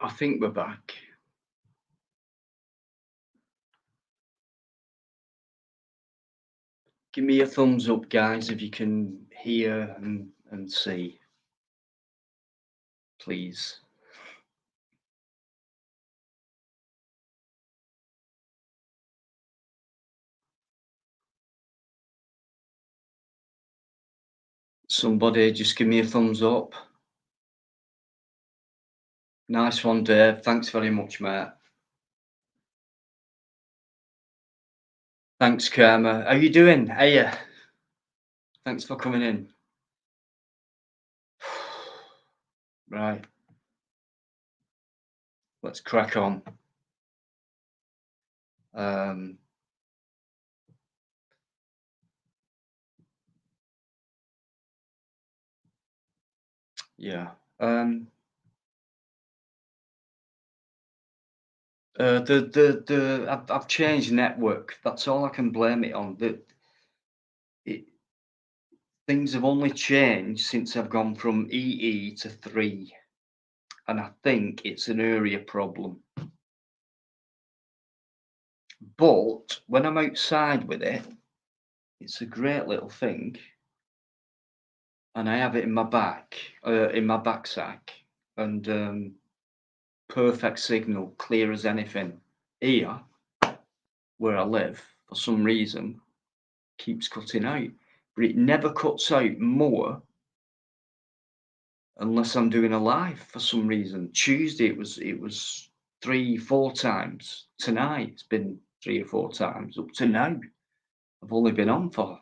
I think we're back. Give me a thumbs up, guys, if you can hear and see, please. Somebody just give me a thumbs up. Nice one, Dave. Thanks very much, mate. Thanks, Karma. How you doing? Hey, thanks for coming in. Right. Let's crack on. Yeah. I've changed network. That's all I can blame it on. Things have only changed since I've gone from EE to 3, and I think it's an area problem. But when I'm outside with it, it's a great little thing, and I have it in my backpack, and perfect signal, clear as anything. Here, where I live, for some reason, keeps cutting out, but it never cuts out more unless I'm doing a live for some reason. Tuesday it was 3-4 times. Tonight it's been 3 or 4 times up to now. I've only been on for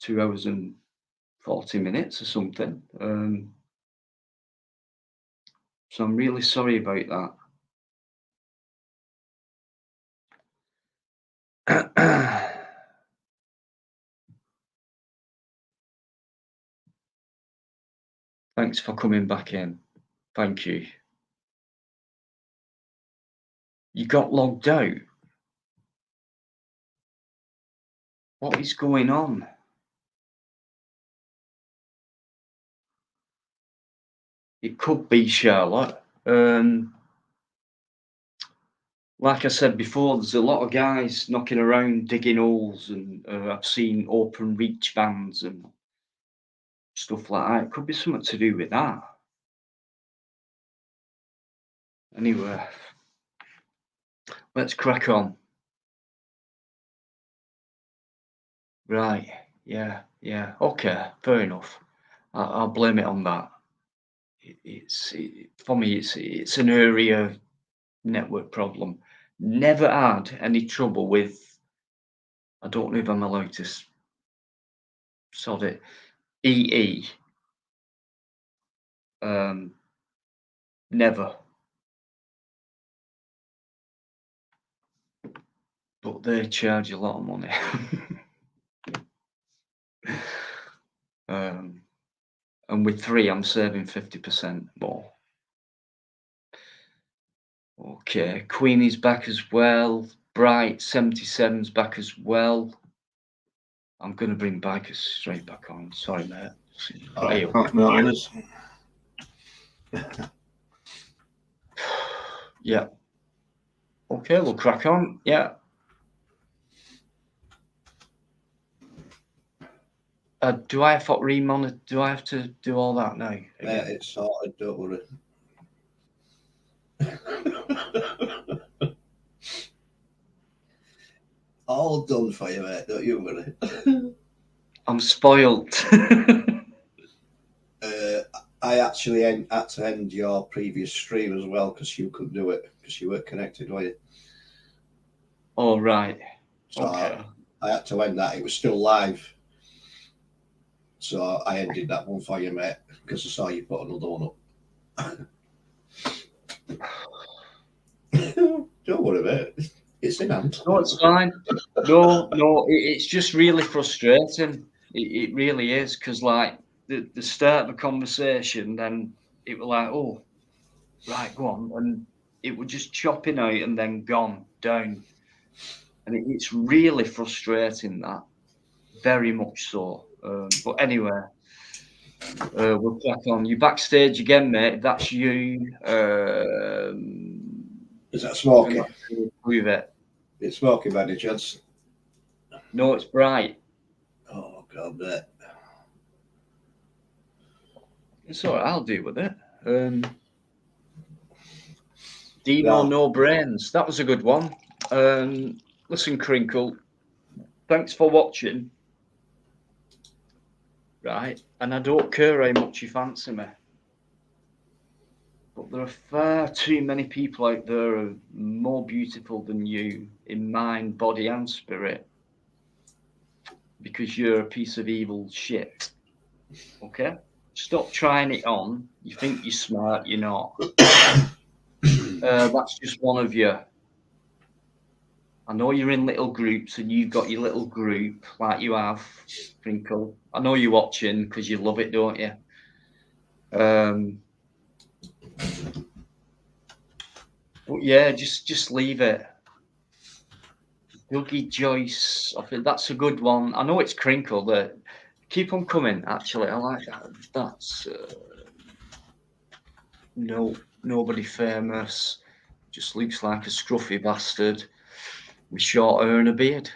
2 hours and 40 minutes or something. So I'm really sorry about that. Thanks for coming back in. Thank you. You got logged out. What is going on? It could be Charlotte. Like I said before, there's a lot of guys knocking around digging holes, and I've seen open reach bands and stuff like that. It could be something to do with that. Anyway, let's crack on. Right, yeah, okay, fair enough. I'll blame it on that. For me, it's an area network problem. Never had any trouble with, I don't know if I'm allowed to sod it, EE. Never. But they charge a lot of money. And with 3, I'm saving 50% more. Okay, Queenie's back as well. Bright 77's back as well. I'm going to bring Bikers straight back on. Sorry, mate. Yeah. Okay, we'll crack on. Yeah. Do I have to remonitor? Do I have to do all that now? Yeah, it's sorted. Don't worry. All done for you, mate. Don't you worry. I'm spoilt. I actually had to end your previous stream as well because you couldn't do it because you weren't connected, were you? Oh, right. So okay. I had to end that. It was still live. So I ended that one for you, mate, because I saw you put another one up. Don't worry, mate. It's in hand. No, it's fine. No, it's just really frustrating. It really is, because like the start of the conversation, then it was like, oh, right, go on, and it was just chopping out and then gone down, and it's really frustrating, that, very much so. But anyway, We'll crack on. You backstage again, mate. If that's you. Is that smoky? Prove it. It's smoky by any chance? No, it's bright. Oh god, mate. It's all right. I'll deal with it. Dino, no brains. That was a good one. Listen, Crinkle. Thanks for watching. Right, and I don't care how much you fancy me, but there are far too many people out there who are more beautiful than you in mind, body, and spirit, because you're a piece of evil shit. Okay? Stop trying it on. You think you're smart, you're not. That's just one of you. I know you're in little groups and you've got your little group like you have, Crinkle. I know you're watching because you love it, don't you? But yeah, just leave it. Dougie Joyce, I think that's a good one. I know it's Crinkle, but keep on coming. Actually, I like that. That's nobody famous. Just looks like a scruffy bastard with short hair and a beard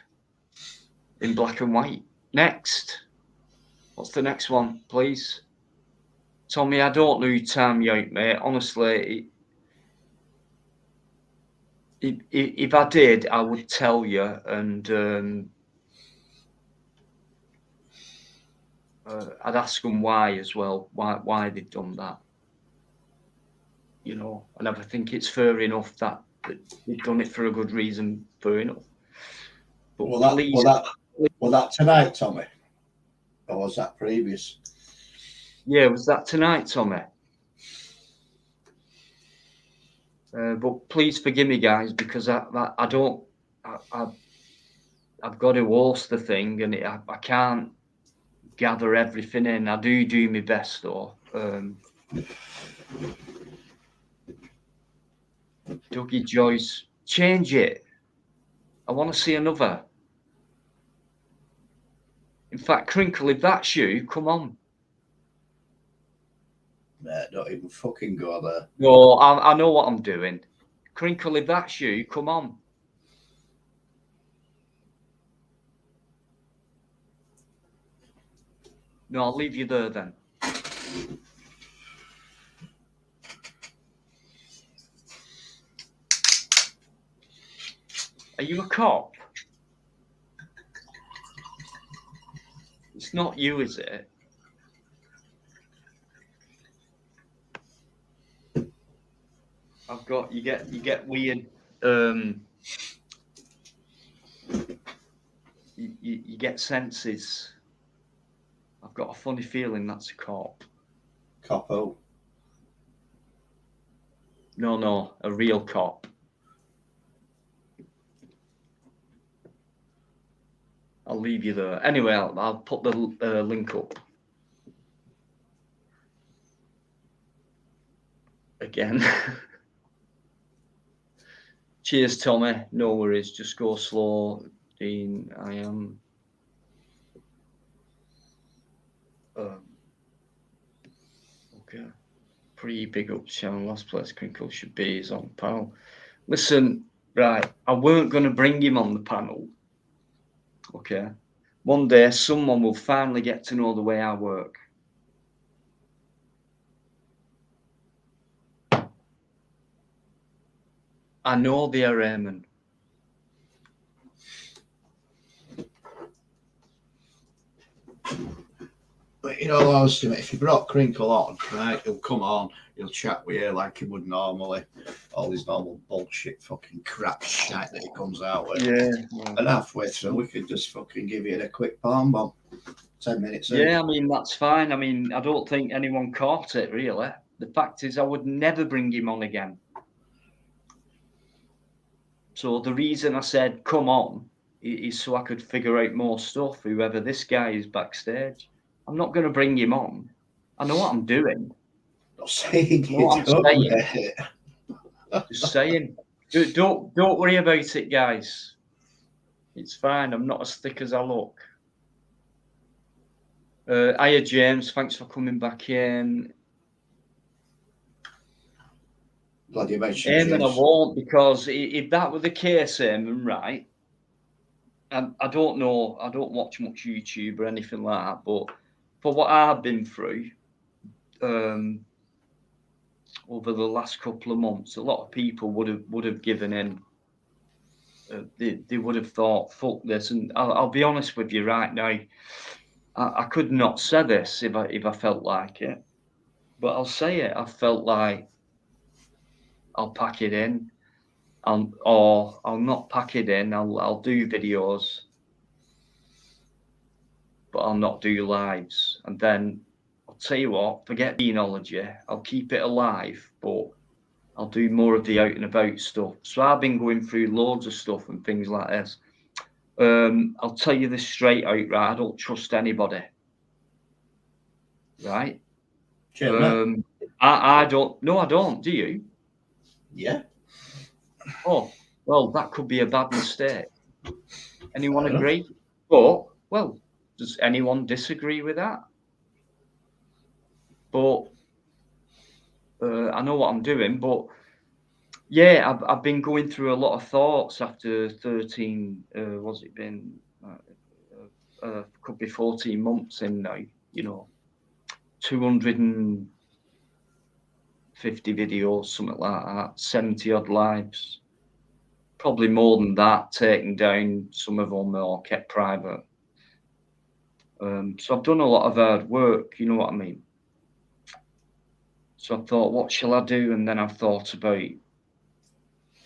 in black and white. Next, what's the next one, please? Tommy, I don't lose time, you out, mate. Honestly, if I did, I would tell you, and I'd ask them why as well, why they've done that. You know, and if I think it's fair enough that they've done it for a good reason, fair enough. But was that tonight, Tommy? Or was that previous? Yeah, was that tonight, Tommy? But please forgive me, guys, because I've got to host the thing, and I can't gather everything in. I do my best, though. Dougie Joyce, change it. I want to see another. In fact, Crinkle, if that's you, come on. Mate, don't even fucking go there. No, I know what I'm doing. Crinkle, if that's you, come on. No, I'll leave you there then. Are you a cop? It's not you, is it? I've got you get weird. You get senses. I've got a funny feeling that's a cop. Coppo. No, a real cop. I'll leave you there. Anyway, I'll put the link up. Again. Cheers, Tommy. No worries. Just go slow, Dean. I am. Okay. Pretty big up channel. Last place Crinkle should be is on panel. Listen, right. I weren't going to bring him on the panel. Okay. One day, someone will finally get to know the way I work. I know they are aiming. But in all honesty, if you brought Crinkle on, right, he'll come on, he'll chat with you like he would normally. All his normal bullshit fucking crap shit that he comes out with. Yeah. And halfway through, we could just fucking give you a quick palm bomb. 10 minutes in. Yeah, I mean, that's fine. I mean, I don't think anyone caught it, really. The fact is, I would never bring him on again. So the reason I said, come on, is so I could figure out more stuff, whoever this guy is backstage. I'm not going to bring him on. I know what I'm doing. Not saying you know what I'm saying. Mate. Just saying. Don't worry about it, guys. It's fine. I'm not as thick as I look. Hiya, James. Thanks for coming back in. Glad you mentioned Eamon, I James. won't, because if that were the case, Eamon, right? I don't know. I don't watch much YouTube or anything like that, but for what I've been through over the last couple of months, a lot of people would have given in. They would have thought, "Fuck this," and I'll be honest with you right now. I could not say this if I felt like it, but I'll say it. I felt like I'll pack it in. Or I'll not pack it in. I'll do videos, but I'll not do lives. And then I'll tell you what, forget demonology. I'll keep it alive, but I'll do more of the out and about stuff. So I've been going through loads of stuff and things like this. I'll tell you this straight out, right? I don't trust anybody, right? Cheers, mate. I don't. No, I don't. Do you? Yeah. Oh, well, that could be a bad mistake. Anyone Fair enough. agree? But, well, does anyone disagree with that? But I know what I'm doing. But yeah, I've been going through a lot of thoughts after 13. What's it been? Could be 14 months in now. You know, 250 videos, something like that. 70 odd lives. Probably more than that. Taken down, some of them or kept private. So I've done a lot of hard work. You know what I mean? So I thought, what shall I do? And then I've thought about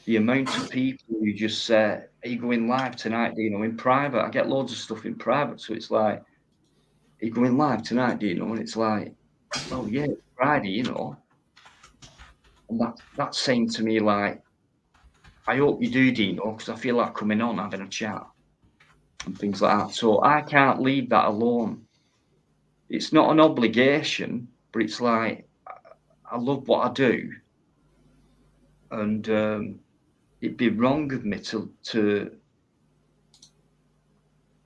the amount of people who just say, "Are you going live tonight, Dino?" In private. I get loads of stuff in private. So it's like, "Are you going live tonight, Dino?" And it's like, "Well, yeah, it's Friday, you know." And that's saying to me, like, "I hope you do, Dino, because I feel like coming on, having a chat and things like that." So I can't leave that alone. It's not an obligation, but it's like, I love what I do. And it'd be wrong of me to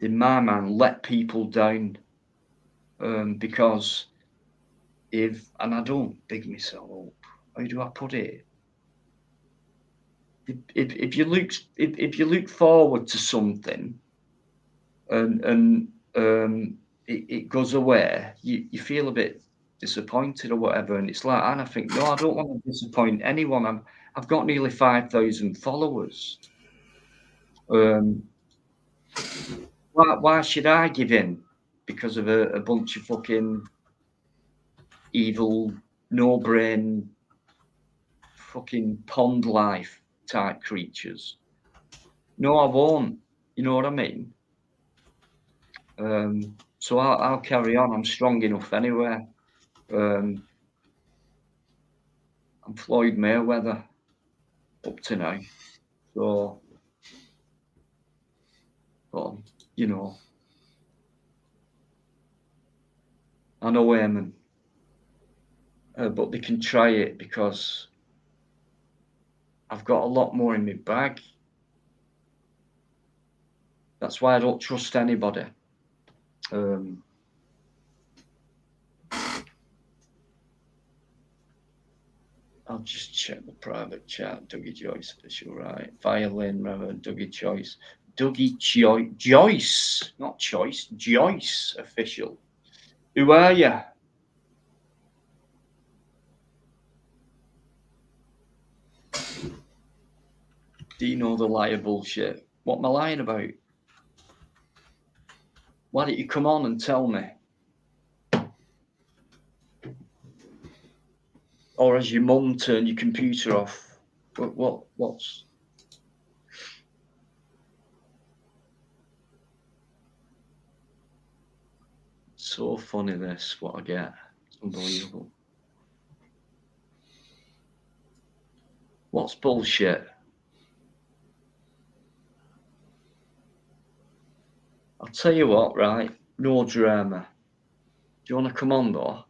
in my mind let people down, because and I don't big myself up. How do I put it? If you look forward to something and it goes away, you feel a bit disappointed or whatever, and it's like, and I think, no, I don't want to disappoint anyone. I've got nearly 5,000 followers. Why should I give in because of a bunch of fucking evil, no brain, fucking pond life type creatures? No, I won't. You know what I mean? So I'll carry on. I'm strong enough anyway. I'm Floyd Mayweather up to now. So, but you know, I know Eamon, but they can try it because I've got a lot more in my bag. That's why I don't trust anybody. I'll just check the private chat. Dougie Joyce official, right? Violin, Reverend Dougie Joyce. Joyce, not Choice. Joyce official. Who are you? Do you know the liar bullshit? What am I lying about? Why don't you come on and tell me? Or has your mum turned your computer off? What's so funny? This what I get. It's unbelievable. What's bullshit? I'll tell you what, right? No drama. Do you want to come on though?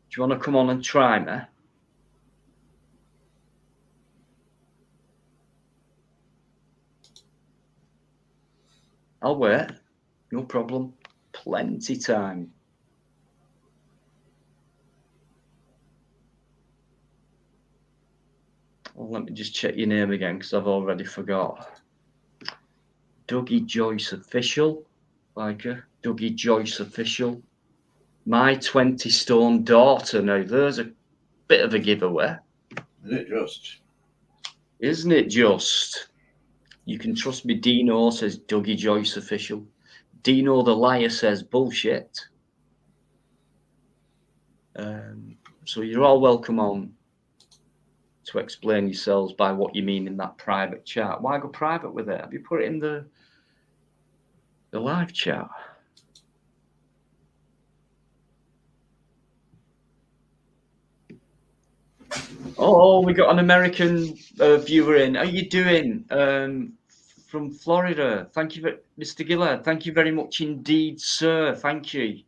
Do you want to come on and try me? I'll wait. No problem. plenty time. Well, let me just check your name again because I've already forgot. Dougie Joyce Official, Dougie Joyce Official. My 20-stone daughter. Now, there's a bit of a giveaway. Isn't it just? Isn't it just? You can trust me, Dino, says Dougie Joyce Official. Dino the liar says bullshit. So you're all welcome on to explain yourselves by what you mean in that private chat. Why go private with it? Have you put it in the live chat? Oh, we got an American viewer in. How you doing? From Florida. Thank you, Mr. Gillard. Thank you very much indeed, sir. Thank you.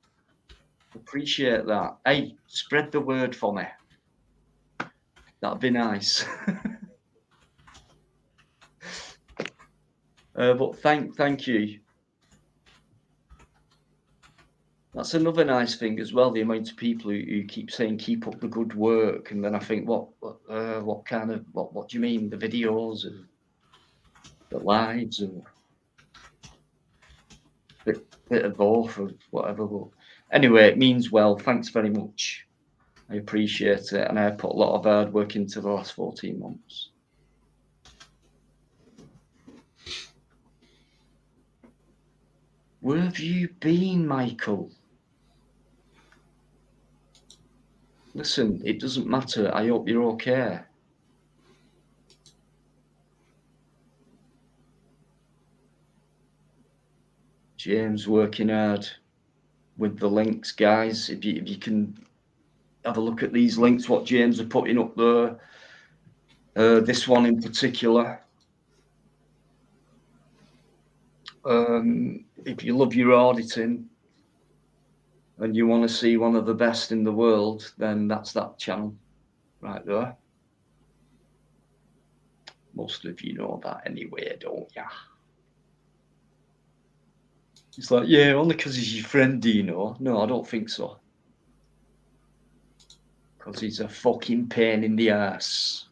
Appreciate that. Hey, spread the word for me. That'd be nice. But thank you. That's another nice thing as well. The amount of people who keep saying keep up the good work, and then I think, what do you mean? The videos, or the lives, or bit of both, or whatever. But anyway, it means well. Thanks very much. I appreciate it, and I put a lot of hard work into the last 14 months. Where have you been, Michael? Listen, it doesn't matter. I hope you're okay. James working hard with the links, guys. If you can have a look at these links, what James are putting up there. This one in particular. If you love your auditing and you want to see one of the best in the world, then that's that channel right there. Most of you know that anyway, don't ya? It's like, yeah, only because he's your friend, Dino. No, I don't think so. Because he's a fucking pain in the ass.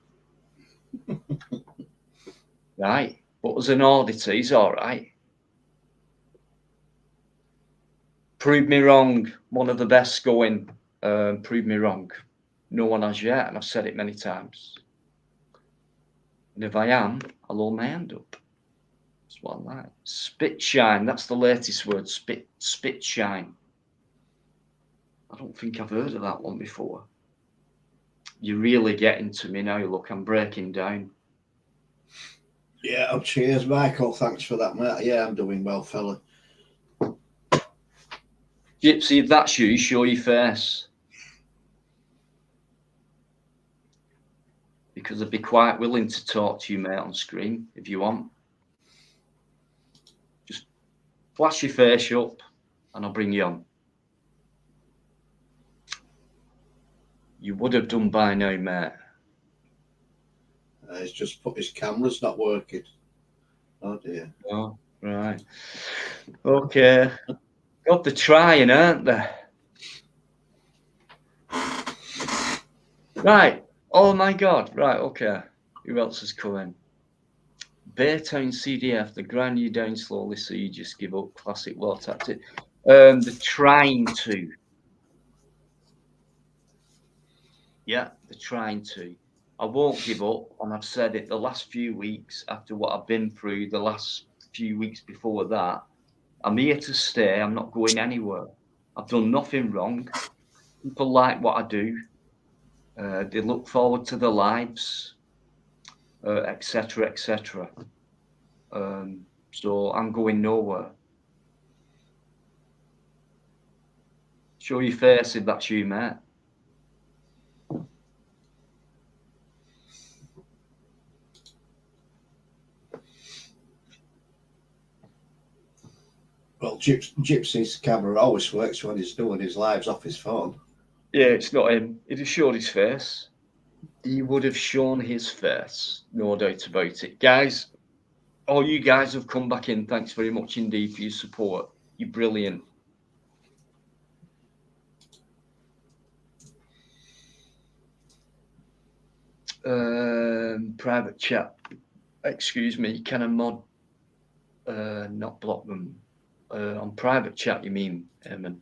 Right? But as an auditor, he's all right. Prove me wrong. One of the best going. Prove me wrong. No one has yet, and I've said it many times. And if I am, I'll hold my hand up. That's what I like. Spit shine. That's the latest word. Spit shine. I don't think I've heard of that one before. You're really getting to me now. Look, I'm breaking down. Yeah, oh, cheers, Michael. Thanks for that, mate. Yeah, I'm doing well, fella. Gypsy, if that's you, show your face. Because I'd be quite willing to talk to you, mate, on screen, if you want. Just flash your face up, and I'll bring you on. You would have done by now, mate. He's just put his camera's not working. Oh, dear. Oh, right. Okay. God, they're trying, aren't they? Right. Oh, my God. Right, okay. Who else is coming? Baytown CDF, they grind you down slowly so you just give up. Classic war tactic. They're trying to. Yeah, they're trying to. I won't give up, and I've said it the last few weeks after what I've been through, the last few weeks before that. I'm here to stay. I'm not going anywhere. I've done nothing wrong. People like what I do. They look forward to the lives, etc., etc. So I'm going nowhere. Show your face if that's you, mate. Well, Gypsy's camera always works when he's doing his lives off his phone. Yeah, it's not him. He'd have showed his face. He would have shown his face, no doubt about it. Guys, all you guys have come back in. Thanks very much indeed for your support. You're brilliant. Private chat. Excuse me. Can a mod not block them? On private chat, you mean, Eamon?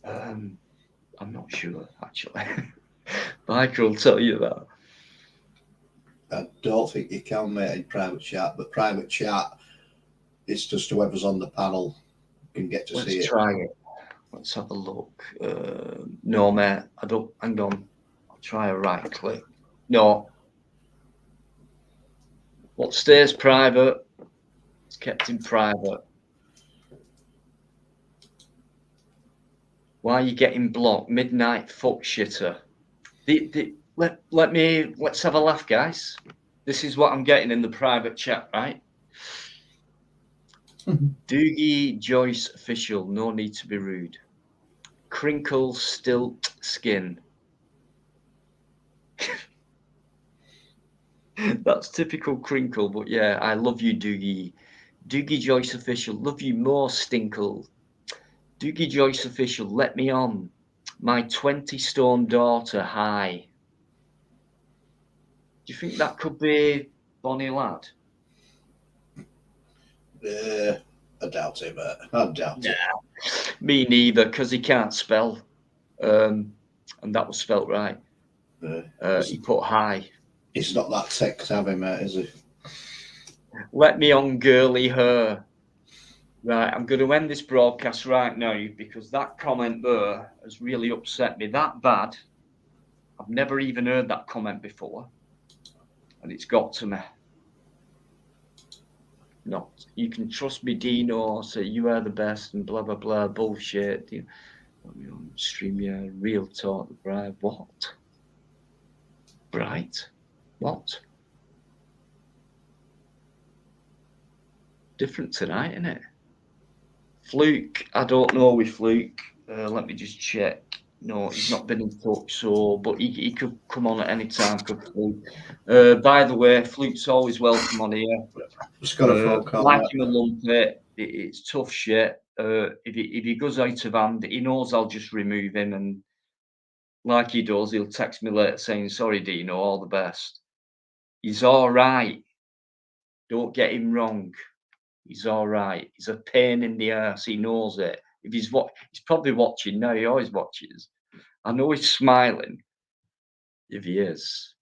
I'm not sure, actually. Biker will tell you that. I don't think you can, mate, in private chat, but private chat, it's just whoever's on the panel can get to Let's see it. try it. Let's have a look. No, mate, I don't. Hang on. I'll try a right click. No. What stays private, it's kept in private. Why are you getting blocked? Midnight fuck shitter. Let's have a laugh, guys. This is what I'm getting in the private chat, right? Doogie Joyce official, no need to be rude. Crinkle stilt skin. That's typical Crinkle, but yeah, I love you, Doogie. Doogie Joyce official, love you more, Stinkle. Doogie Joyce official, let me on. My 20-stone daughter, hi. Do you think that could be Bonnie Lad? I doubt it, mate. I doubt it. Me neither, because he can't spell. And that was spelt right. He put hi. He's not that tech savvy, mate, is he? Let me on, girly her. Right, I'm going to end this broadcast right now because that comment there has really upset me that bad. I've never even heard that comment before, and it's got to me. No, you can trust me, Dino. Say you are the best and blah blah blah bullshit. Let me on stream, yeah, real talk. The bride, what? Bright, what? Different tonight, isn't it? Fluke, I don't know with Fluke. Let me just check. No, he's not been in touch, so but he could come on at any time. Could Fluke? By the way, Fluke's always welcome on here. Just got a phone call. Like him a lumpet, it's tough shit. If he goes out of hand, he knows I'll just remove him, and like he does, he'll text me later saying, "Sorry, Dino, all the best." He's all right. Don't get him wrong. He's all right. He's a pain in the ass. He knows it. If he's probably watching now. He always watches. I know he's smiling. If he is,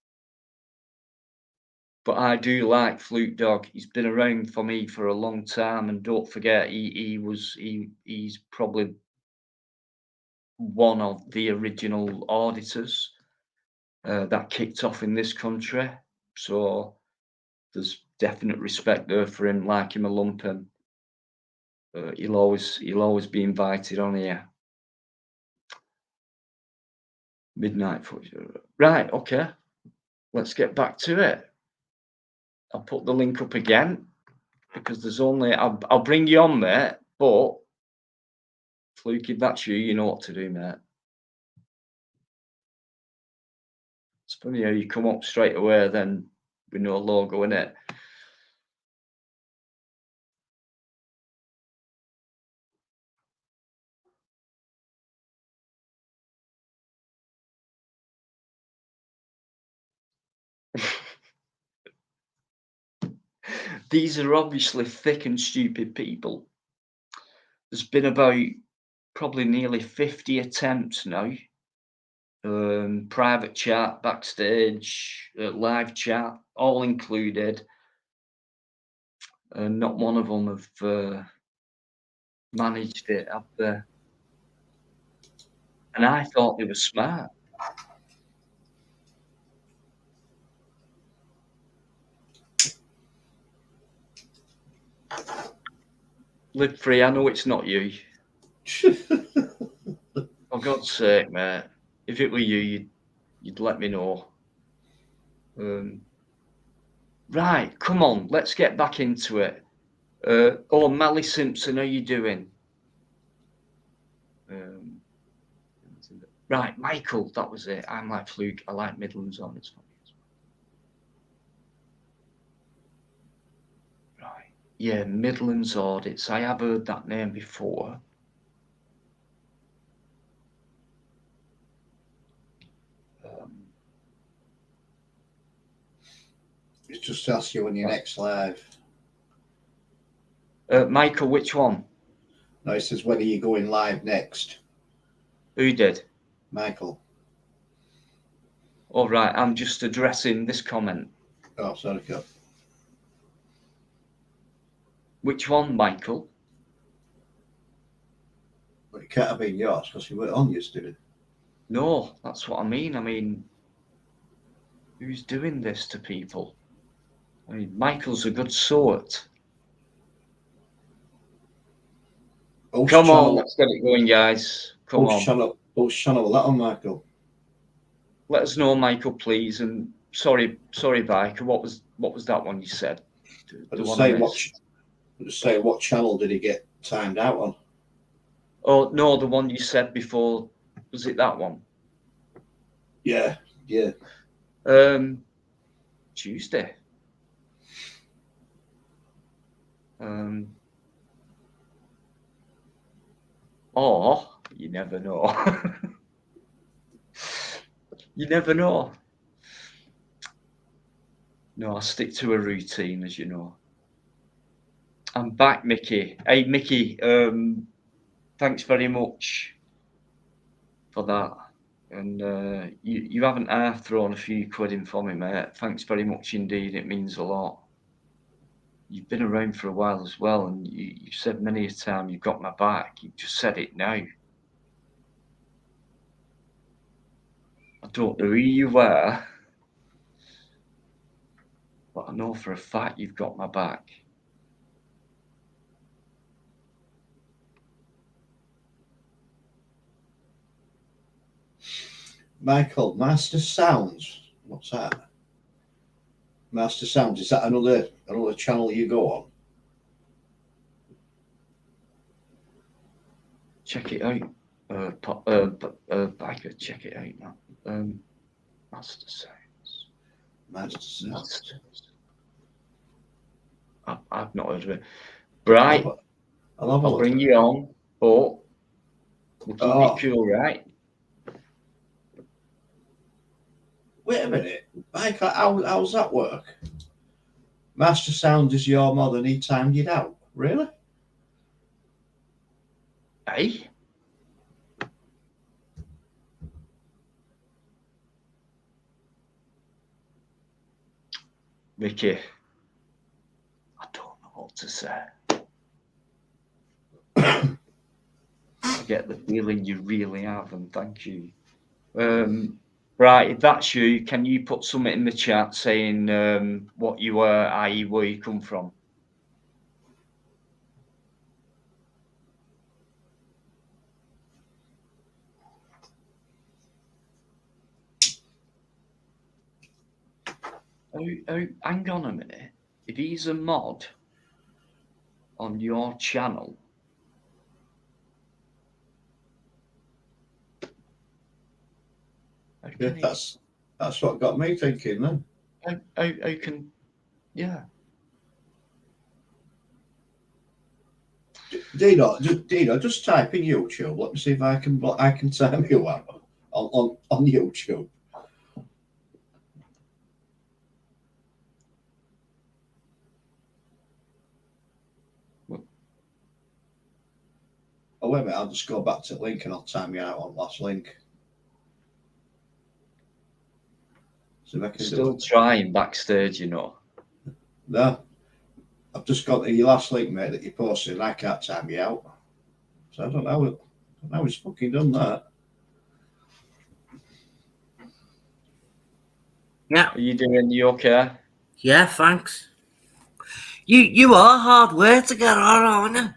but I do like Fluke Dog. He's been around for me for a long time, and don't forget, he's probably one of the original auditors that kicked off in this country. So there's definite respect there for him. Like him a lumpen. He'll always be invited on here. Midnight foot. Right, okay. Let's get back to it. I'll put the link up again because there's only I'll bring you on, mate. But Fluke, if that's you, you know what to do, mate. It's funny how you come up straight away, then with no logo in it. These are obviously thick and stupid people. There's been about probably nearly 50 attempts now. Private chat, backstage, live chat, all included. And not one of them have managed it, have they? And I thought they were smart. Live free, I know it's not you. For God's sake, mate. If it were you, you'd let me know. Right, come on, let's get back into it. Mally Simpson, how you doing? Right, Michael, that was it. I'm like Fluke. I like Midlands on. It's funny as well. Right, yeah, Midlands audits. I have heard that name before. It's just to ask you when you're next live. Michael, which one? No, it says when are you going live next? Who did? Michael. All right, I'm just addressing this comment. Oh, sorry, God. Which one, Michael? But it can't have been yours because you weren't on yesterday. No, that's what I mean. I mean, who's doing this to people? I mean, Michael's a good sort. Come on, let's get it going, guys. Come on. Channel will that on, Michael? Let us know, Michael, please. And sorry, Biker. What was that one you said? Just say what channel did he get timed out on? Oh no, the one you said before. Was it that one? Yeah. Tuesday. Or you never know. You never know. No, I stick to a routine, as you know. I'm back, Mickey. Hey, Mickey. Thanks very much for that. And you haven't half thrown a few quid in for me, mate. Thanks very much indeed. It means a lot. You've been around for a while as well, and you've said many a time you've got my back. You've just said it now. I don't know who you were, but I know for a fact you've got my back. Michael, Master Sounds. What's that? Master Sounds, is that another channel you go on? Check it out. Biker, check it out now. Master Sounds. Master Sounds. I've not heard of it. Right. I'll bring you on, but we'll keep it cool, right? Wait a minute. Michael, how's that work? Master Sounds is your mod and he timed it out. Really? Hey? Mickey, I don't know what to say. I get the feeling you really have, and thank you. Right, if that's you, can you put something in the chat saying what you were, i.e. where you come from? Oh, hang on a minute. If he's a mod on your channel, yeah, that's what got me thinking then. How can, yeah. Dino, just type in YouTube. Let me see if I can time you out on YouTube. Oh, wait a minute, I'll just go back to the link and I'll time you out on last link. So I can Still trying backstage, you know. No, I've just got your last link, mate, that you posted, and I can't time you out. So I don't know how he's fucking done that. Yeah. Are you doing? You okay? Yeah, thanks. You are hard work to get on, aren't you?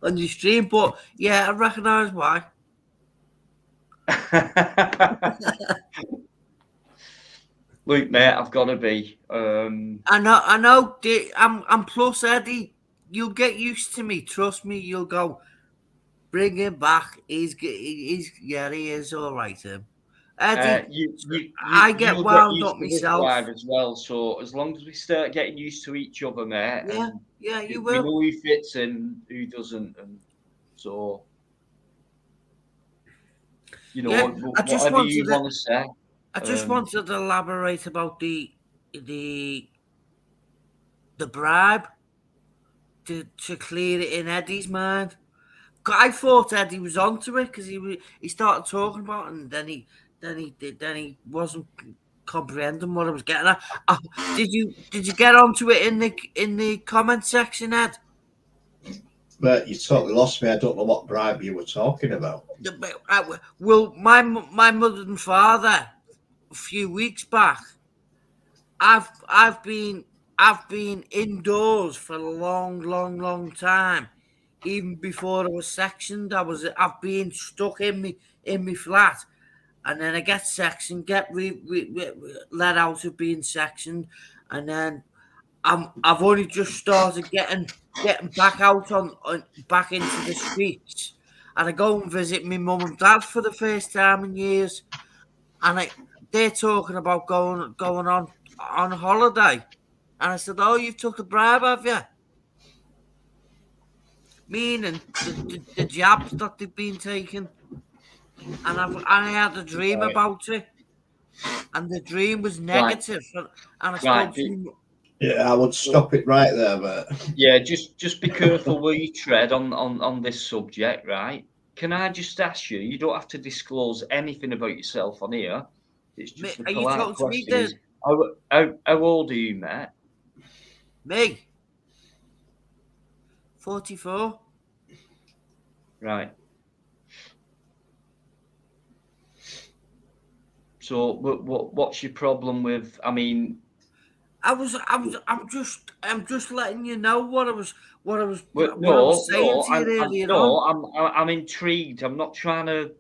On your stream, but yeah, I recognise why. Look, mate, I've got to be. I know. I'm plus Eddie. You'll get used to me. Trust me. You'll go. Bring him back. He's yeah, he is all right. Eddie, I get wound up myself. Live as well. So as long as we start getting used to each other, mate. Yeah, you we will. know who fits in, who doesn't, and so you know, yeah, whatever you want to say. I just wanted to elaborate about the the bribe to clear it in Eddie's mind. I thought Eddie was onto it because he started talking about it, and then he wasn't comprehending what I was getting at. Did you get onto it in the comment section, Ed? But you totally lost me. I don't know what bribe you were talking about. Well, my mother and father, a few weeks back, I've been indoors for a long time. Even before I was sectioned, I've been stuck in me flat, and then I get sectioned, get let out of being sectioned, and then I've only just started getting back out on back into the streets, and I go and visit my mum and dad for the first time in years, and they're talking about going on holiday, and I said, "Oh, you've took a bribe, have you?" Meaning the jabs that they've been taking, and I had a dream Right. about it, and the dream was Right. negative, and I Right. spoke to me. Yeah, I would stop it right there, mate. Yeah, just be careful where you tread on this subject, right? Can I just ask you? You don't have to disclose anything about yourself on here. It's just a Are you polite talking to me question. Is then? how old are you, mate? Me, 44. Right. So, what's your problem with? I mean, I'm just letting you know what I was no, saying to you earlier on. I'm intrigued. I'm not trying to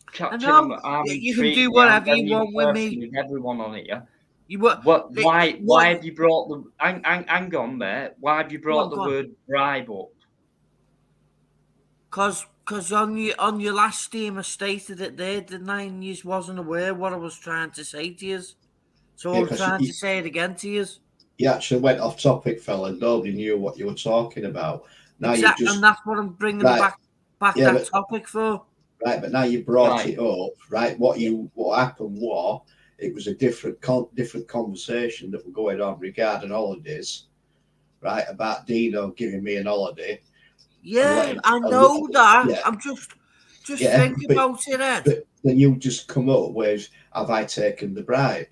I capture them. know I'm you can intrigued. do I'm whatever you very want with interested me. with everyone on here. You what? Why have you brought the? Hang on, mate. Why have you brought the Go on. word bribe up? Cause on your last stream I stated it there, didn't I? And you wasn't aware what I was trying to say to you. So Yeah, I'm because trying to say it again to you. you actually went off topic, fella, and nobody knew what you were talking about. Now you've Exactly, and just that's what I'm bringing right, back yeah, that but topic for. right, but now you brought Right. it up, right? What happened was it was a different conversation that were going on regarding holidays, right? About Dino giving me an holiday and Yeah, letting I know that. yeah, I'm just yeah, think about it, Ed. but then you just come up with, have I taken the bribe?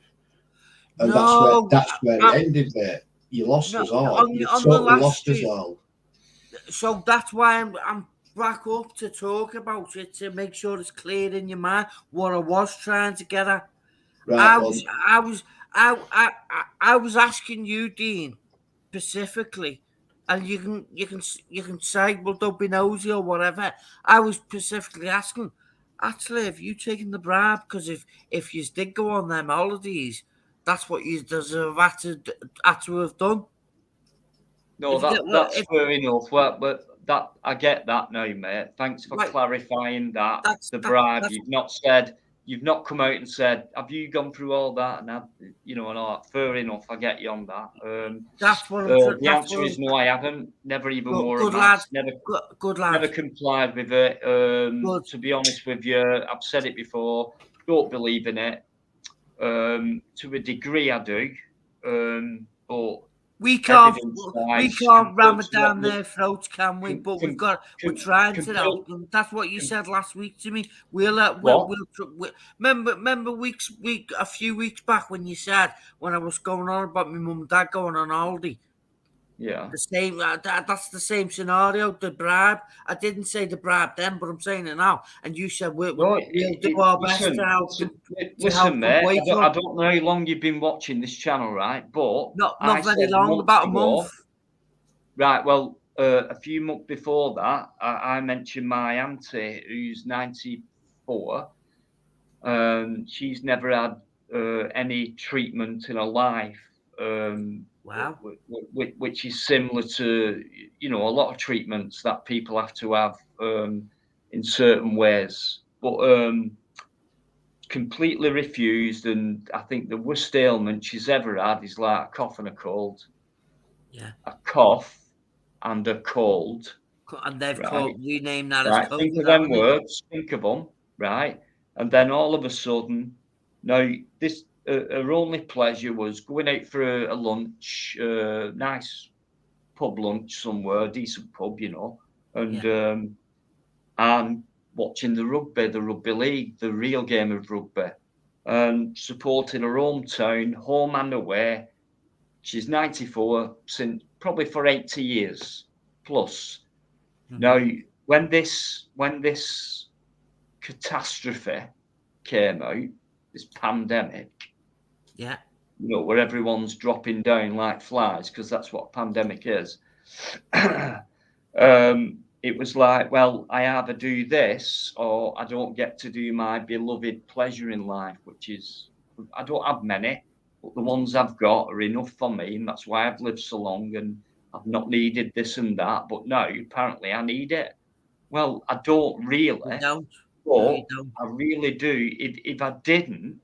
And No, that's where it ended, mate. You lost no, us all. You on the totally last lost us stream. all. So that's why I'm back up to talk about it, to make sure it's clear in your mind what I was trying to get at. Right, I well, was I was I was asking you, Dean, specifically, and you can say, well, don't be nosy or whatever. I was specifically asking, actually, have you taken the bribe? Because if you did go on them holidays, that's what you deserve had to have done. No, If you get that's fair enough. Well, but that I get that now, mate. Thanks for right, clarifying that. that's The bribe. that's You've not come out and said, have you gone through all that? And and all that. Fair enough. I get you on that. The that's what answer I'm. is no, I haven't. Never even wore a Good lad, mask. Never good never lad, complied with it. good. To be honest with you, I've said it before. Don't believe in it. To a degree, I do. But We evidence-wise, ram compared it to what down their throats, can we? com, But com, we're com, trying to compared, help them. That's what you com, said last week to me. what? Remember a few weeks back when you said, when I was going on about my mum and dad going on holiday. Yeah. The same. That's the same scenario. The bribe. I didn't say the bribe then, but I'm saying it now. And you said No, we'll do our best to help listen, them mate. wake I up. don't know how long you've been watching this channel, right? But I Not very said long. months About a month. ago, right? Well, a few months before that, I mentioned my auntie, who's 94. She's never had any treatment in her life, Wow. which is similar to a lot of treatments that people have to have in certain ways, but completely refused. And I think the worst ailment she's ever had is like a cough and a cold, Yeah. a cough and a cold. And they've Right. renamed that as Right, think of COVID, them haven't they? words, think of them, right? And then all of a sudden, now this her only pleasure was going out for a lunch, nice pub lunch somewhere, decent pub, and watching the rugby league, the real game of rugby, and supporting her hometown, home and away. She's 94, since probably for 80 years plus. Now, when this catastrophe came out, this pandemic, Yeah. where everyone's dropping down like flies, because that's what a pandemic is. It was like, well, I either do this or I don't get to do my beloved pleasure in life, which is, I don't have many, but the ones I've got are enough for me, and that's why I've lived so long and I've not needed this and that. But now, apparently, I need it. Well, I don't You really, don't. No, but you don't. I really do. If I didn't,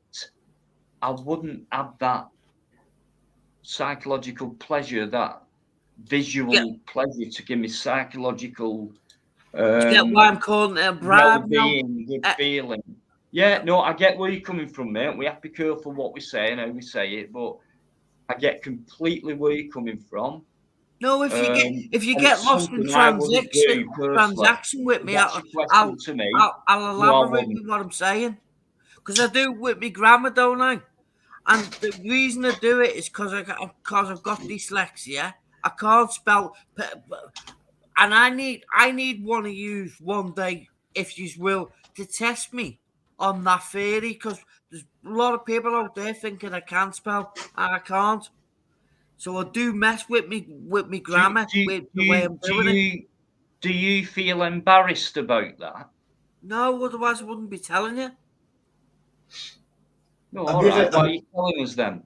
I wouldn't have that psychological pleasure, that Yeah. visual pleasure to give me psychological You get why I'm calling it a bribe now? well-being, good feeling. Yeah, no, I get where you're coming from, mate. We have to be careful what we say and how we say it, but I get completely where you're coming from. No, if you And get it's lost in something I wouldn't do personally. transaction with If me, that's your I'll question to me, I'll no, I elaborate wouldn't. with what I'm saying, because I do with me grammar, don't I? And the reason I do it is because I've got dyslexia. I can't spell, and I need one of you one day, if you will, to test me on that theory, because there's a lot of people out there thinking I can spell and I can't. So I do mess with me Do, grammar, do, with the way do, I'm do doing it. you feel embarrassed about that? No, otherwise I wouldn't be telling you. No, Have all you right. ever, Why are you telling us then?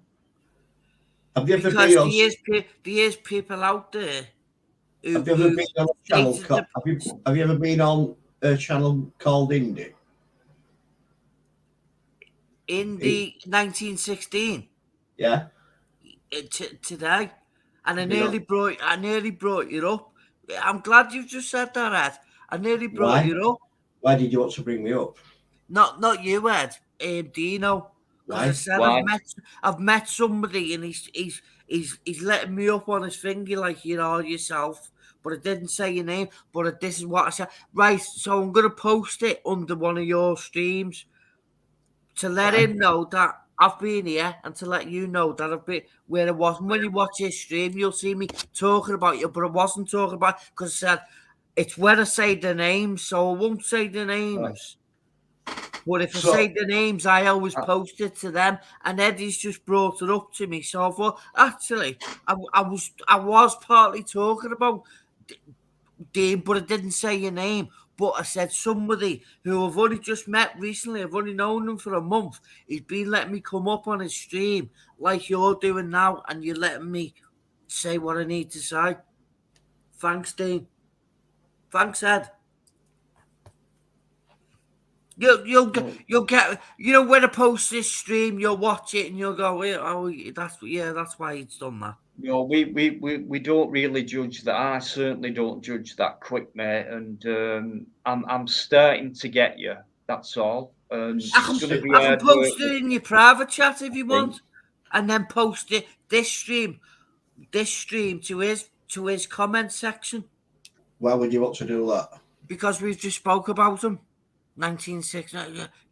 have you ever Because been on? there is people out there Have you ever who been on a channel? stated the, Have you ever been on a channel called Indie? in the 1916 Yeah. today, and Been on. I nearly brought you up. I'm glad you've just said that, Ed. I nearly brought Why? you up. Why did you want to bring me up? Not you, Ed. Dino. Because I Why? said Why? I've met somebody and he's letting me up on his finger like you know yourself. But I didn't say your name. But this is what I said. Right, so I'm gonna post it under one of your streams to let Why? him know that I've been here and to let you know that I've been where I was. And when you watch his stream, you'll see me talking about you, but I wasn't talking about because I said it's when I say the names, so I won't say the Right. names. But if I So, say the names, I always Uh, post it to them, and Eddie's just brought it up to me. So I thought, actually, I was partly talking about Dean, but I didn't say your name. But I said somebody who I've only just met recently. I've only known him for a month. He's been letting me come up on his stream like you're doing now, and you're letting me say what I need to say. Thanks, Dean. Thanks, Ed. no, You'll get you know when I post this stream, you'll watch it and you'll go, oh, that's why he's done that. no, we don't really judge that. I certainly don't judge that quick, mate. And I'm starting to get you. That's all. And I it's can going to be I can hard work, post it in your private chat if I you think. want, and then post it this stream to his comment section why would you want to do that? because we've just spoke about him. 1960.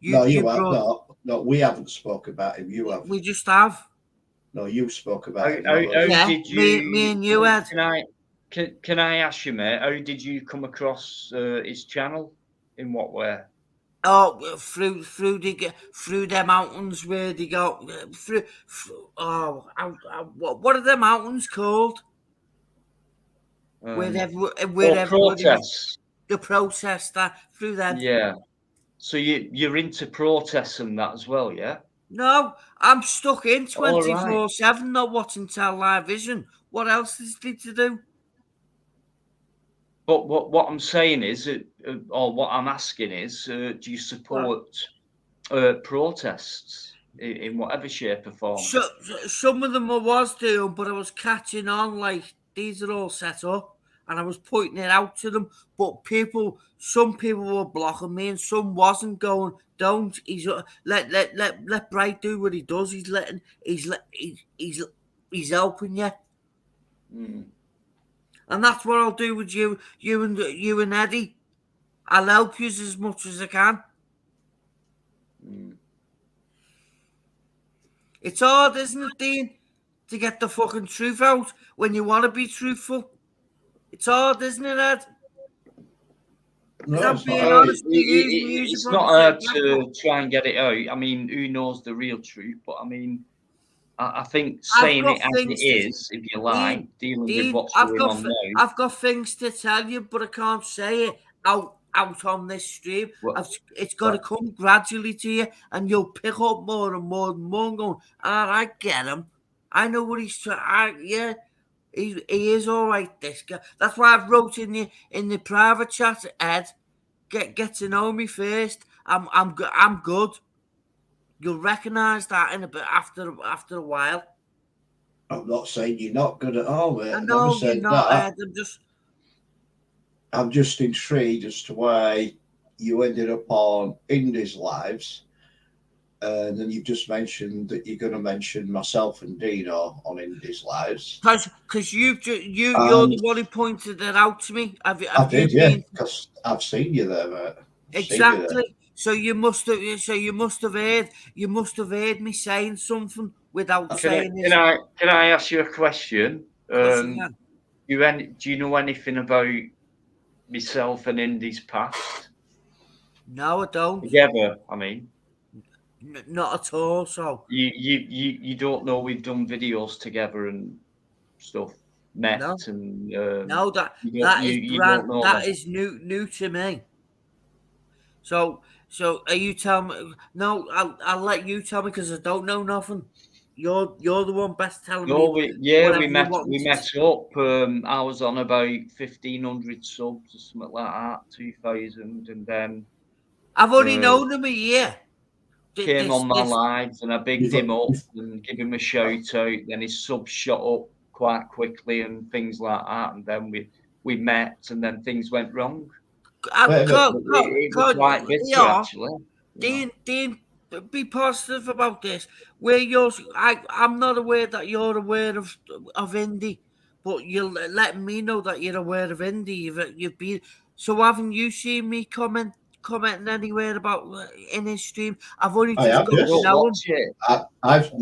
No, You you have brought no. We haven't spoke about him. You have. we just have No, you spoke How, about him, how, not how us. yeah did me you? and you Ed. Can I ask you, mate? How did you come across his channel? In what way? Oh, through them mountains where they go what are the mountains called? Um, Where or everybody was protests? the protester through them. Yeah. So you're into protests and that as well, yeah? No, I'm stuck in All right. 24/7, not watching television. What else is there to do? But what I'm saying is, or what I'm asking is, do you Well, support protests in whatever shape or form? some of them I was doing, but I was catching on like these are all set up. and I was pointing it out to them. But some people were blocking me, and some wasn't going. Don't. Let Bright do what he does. He's helping you, Mm. and that's what I'll do with you and Eddie. I'll help you as much as I can. Mm. It's hard, isn't it, Dean, to get the fucking truth out when you want to be truthful. It's hard, isn't it, Ed? No, I'm it's being not. honest to you. You should It's probably not say, hard yeah, to try and get it out. I mean, who knows the real truth? But I mean, I think I've saying got it as it things to is, if you Dean. like, dealing with Dean, what's going on now. I've got things to tell you, but I can't say it out on this stream. Well, It's got to right. come gradually to you, and you'll pick up more and more and more. And going, I get him. I know what he's trying. Yeah, he is all right. This guy. That's why I've wrote in the private chat, Ed. Get to know me first. I'm good. You'll recognise that in a bit after a while. I'm not saying you're not good at all, mate. I I never know you're said not, that. Ed. I'm just intrigued as to why you ended up on Indy's lives. And then you've just mentioned that you're going to mention myself and Dino on Indy's lives. Because you're And the one who pointed it out to me. Have I you did, yeah, been because I've seen you there, mate. I've seen you there. exactly? So you must have heard me saying something without saying this. Can I ask you a question? Of course you can. Do you know anything about myself and Indy's past No, I don't. together? I mean, Not at all. So you don't know we've done videos together and stuff, met no, and no, you don't know that that. is new to me. So are you telling me? No, I'll let you tell me because I don't know nothing. You're the one best telling No, me whatever we you want me to. met up. I was on about 1,500 subs or something like that, 2,000, and then I've only uh, known him a year. came on my This lives and I bigged him up and give him a shout out. Then his subs shot up quite quickly and things like that. And then we met and then things went wrong. Wait a minute. It was quite bitter yeah, actually. Dean, be positive about this. I'm not aware that you're aware of Indy, but you're letting me know that you're aware of Indy. You've been. So haven't you seen me commenting anywhere about in his stream? I've only I just have, got I to don't yes. know him. watch it. I've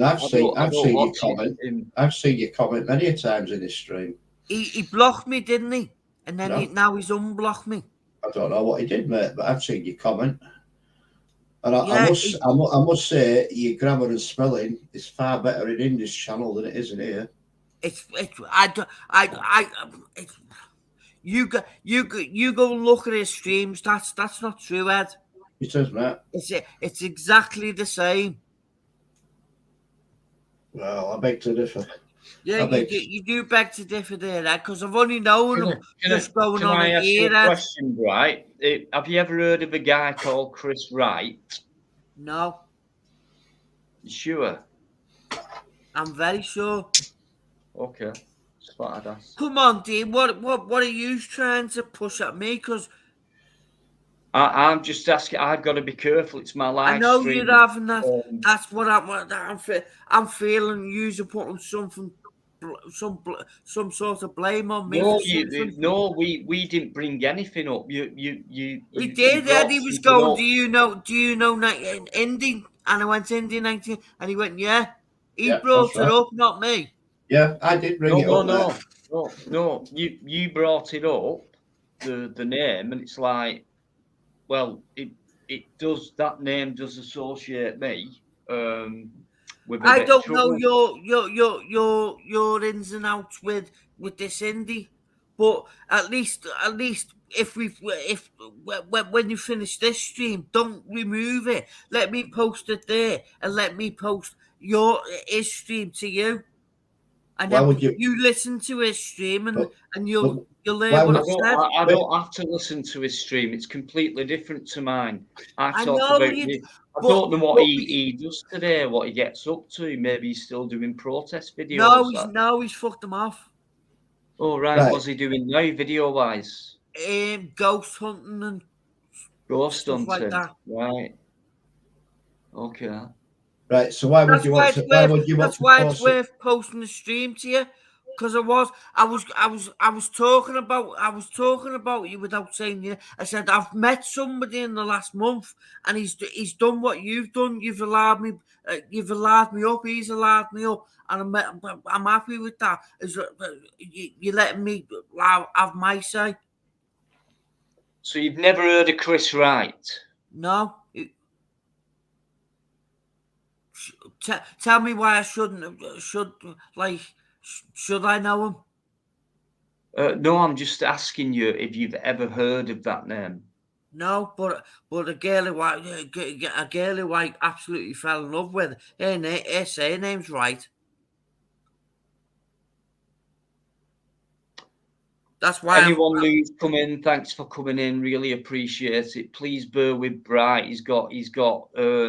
I don't seen you watch comment. it. I've seen you comment many a times in his stream. He blocked me, didn't he? And then No. now he's unblocked me. I don't know what he did, mate, but I've seen you comment. And Yeah, I must say, your grammar and spelling is far better in Indy's channel than it is in here. it's it's, you go and look at his streams. That's not true, Ed. He says, mate. It's exactly the same. Well, I beg to differ. Yeah, you do beg to differ there, Ed, because I've only known him just going Can on I a ask you year, a Ed. question, right? Have you ever heard of a guy called Chris Wright? No, You sure? I'm very sure. Okay. Just thought I'd ask. Come on, Dean. What are you trying to push at me? Because I'm just asking. I've got to be careful. It's my I live know stream. you're having that. That's what I'm feeling. You're putting some sort of blame on me for something. No, we didn't bring anything up. He You did, brought and he was something going, up. Do you know Indy? And I went Indy 19, and he went, yeah. He Yeah, brought that's it right. up, not me. Yeah, I did bring it up, mate. No. You brought it up, the name, and it's like, well, it does, that name does associate me with a I bit of don't know trouble. your ins and outs with this Indy, but at least if when you finish this stream, don't remove it. Let me post it there, and let me post his stream to you, and Why then would you? you listen to his stream, But, and but you'll why hear what would? I said. I don't have to listen to his stream. It's completely different to mine. I I talk know about you, me. I but don't know what he does today, what he gets up to. Maybe he's still doing protest videos. no, he's fucked them off. Oh, right. Right. What's he doing now, video-wise? Ghost hunting and Ghost stuff like hunting. that. Right. Okay. Right. So why would That's you why want it's to? Why worth. would you want That's to why it's post it? worth posting the stream to you, because I was talking about you without saying you. I said I've met somebody in the last month, and he's done what you've done. You've allowed me up. He's allowed me up, and I'm happy with that. You're letting me have my say. So you've never heard of Chris Wright? No. Tell me why I shouldn't should I know him? No, I'm just asking you if you've ever heard of that name. No, but a girl who I absolutely fell in love with. Her surname's right. That's why Anyone who's come in, thanks for coming in. Really appreciate it. Please bear with Bright. He's got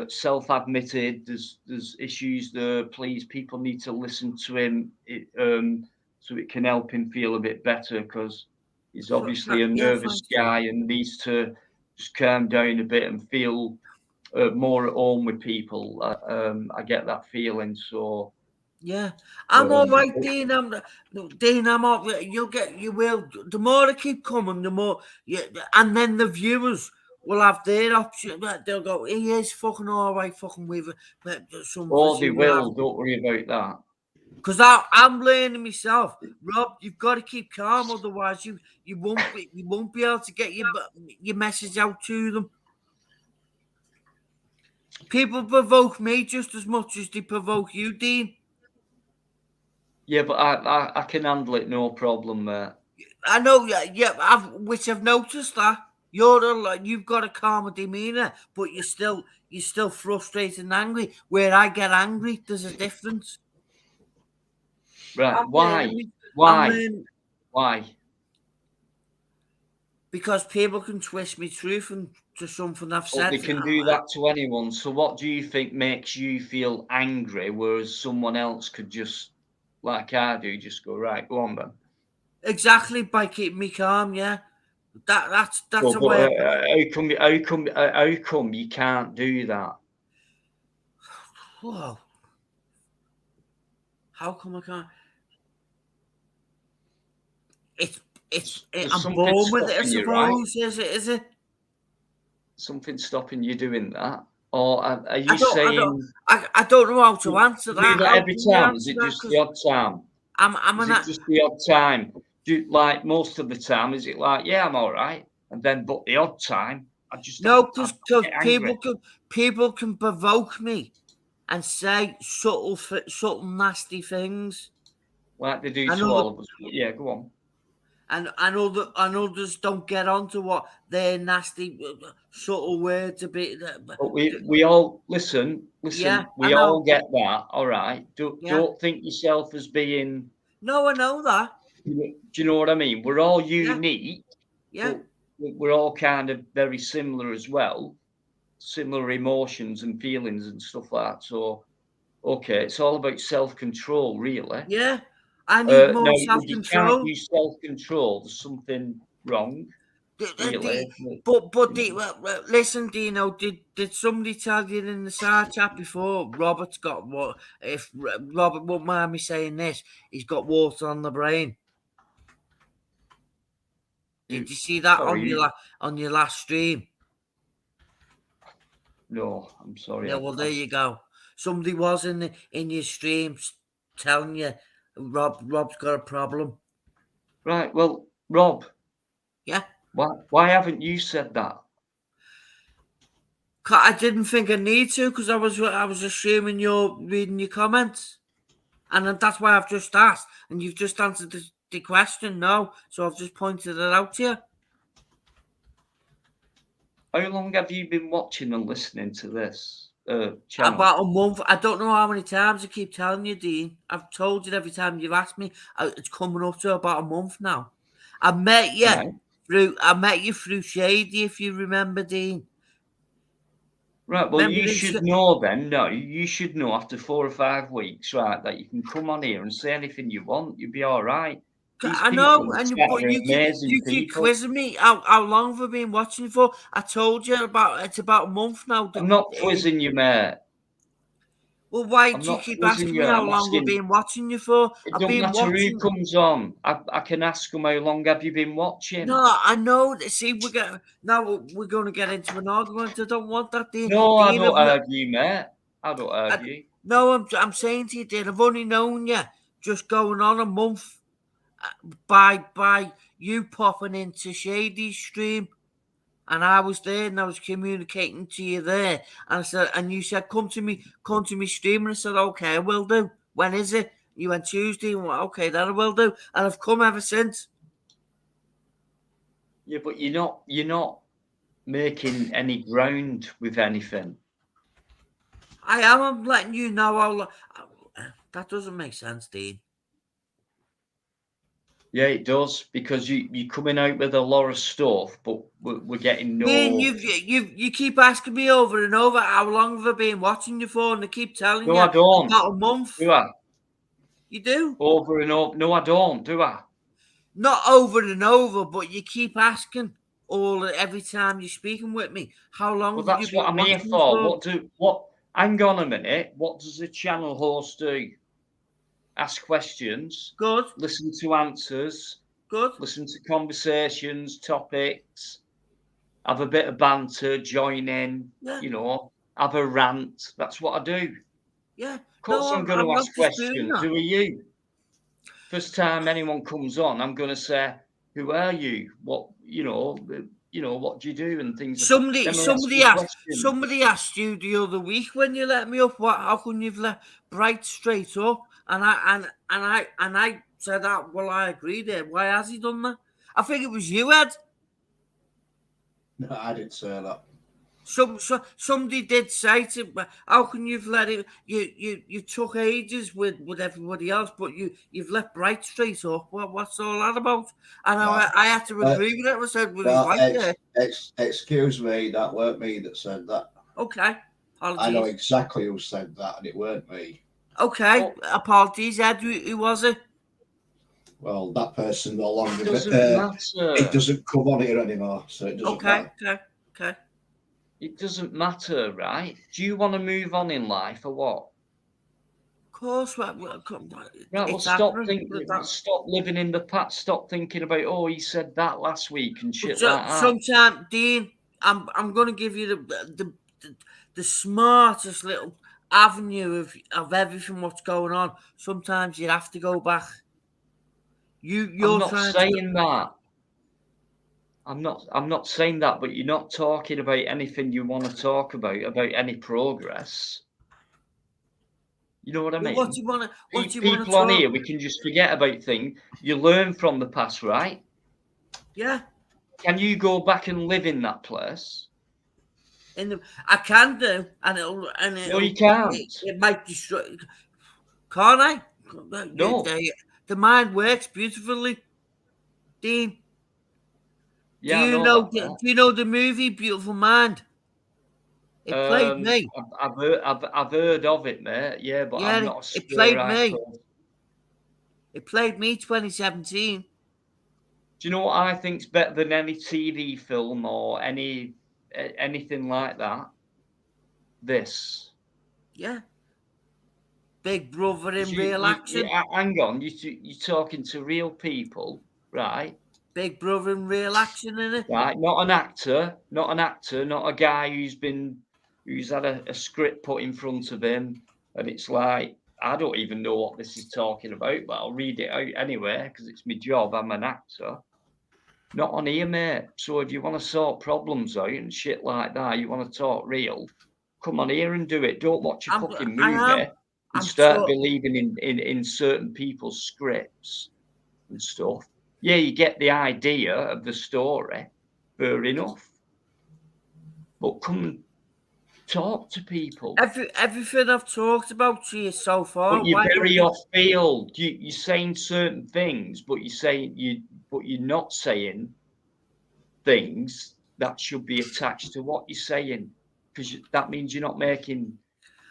self-admitted. There's issues there. Please, people need to listen to him. So it can help him feel a bit better, because he's obviously a nervous guy and needs to just calm down a bit and feel more at home with people. I get that feeling. So yeah, I'm all right, Oh. Dean. I'm all. You will. The more I keep coming, the more. And then the viewers will have their option. They'll go, he is fucking all right, fucking with some of us. they will. Don't worry about that. Because I'm learning myself, Rob. You've got to keep calm, otherwise you won't be able to get your message out to them. People provoke me just as much as they provoke you, Dean. Yeah, but I can handle it, no problem, mate. I know, yeah. I've noticed that you've got a calmer demeanor, but you're still frustrated and angry. Where I get angry, there's a difference. Right? I'm Why? learning. I'm Why? learning Why? because people can twist me truth into something I've Well, said. they can do that to anyone. So what do you think makes you feel angry, whereas someone else could just, like I do, just go, right, go on then. Exactly, by keeping me calm. Yeah, that's Well, a but way. how come you can't do that? Whoa, how come I can't? There's I'm something born with it, I stopping you, right? suppose. Is it? Something stopping you doing that? Or are I you don't. saying I don't know how to answer you do that. that How every do you time? Is answer it that? just the Because odd time? I'm Is an. it just the odd time? Like most of the time, is it like, yeah, I'm all right, and then but the odd time, I No, I because get angry. people can provoke me and say subtle nasty things, Like they do and to all of us. But yeah, go on. others don't get onto what their nasty subtle words a bit. But we all listen. Yeah, I We all know. get that. All right. Yeah, Don't think yourself as being. no, I know that. Do you know what I mean? We're all Yeah, unique, yeah, but we're all kind of very similar as well. Similar emotions and feelings and stuff like that. So okay, it's all about self-control, really. yeah. I need Now, more self if you can't control. use self-control, there's something wrong, really. Isn't it? You know? Listen, Dino, did somebody tell you in the side chat before Robert's got what? If Robert won't mind me saying this, he's got water on the brain. Did you see that Sorry, on your last stream? no, I'm sorry. Yeah, well, there you go. Somebody was in your streams telling you Rob's got a problem. Right. Well, Rob, Yeah, why haven't you said that? I didn't think I need to because I was assuming you're reading your comments. And that's why I've just asked, and you've just answered the question. No, so I've just pointed it out to you. How long have you been watching and listening to this channel? About a month. I don't know how many times I keep telling you, Dean. I've told you every time you've asked me. It's coming up to about a month now. I met you through Shady, if you remember, Dean. Right. Well, Remember you this? should know then. No, you should know after 4 or 5 weeks, right, that you can come on here and say anything you want. You'll be all right. These I people know, in and chat but are amazing you keep people. quizzing me. How long have I been watching for? I told you it's about a month now. I'm not quizzing you, mate. Well, why I'm do you not keep quizzing asking me you. how I'm long I've asking. been watching you for? It I've don't been matter who watching. comes on. I can ask them how long have you been watching. No, I know. See, we're going to get into an argument. I don't want that. No, I don't argue, mate. I don't argue. No, I'm saying to you, Dean, I've only known you just going on a month by you popping into Shady's stream. And I was there and I was communicating to you there. And I said, and you said, come to me stream. And I said, okay, I will do. When is it? You went Tuesday. And went, okay, that I will do. And I've come ever since. Yeah, but you're not making any ground with anything. I am. I'm letting you know how. That doesn't make sense, Dean. Yeah, it does, because you're coming out with a lot of stuff, but we're getting no. Dean, you keep asking me over and over how long have I been watching you for, and I keep telling No, you I don't. about a month. Do I? You do? Over and over. No, I don't. Do I? Not over and over, but you keep asking every time you're speaking with me. How long Well, have you that's what been I'm here watching me for. for? Hang on a minute. What does the channel host do? Ask questions. Good. Listen to answers. Good. Listen to conversations, topics. Have a bit of banter. Join in. Yeah. You know, have a rant. That's what I do. Yeah. Of course, I'm going to not ask disputing questions. that. Who are you? First time anyone comes on, I'm going to say, "Who are you? What what do you do?" and things. Somebody Then we ask you questions. somebody asked you the other week when you let me up. How come you've let Bright straight up? And I said that. Well, I agree there. Why has he done that? I think it was you, Ed. No, I didn't say that. Somebody did say to me, how can you've let it? You took ages with everybody else, but you've let Bright straight up. What's all that about? And I had to agree with it. I said, well, he's right there. Excuse me, that weren't me that said that. Okay, apologies. I know exactly who said that, and it weren't me. Okay, apologies, Ed. Who was it? Well, that person no longer. It doesn't matter. It doesn't come on here anymore, so it doesn't matter. Okay. It doesn't matter, right? Do you want to move on in life or what? Of course. Right, well, stop living in the past. Stop thinking about, oh, he said that last week and shit like that. Sometimes, Dean, I'm going to give you the smartest little avenue of everything what's going on. Sometimes you have to go back. I'm not saying that. I'm not saying that, but you're not talking about anything you want to talk about any progress. You know what I mean? What do you want to People on here, we can just forget about things. You learn from the past, right? Yeah. Can you go back and live in that place? I can do, and it'll No, you can't. It might destroy. Can't I? No. The mind works beautifully, Dean. Yeah, Do you know the movie Beautiful Mind? It played me. I've heard of it, mate. Yeah, but I'm not a it played me. person. It played me 2017. Do you know what I think's better than any TV film or anything like that? This. Yeah. Big Brother in real action. Hang on, you're talking to real people, right? Big Brother in real action, innit? Right, not an actor, not a guy who's had a script put in front of him, and it's like, I don't even know what this is talking about, but I'll read it out anyway because it's my job. I'm an actor. Not on here, mate. So if you want to sort problems out and shit like that, you want to talk real, come on here and do it. Don't watch a fucking movie and start believing in certain people's scripts and stuff. Yeah, you get the idea of the story, fair enough. But come and talk to people. Everything I've talked about to you so far. But you're very off field. You're saying certain things, but you're not saying things that should be attached to what you're saying, because that means you're not making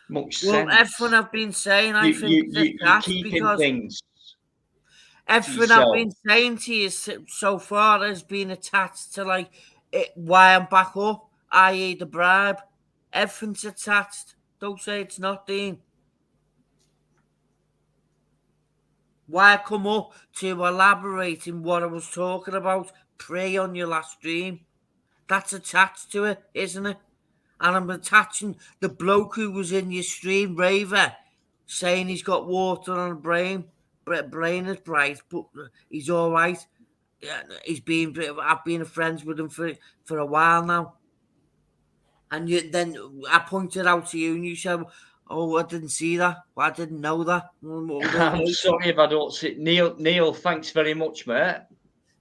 much sense. Well, everything I've been saying, I think you're keeping things. Everything I've been saying to you so far has been attached to like why I'm back up, i.e. the bribe. Everything's attached. Don't say it's not, Dean. Why I come up to elaborate in what I was talking about pre on your last stream. That's attached to it, isn't it? And I'm attaching the bloke who was in your stream, Raver, saying he's got water on the brain. Brain is bright, but he's all right. Yeah, I've been friends with him for a while now. And then I pointed out to you, and you said, "Oh, I didn't see that. Well, I didn't know that." I'm sorry if I don't see Neil. Thanks very much, mate.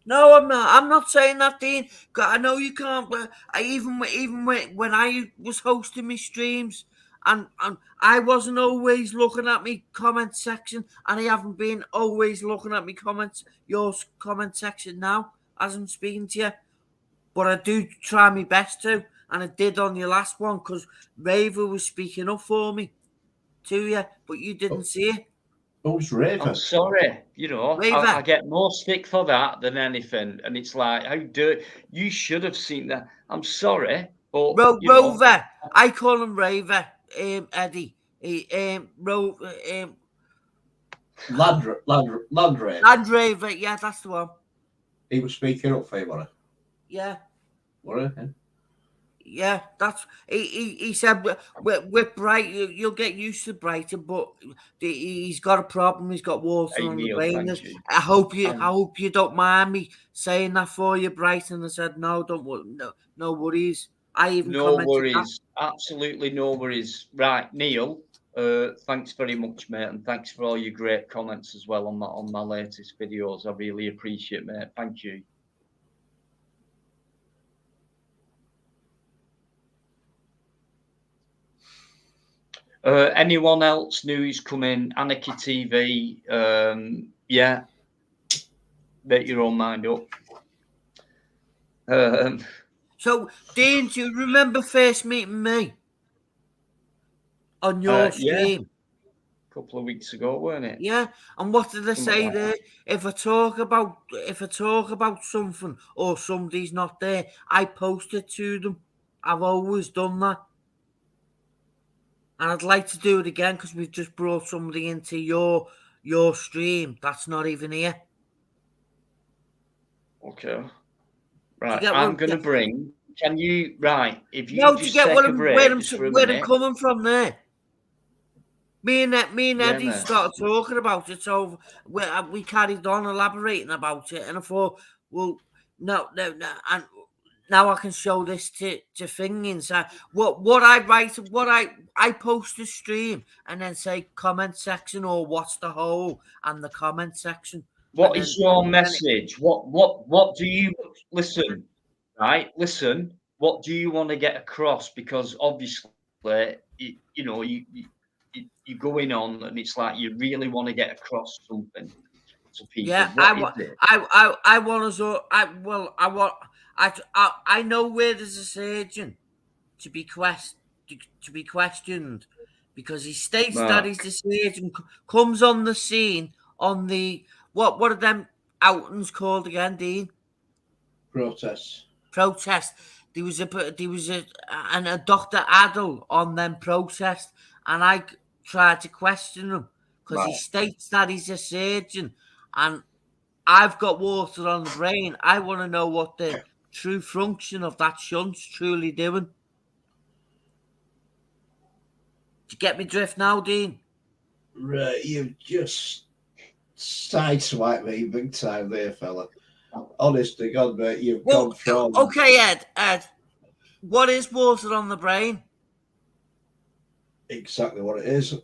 No, I'm not. I'm not saying that, Dean. I know you can't. But even when I was hosting my streams, and I wasn't always looking at my comment section, and I haven't been always looking at my comments, your comment section now as I'm speaking to you. But I do try my best to, and I did on your last one because Raver was speaking up for me to you, but you didn't see it. Who's Raver? I'm sorry, I get more stick for that than anything, and it's like, how do you should have seen that. I'm sorry, but Rover, I call him Raver, Eddie. Land Raver. Land Raver, yeah, that's the one. He was speaking up for you, wasn't he? Yeah. What? Yeah, that's he said with Bright you'll get used to Brighton, but he's got a problem. He's got water on the brain. I hope you don't mind me saying that for you, Brighton. I said no worries. I even no worries, absolutely no worries. Right, Neil. Thanks very much, mate, and thanks for all your great comments as well on my latest videos. I really appreciate it, mate. Thank you. Anyone else new who's coming? Anarchy TV. Yeah, make your own mind up. So, Dean, do you remember first meeting me on your stream? A couple of weeks ago, weren't it? Yeah, and what did I say there? If I talk about something or somebody's not there, I post it to them. I've always done that. And I'd like to do it again because we've just brought somebody into your stream that's not even here. Okay. Right, I'm going to bring... Can you... Right, if you just take a break where I'm coming from there. Me and Eddie started talking about it, so we carried on elaborating about it, and I thought, well, no, and now I can show this to thing inside. What I write, I post a stream and then say comment section or what's the whole and the comment section. What is your message? What do you listen? Right, listen. What do you want to get across? Because obviously, you're going on, and it's like you really want to get across something to people. Yeah, I know where there's a surgeon to be questioned because he states that he's the surgeon, comes on the scene on the what are them outings called again, Dean? Protest. There was a Dr. Adel on them protest, and I tried to question him because he states that he's a surgeon, and I've got water on the brain. I want to know what the true function of that shunt's truly doing. Do you get me drift now, Dean? Right, you've just sideswiped me big time there, fella. Honest to God, mate, you've gone from... Okay, Ed, what is water on the brain? Exactly what it is.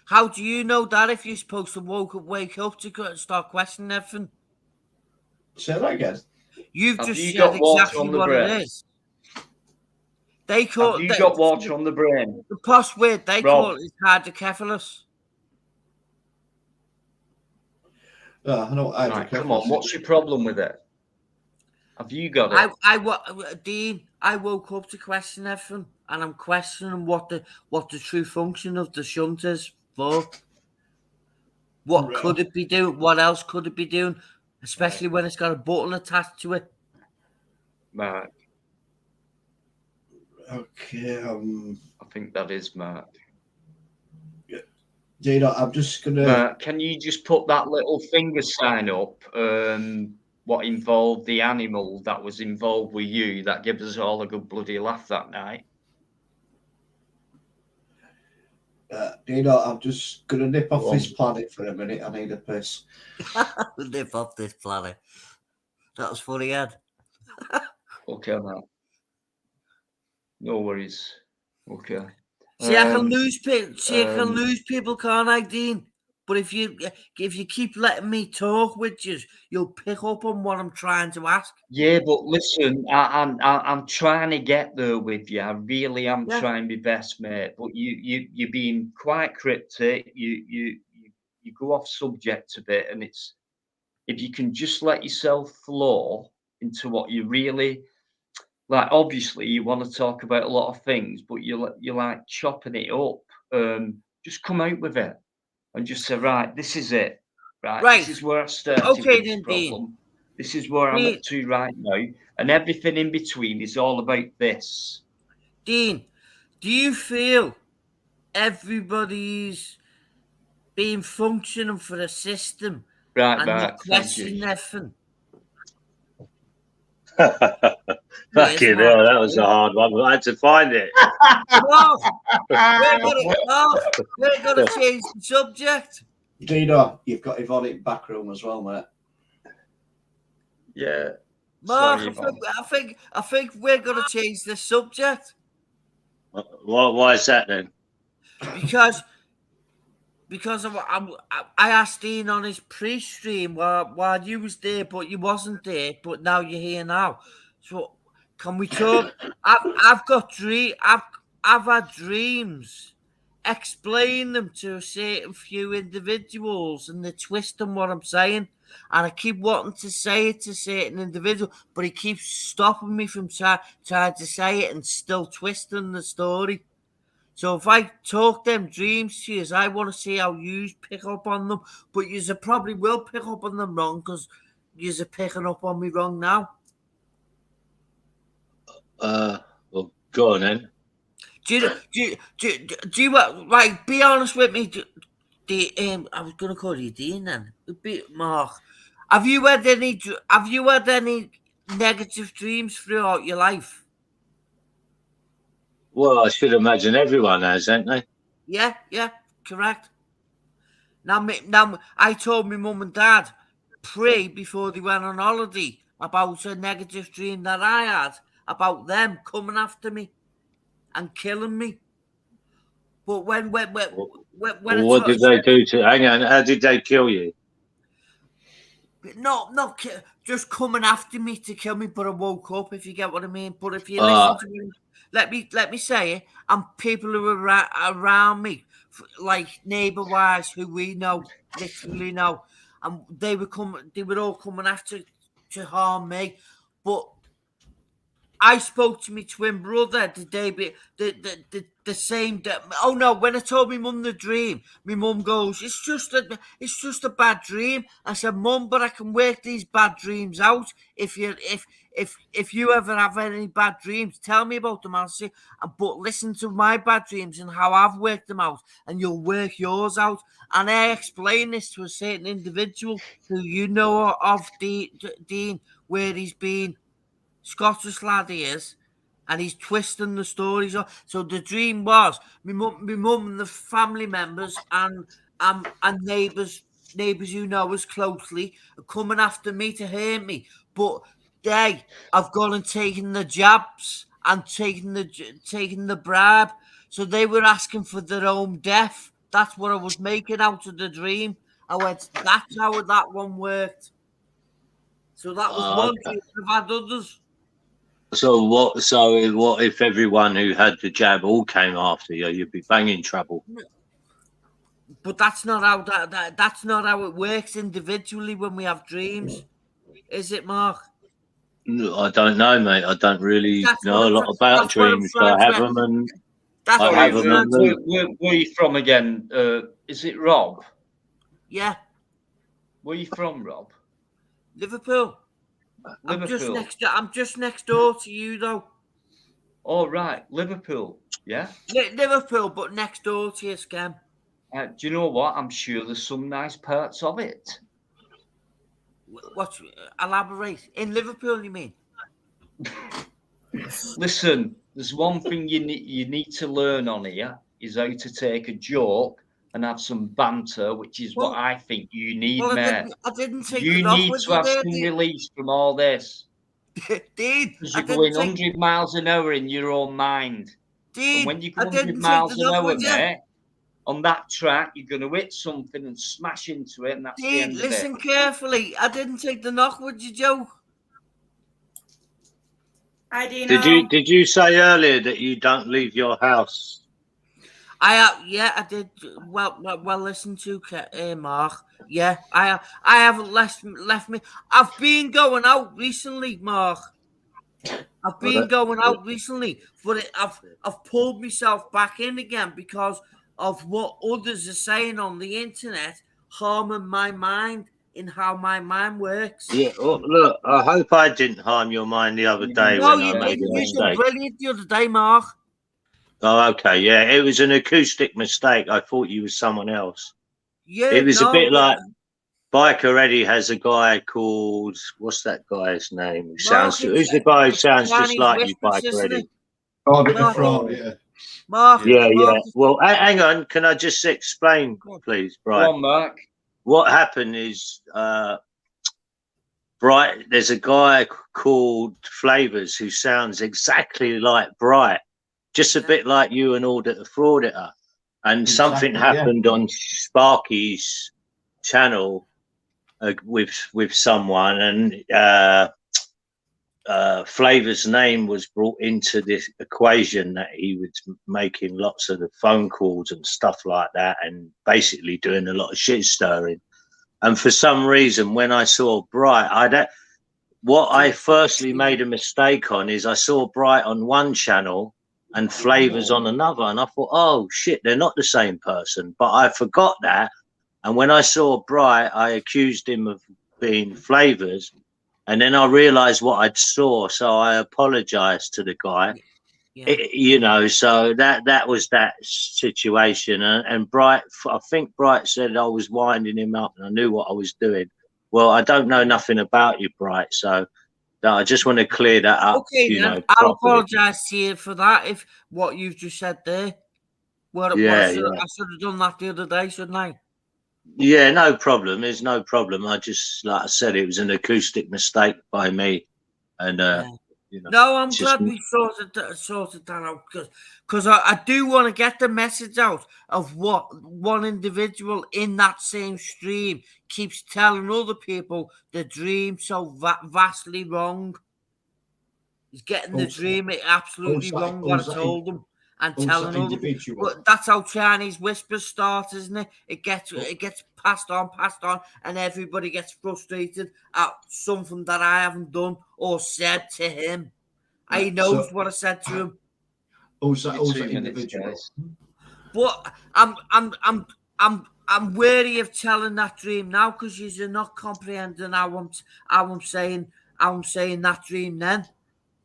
How do you know that if you're supposed to wake up to start questioning everything? Say that again. You've just said exactly what it is. They call Have you got water on the brain? The posh word they call it is hydrocephalus. I know right, come on, what's your problem with it? Have you got it? Dean, I woke up to question everything, and I'm questioning what the true function of the shunt is for. What could it be doing? What else could it be doing? Especially when it's got a button attached to it. Mark. Okay. I think that is Mark. Dino, I'm just gonna. Mark, can you just put that little finger sign up? What involved the animal that was involved with you that gave us all a good bloody laugh that night? Dino, I'm just gonna nip off this planet for a minute. I need a piss. Nip off this planet. That was funny, Ed. Okay, man. No worries. Okay. See, I can lose people. See, I can lose people, can't I, Dean? But if you keep letting me talk with you, you'll pick up on what I'm trying to ask. Yeah, but listen, I'm trying to get there with you. I really am trying my best, mate. But you're being quite cryptic. You go off subject a bit, and it's if you can just let yourself flow into what you really like. Obviously, you want to talk about a lot of things, but you're like chopping it up. Just come out with it and just say, right, this is it. Right, this is where I started Okay, with this then, problem. Dean. This is where I'm up to right now, and everything in between is all about this. Dean, do you feel everybody's being functioning for a system Right, and Mark, you question everything? Fucking hell, that was a hard one. I had to find it. We're gonna change the subject. Dino, you've got Yvonne in back room as well, mate. Yeah. Mark, sorry, I think we're gonna change the subject. Why is that then? Because I asked Dean on his pre-stream while you was there, but you wasn't there. But now you're here now. So can we talk? I've had dreams. Explain them to a certain few individuals, and they're twisting what I'm saying. And I keep wanting to say it to a certain individual, but he keeps stopping me from trying to say it and still twisting the story. So if I talk them dreams to you, I want to see how you pick up on them. But you probably will pick up on them wrong because you're picking up on me wrong now. Well, go on then. Do you like? Be honest with me. I was going to call you Dean then. Mark, have you had any negative dreams throughout your life? Well, I should imagine everyone has, ain't they? Yeah, correct. Now, I told my mum and dad before they went on holiday about a negative dream that I had about them coming after me and killing me. But when what did they do to? Hang on, how did they kill you? Not just coming after me to kill me. But I woke up, if you get what I mean. But if you listen to me, let me say it. And people who are around me, like neighbour-wise, who we know, literally know, and they were all coming after to harm me. But I spoke to my twin brother the day the same day. Oh no! When I told my mum the dream, my mum goes, "It's just a bad dream." I said, "Mum, but I can work these bad dreams out. If you ever have any bad dreams, tell me about them. I'll see. But listen to my bad dreams and how I've worked them out, and you'll work yours out." And I explained this to a certain individual who you know of, Dean, where he's been. Scottish lad he is, and he's twisting the stories. So the dream was my mum and the family members and neighbours who know us closely are coming after me to hurt me. But they have gone and taken the jabs and taken the bribe. So they were asking for their own death. That's what I was making out of the dream. I went, that's how that one worked. So that was one dream. I've had others. So what if everyone who had the jab all came after you? You'd be banging trouble. But that's not how that's not how it works individually when we have dreams, is it, Mark? No, I don't know, mate. I don't really know a lot about dreams. I have them, and where are you from again? Is it Rob? Yeah, Where you from, Rob? Liverpool. Liverpool. I'm just next door to you, though. Oh, right. Liverpool. Yeah. Liverpool, but next door to you, Scam. Do you know what? I'm sure there's some nice parts of it. What? Elaborate. In Liverpool, you mean? Listen, there's one thing you need to learn on here is how to take a joke and have some banter, which is what I think you need, Well, mate. I didn't take You the knock need with to you have there, some release from all this. Dean. Because I you're didn't going take. 100 miles an hour in your own mind. And when Dean, you I go 100 didn't take the miles an knock hour, with you. mate, on that track, you're going to hit something and smash into it, and that's the Dean, end of it. listen carefully. I didn't take the knock with you, Joe. Hi, Dino. Did you say earlier that you don't leave your house? I did. Well, listen to Mark. Yeah, I haven't left me. I've been going out recently, Mark. I've been going out recently, but I've pulled myself back in again because of what others are saying on the internet, harming my mind in how my mind works. Yeah, well, look, I hope I didn't harm your mind the other day No, when I you made didn't. a You did mistake. brilliant the other day, Mark. Oh, okay, yeah, it was an acoustic mistake. I thought you was someone else. Yeah, It was a no, bit like Bikereddie has a guy called, what's that guy's name? Who sounds, who's the guy who sounds just Chinese like you, whispers, isn't Bikereddie? it? Oh, bit Mark. of fraud, yeah. Mark, Yeah, Mark, yeah. Well, hang on. Can I just explain, please, Go Bright? on, Mark. What happened is, Bright, there's a guy called Flavors who sounds exactly like Bright, just a bit like you and Audit the Frauditor. And something happened on Sparky's channel with someone, and Flavor's name was brought into this equation that he was making lots of the phone calls and stuff like that, and basically doing a lot of shit stirring. And for some reason, when I saw Bright, I firstly made a mistake on is I saw Bright on one channel and Flavors on another, and I thought, oh shit, they're not the same person. But I forgot that, and when I saw Bright, I accused him of being Flavors, and then I realised what I'd saw, so I apologised to the guy. Yeah. So that was that situation, and Bright, I think Bright said I was winding him up and I knew what I was doing. Well, I don't know nothing about you, Bright, so I just want to clear that up. Okay, then I'll apologise to you for that. If what you've just said there, I should have done that the other day, shouldn't I? Yeah, no problem. There's no problem. I just, like I said, it was an acoustic mistake by me, and No, I'm glad we sorted that out because I do want to get the message out of what one individual in that same stream keeps telling other people the dream so vastly wrong. He's getting the dream absolutely wrong. What I told him and telling other people. But that's how Chinese whispers start, isn't it? It gets passed on, and everybody gets frustrated at something that I haven't done or said to him. He knows what I said to him. Who's that individual? But I'm wary of telling that dream now because you're not comprehending how I'm saying that dream then.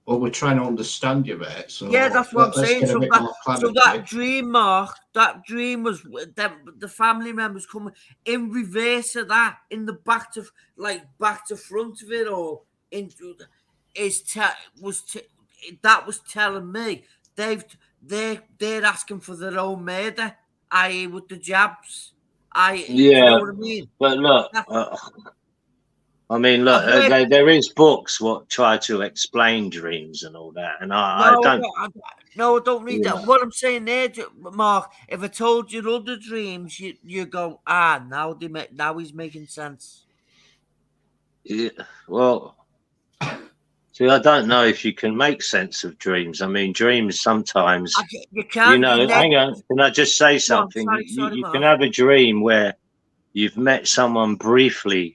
Well, we're trying to understand you, mate. So yeah, that's what I'm saying. So that dream, Mark, that dream was the family members coming in reverse of that, in the back to front of it, or into that was telling me they're asking for their own murder, i.e. with the jabs. You know what I mean? But look, I mean, look, there is books what try to explain dreams and all that, and I don't read that. What I'm saying there, Mark, if I told you other dreams, you go, now he's making sense. Yeah, well, see, I don't know if you can make sense of dreams. I mean, dreams sometimes, you can. Hang on, can I just say something? Sorry, you can have a dream where you've met someone briefly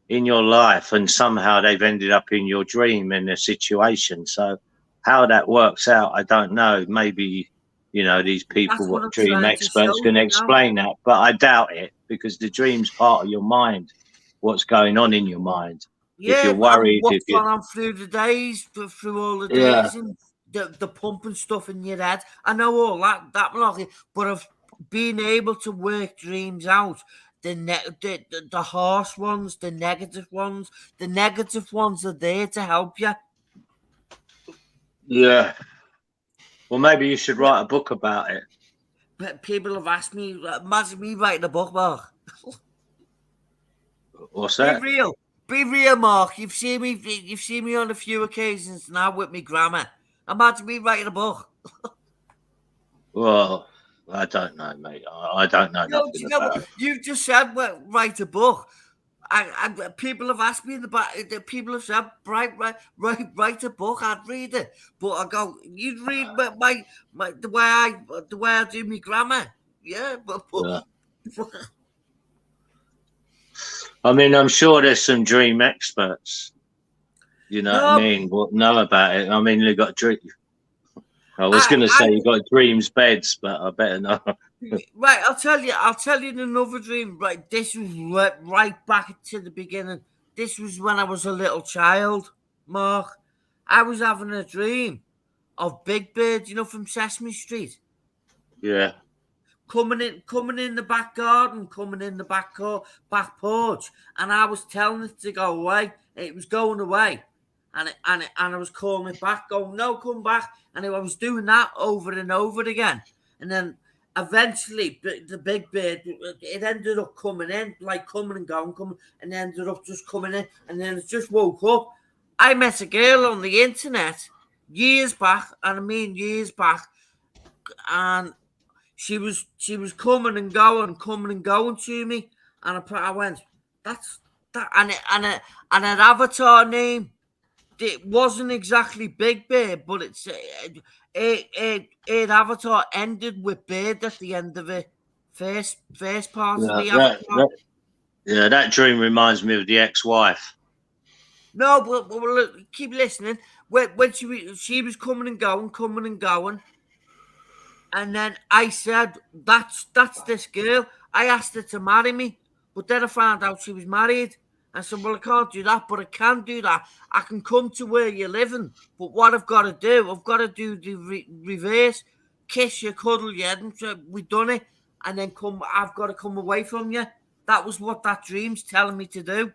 in your life and somehow they've ended up in your dream in a situation. So how that works out, I don't know. Maybe you know, these people, That's what what I'm dream trying to experts show can you now. explain that, but I doubt it, because the dream's part of your mind, what's going on in your mind. If you're worried, what's if you, gone on through the days, through all the Yeah. days, and the pumping stuff in your head. I know all that, but of being able to work dreams out, the harsh ones, the negative ones are there to help you. yeah. Well, maybe you should write a book about it. But people have asked me, imagine me writing a book, Mark. What's Be that? real. Be real, Mark. You've seen me on a few occasions now with me grammar. Imagine me writing a book. Well, I don't know, mate. I don't know No, do nothing you know about what? it. You just said, well, write a book. I people have asked me in the back. People have said, write a book. I'd read it, but I go, you'd read my the way I do my grammar. Yeah, but Yeah. I mean, I'm sure there's some dream experts, you know what I no, mean, what know about it. I mean, they got dream. I was I, going to I say you got dreams beds, but I better not. right. I'll tell you another dream. Right, this was right back to the beginning. This was when I was a little child, Mark. I was having a dream of Big Bird, from Sesame Street. Yeah. Coming in the back garden, coming in the back porch, and I was telling it to go away. It was going away, and I was calling it back, going, "No, come back!" And I was doing that over and over again, and then eventually the Big Bird, it ended up coming in, like coming and going, and ended up just coming in, and then it just woke up. I met a girl on the internet years back, and I mean years back, and she was coming and going to me, and I went, that's that, and an avatar name. It wasn't exactly Big Bear, but it avatar ended with Bird at the end of it. First part of Yeah, the avatar. that dream reminds me of the ex-wife. No, but look, keep listening. When she was coming and going. And then I said, that's this girl. I asked her to marry me, but then I found out she was married. I said, well, I can't do that, but I can do that. I can come to where you're living, but what I've got to do the reverse, kiss you, cuddle you, and so we done it, and then I've got to come away from you. That was what that dream's telling me to do.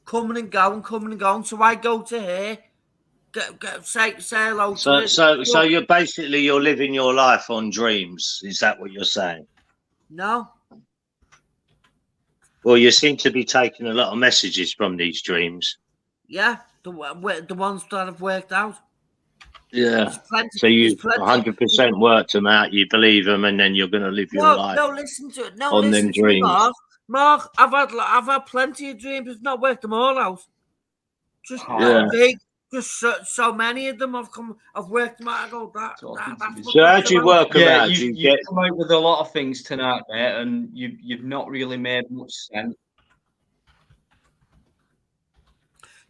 Coming and going. So I go to her, say hello to her. So you're living your life on dreams. Is that what you're saying? No. Well, you seem to be taking a lot of messages from these dreams. Yeah, the ones that have worked out. Yeah. So you 100% worked them out. You believe them, and then you're going to live your life. No, listen to it. No, on listen them to dreams. me, Mark. I've had plenty of dreams. I've not worked them all out. Just big. Just so many of them I've worked them out. I go that's so how do you work them out? You've come out with a lot of things tonight, mate, and you've not really made much sense.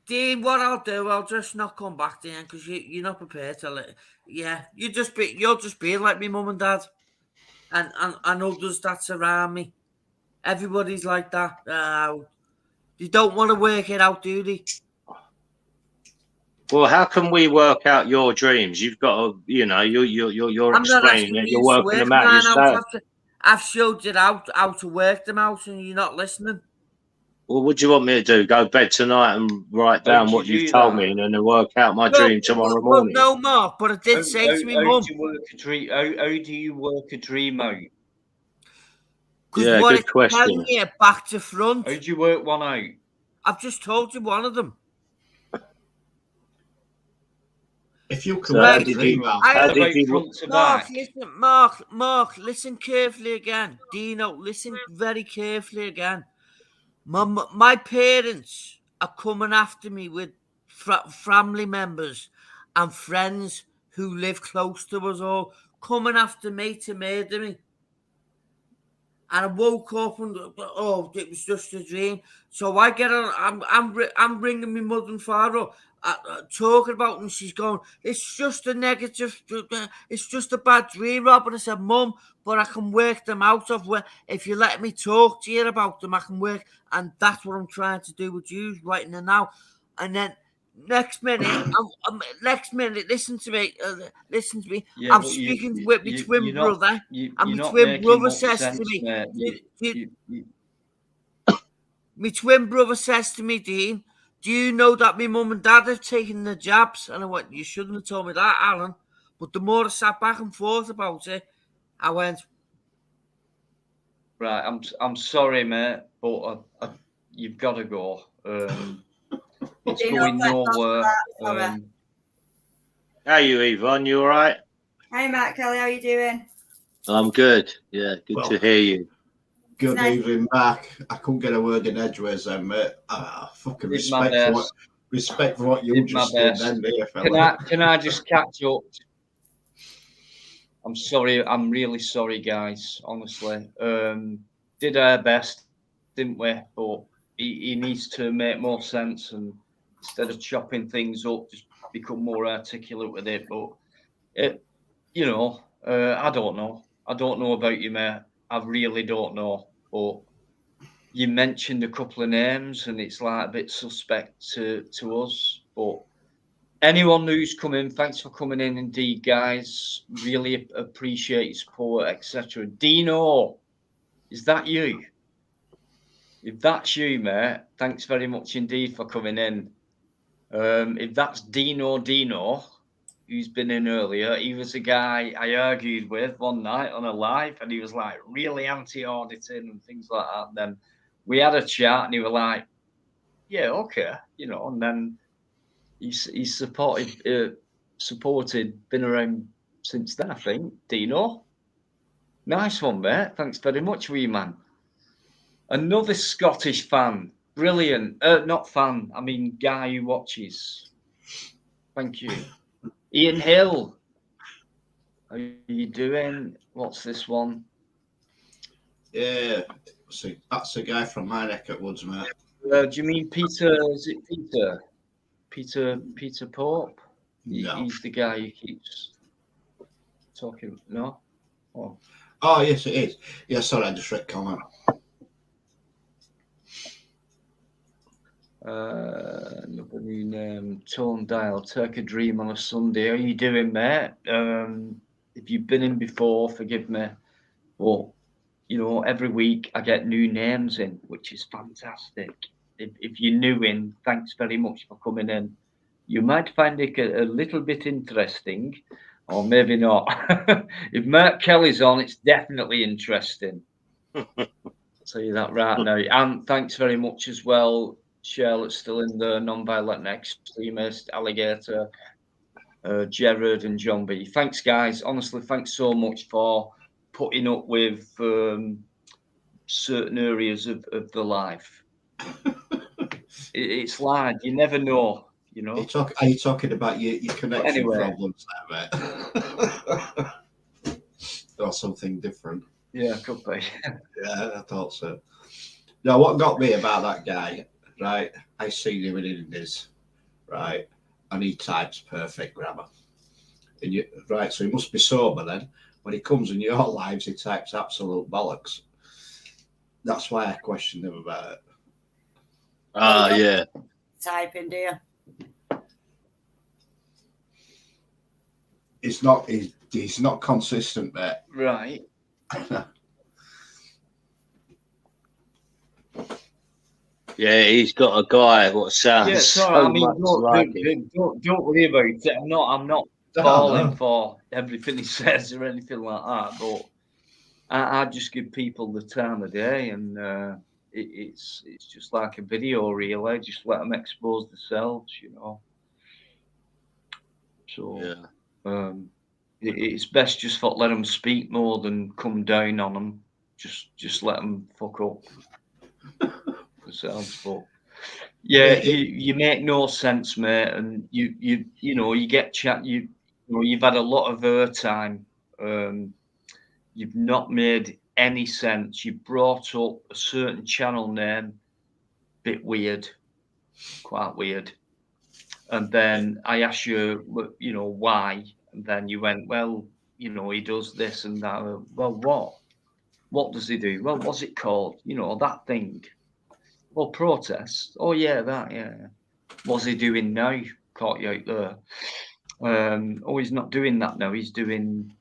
Dean, what I'll do, I'll just not come back, Dean, because you're not prepared to let. Yeah, you're just being like me mum and dad, and others that surround me. Everybody's like that. They don't want to work it out, do they? Well, how can we work out your dreams? You've got to, you're explaining it. You're working them out yourself. I've showed you how to work them out, and you're not listening. Well, what do you want me to do? Go to bed tonight and write down what you've told me, and then work out my dream tomorrow morning? No, Mark, but I did say to me, Mum. How do you work a dream out? Because what it's telling you back to front. How do you work one out? I've just told you one of them. If you can work a dream out, Mark, listen carefully again. Dino, listen very carefully again. My parents are coming after me with family members and friends who live close to us all, coming after me to murder me. And I woke up and it was just a dream. So I get on. I'm ringing my mother and father up. talking about, and she's going, it's just a negative, it's just a bad dream, Rob. And I said, Mum, but I can work them out of where, if you let me talk to you about them, I can work. And that's what I'm trying to do with you right now. And then next minute, listen to me, Yeah, I'm but speaking with my twin you're not brother, you and you're my not twin making brother much says to sense, me, mate. my twin brother says to me, Dean, do you know that my mum and dad have taken the jabs? And I went, you shouldn't have told me that, Alan. But the more I sat back and forth about it, I went, Right, I'm sorry, mate, but you've got to go. It's You know, going thank God for nowhere. that. Sorry. How are you, Yvonne? You all right? Hey, Matt Kelly, how you doing? I'm good. Yeah, good Well, to hear you. Good Nice. evening, Mark. I couldn't get a word in edgeways then, mate. Fucking Did my respect best. for what you Did my just did best. then, dear fella. Can I just catch up? I'm sorry. I'm really sorry, guys. Honestly, did our best, didn't we? But he needs to make more sense, and instead of chopping things up, just become more articulate with it. But it, I don't know. I don't know about you, mate. I really don't know. But you mentioned a couple of names, and it's like a bit suspect to us. But anyone who's come in, thanks for coming in, indeed, guys. Really appreciate your support, etc. Dino, is that you? If that's you, mate, thanks very much indeed for coming in. If that's Dino, who's been in earlier, he was a guy I argued with one night on a live, and he was like really anti-auditing and things like that. And then we had a chat, and he was like, "Yeah, okay," and then he's supported, been around since then, I think. Dino, nice one, mate. Thanks very much, wee man. Another Scottish fan, brilliant. Not fan, I mean guy who watches. Thank you, Ian Hill. How you doing? What's this one? Yeah, see, that's a guy from my neck of woods, mate. Do you mean Peter? Is it Peter? Peter Pope? No. He's the guy who keeps talking. No. Oh, yes, it is. Yeah, sorry, I just read comment. Another new name, Tone Dial, Take a Dream on a Sunday. How you doing, mate? If you've been in before, forgive me. But, every week I get new names in, which is fantastic. If you're new in, thanks very much for coming in. You might find it a little bit interesting, or maybe not. If Mark Kelly's on, it's definitely interesting. I'll tell you that right now. And thanks very much as well, Charlotte's still in the non-violent extremist, Alligator, Jared and John B. Thanks, guys. Honestly, thanks so much for putting up with certain areas of the life. It's like you never know, Are you talking about your connection problems there, mate? Or something different? Yeah, could be. Yeah, I thought so. Now, what got me about that guy, right? I seen him in Indies, right? And he types perfect grammar. And right, so he must be sober then. When he comes in your lives, he types absolute bollocks. That's why I questioned him about it. Yeah. Typing, dear. He's not consistent, mate. Right. Yeah, he's got a guy what sounds Yeah, sorry. so I mean, much like him. don't worry about it. I'm not falling for everything he says or anything like that. But I just give people the time of day, and it's just like a video reel. I just let them expose themselves, So Yeah. it's best just for let them speak more than come down on them. Just let them fuck up themselves. But yeah, you make no sense, mate, and you get chat. You've had a lot of airtime. You've not made any sense. You brought up a certain channel name, bit weird, quite weird. and then I asked you, you know, why, and then you went, well, you know, he does this and that. Well, what? What does he do? Well, what's it called? You know, that thing. Well, protest. Oh yeah, that. Yeah. What's he doing now? Caught you out there. Oh, he's not doing that now. He's doing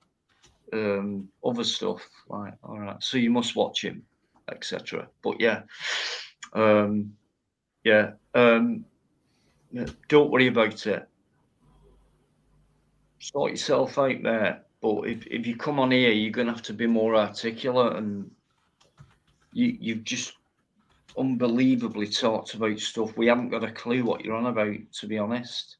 other stuff. Like, all right, so you must watch him, etc. But yeah, yeah, don't worry about it. Sort yourself out there. But if you come on here, you're gonna have to be more articulate, and you've just unbelievably talked about stuff. We haven't got a clue what you're on about, to be honest.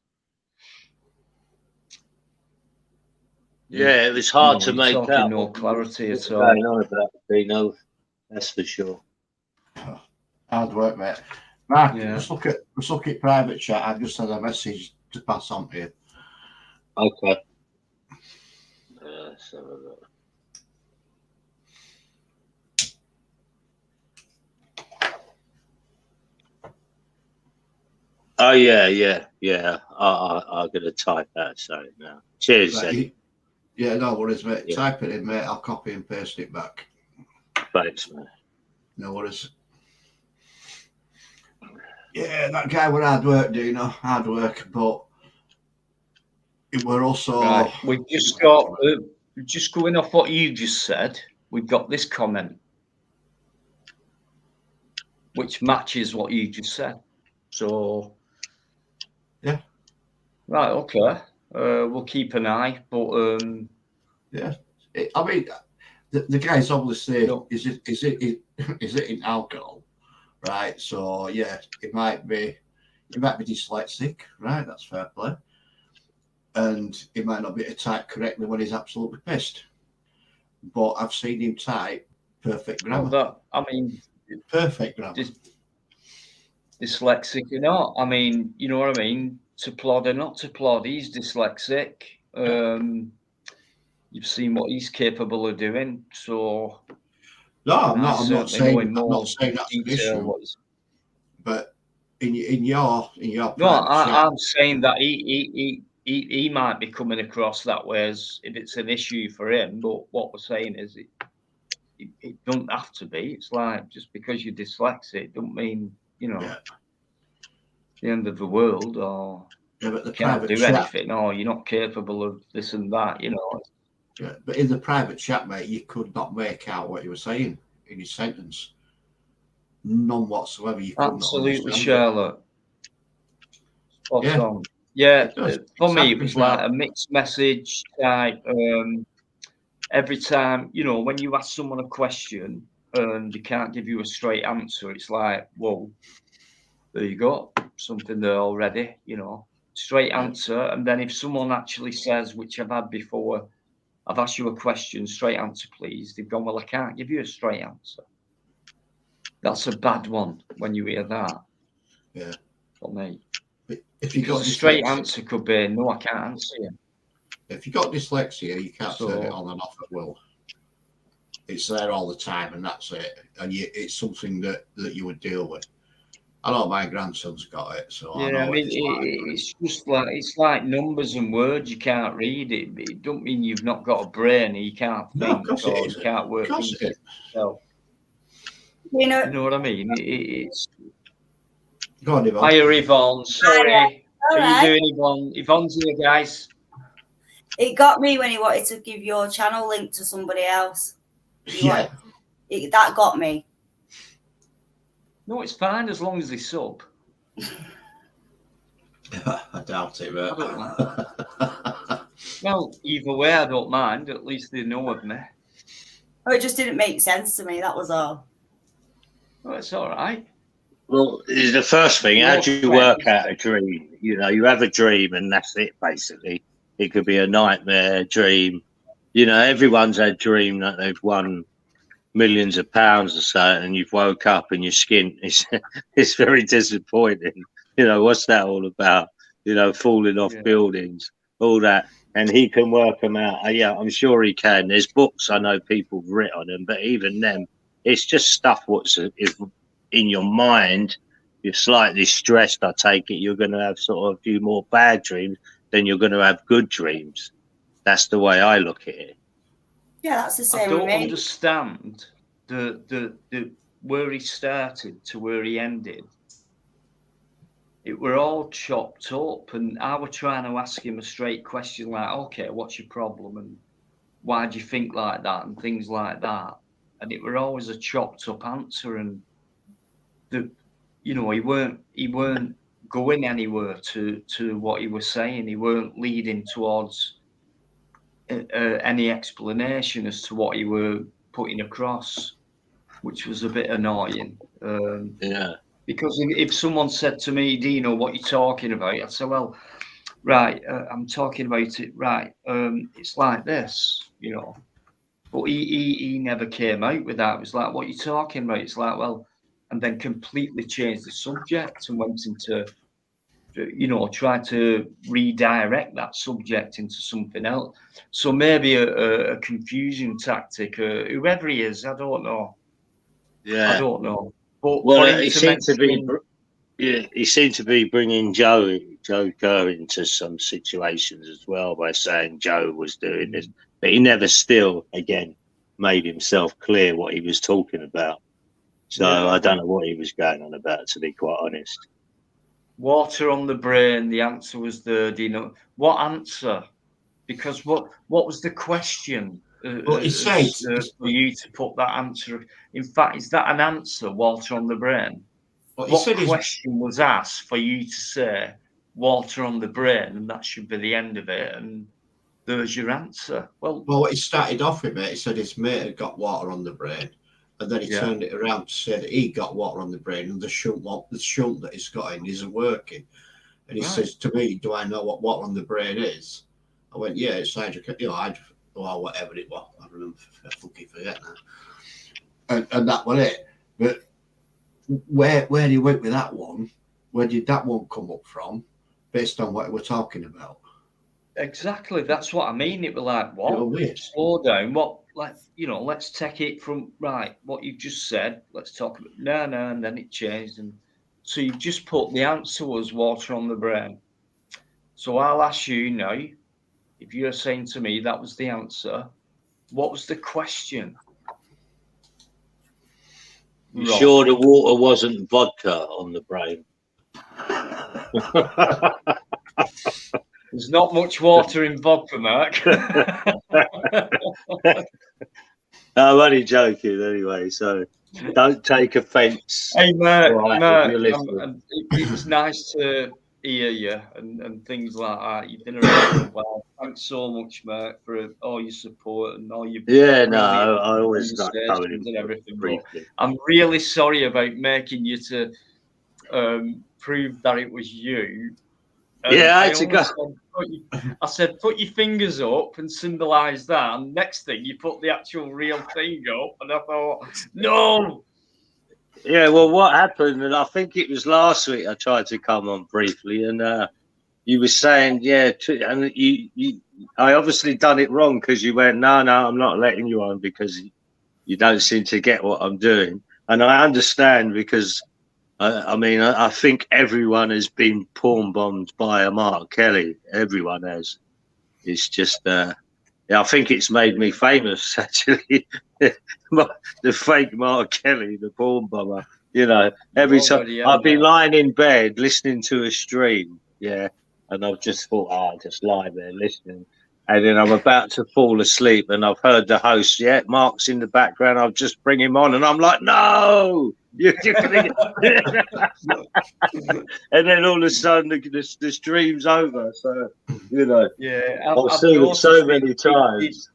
Yeah, it was hard to you're make talking out. no clarity at all. Going on about Dino, that's for sure. Hard work, mate. Mark, Yeah. let's look at private chat. I've just had a message to pass on to you. Okay. Let's have a look. Oh yeah. I'm gonna type that so now. Cheers, Right, Eddie. yeah, no worries, mate. Yeah. Type it in, mate. I'll copy and paste it back. Thanks, man. No worries. Yeah, that guy were hard work, do you know? Hard work, but it were also. Right, we've just got just going off what you just said. We've got this comment, which matches what you just said. So, yeah, right, okay. We'll keep an eye, but yeah. I mean, the guy's obviously no. is it in alcohol, right? So yeah, it might be dyslexic, right? That's fair play. And he might not be able to type correctly when he's absolutely pissed. But I've seen him type perfect grammar. Well, I mean, perfect grammar. Dyslexic, you know. I mean, you know what I mean? To plod or not to plod, he's dyslexic. You've seen what he's capable of doing. So no, I'm not saying that's an issue. But in your no, I'm saying that he might be coming across that way as if it's an issue for him. But what we're saying is it doesn't have to be. It's like just because you're dyslexic don't mean, you know, the end of the world, or but the you can't do chat, anything, or you're not capable of this and that, you know. Yeah, but in the private chat, mate, you could not make out what you were saying in your sentence. None whatsoever. You couldn't. Absolutely, Charlotte. Spot Yeah. on. Yeah, for me, it happens was like now. a mixed message type. Every time, you know, when you ask someone a question and they can't give you a straight answer, it's like, whoa, there you go, something there already, you know, straight answer. And then if someone actually says, which I've had before, I've asked you a question, straight answer, please. They've gone, well, I can't give you a straight answer. That's a bad one when you hear that. Yeah. For me. If you got a straight answer could be, no, I can't answer you. If you got dyslexia, you can't turn it on and off at will. It's there all the time, and that's it. And it's something that you would deal with. I know my grandson's got it, so yeah, I mean, it's just like it's like numbers and words. You can't read it. It don't mean you've not got a brain. You can't think or you can't work things yourself. You know what I mean? It's. Go on, Yvonne. Hiya, Yvonne. Sorry. How are you doing, Yvonne? Yvonne's here, guys. It got me when he wanted to give your channel link to somebody else. Yeah. That got me. No, it's fine as long as they sub. I doubt it, but... Well, either way, I don't mind. At least they know of me. Oh, it just didn't make sense to me. That was all. Oh, it's all right. Well, the first thing, how do you work out a dream? You know, you have a dream and that's it, basically. It could be a nightmare dream. You know, everyone's had a dream that they've won millions of pounds or so, and you've woke up and your skin is it's very disappointing. You know, what's that all about? You know, falling off buildings, all that. And he can work them out. Yeah, I'm sure he can. There's books I know people have written on them, but even them, it's just stuff is in your mind you're slightly stressed, I take it you're going to have sort of a few more bad dreams than you're going to have good dreams. That's the way I look at it. Yeah, that's the I same with don't me. understand the where he started to where he ended. It were all chopped up, and I were trying to ask him a straight question like, okay, what's your problem and why do you think like that and things like that, and it were always a chopped up answer, and he weren't going anywhere to what he was saying. He weren't leading towards any explanation as to what he were putting across, which was a bit annoying. Yeah. Because if someone said to me, Dino, what you talking about? I'd say, well, right, I'm talking about it, right. It's like this, But he never came out with that. It was like, what are you talking about? It's like, well, and then completely changed the subject and went into, try to redirect that subject into something else. So maybe a confusion tactic, whoever he is, I don't know. Yeah. I don't know. But Well, for him he to seemed to be, mention, he seemed to be bringing Joe Kerr into some situations as well by saying Joe was doing this, but he never still again made himself clear what he was talking about. So Yeah. I don't know what he was going on about, to be quite honest. water on the brain, the answer was there. Do you know what answer? Because what was the question? Well, he said For you to put that answer. In fact, is that an answer? Water on the brain. what he What said is question was asked for you to say water on the brain, and that should be the end of it? And there's your answer. Well, what he started off with, mate. He said his mate had got water on the brain, and then he Yeah. turned it around to say that he got water on the brain, and the shunt that he's got in isn't working. And he Right. says to me, "Do I know what water on the brain is?" I went, "Yeah, it's or whatever it was. I remember. I fucking forget now." And that was it. But where he went with that one, where did that one come up from, based on what we're talking about? Exactly. That's what I mean. It was like, what? You know what I mean? Slow down. What? Like, let's take it from right. What you've just said. Let's talk about no, and then it changed, and so you've just put the answer was water on the brain. So I'll ask you now, if you're saying to me that was the answer, what was the question? You sure the water wasn't vodka on the brain? There's not much water in vodka, Mark. I'm only joking anyway, so don't take offence. Hey, Mark, Right, if you're listening. it's nice to hear you and things like that. You've been around for a while. Thanks so much, Mark, for all your support and all your Yeah, no, brilliant I always like coming conversations in and everything. But briefly. I'm really sorry about making you to prove that it was you. Yeah, I had to go. I said, put your fingers up and symbolise that. And next thing, you put the actual real thing up, and I thought, no. Yeah, well, what happened, and I think it was last week I tried to come on briefly, and you were saying, yeah, and I obviously done it wrong because you went, no, I'm not letting you on because you don't seem to get what I'm doing. And I understand because, I think everyone has been porn bombed by a Mark Kelly. Everyone has. It's just, I think it's made me famous, actually. The fake Mark Kelly, the porn bomber. Every time I've been lying in bed listening to a stream, and I've just thought, I'll just lie there listening. And then I'm about to fall asleep, and I've heard the host, Mark's in the background. I'll just bring him on, and I'm like, no, you're gonna and then all of a sudden the stream's over. So I've seen it so many times.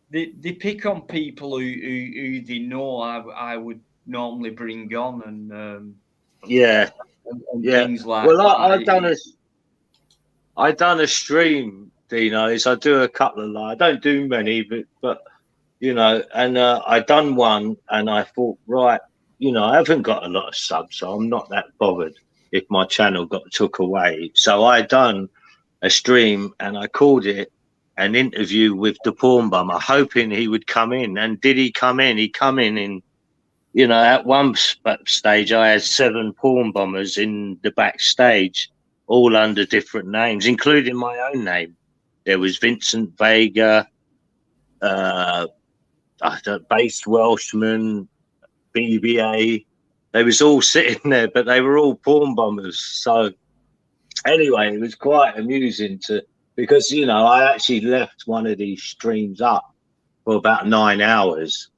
They pick on people who they know I would normally bring on, and things like well, that. I've done a stream, Dino. I do a couple of live. I don't do many, but and I done one, and I thought, right, I haven't got a lot of subs, so I'm not that bothered if my channel got took away. So I done a stream, and I called it an interview with the porn bummer, hoping he would come in. And did he come in? He come in you know, at one stage I had 7 porn bombers in the backstage, all under different names, including my own name. There was Vincent Vega, Based Welshman, BBA. They was all sitting there, but they were all porn bombers. So anyway, it was quite amusing because, you know, I actually left one of these streams up for about 9 hours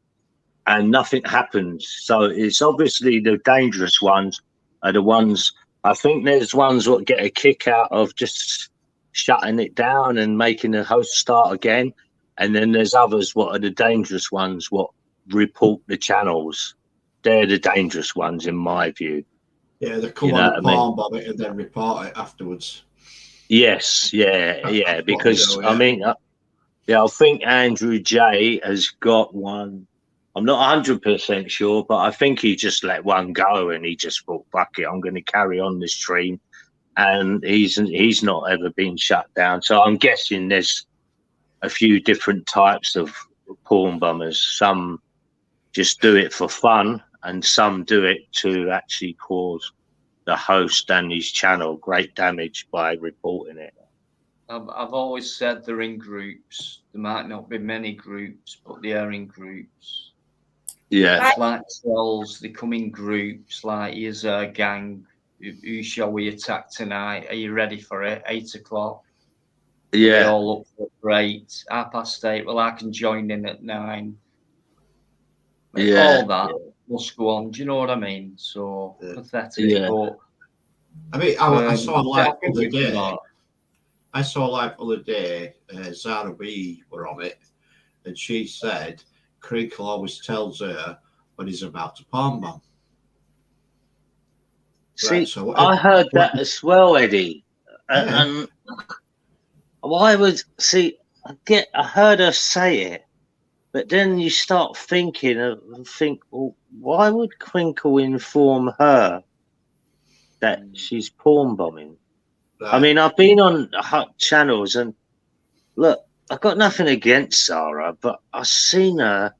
and nothing happened. So it's obviously the dangerous ones are the ones, I think there's ones that get a kick out of just shutting it down and making the host start again. And then there's others what are the dangerous ones what report the channels. They're the dangerous ones in my view. Yeah, they come on the palm bomb it and then report it afterwards. Yes, yeah, because I mean, I think Andrew J has got one. I'm not 100% sure, but I think he just let one go and he just thought, fuck it, I'm going to carry on this stream. And he's not ever been shut down. So I'm guessing there's a few different types of porn bombers. Some just do it for fun and some do it to actually cause the host and his channel great damage by reporting it. I've always said they're in groups. There might not be many groups, but they are in groups. Yeah. It's like cells, they come in groups, like here's a gang. Who shall we attack tonight? Are you ready for it? 8 o'clock. Yeah. They all up for 8, 8:30. Well, I can join in at 9. Yeah. All that must go on. Do you know what I mean? So pathetic. Yeah. But I mean, I saw live the other day. I saw live the other day. Zara B were on it, and she said Crinkle always tells her when he's about to palm bomb. See, right, so I heard that as well, Eddie. Yeah. And why would I heard her say it, but then you start thinking well, why would Crinkle inform her that she's porn bombing? Right. I mean, I've been on hot channels and look, I've got nothing against Sarah, but I've seen her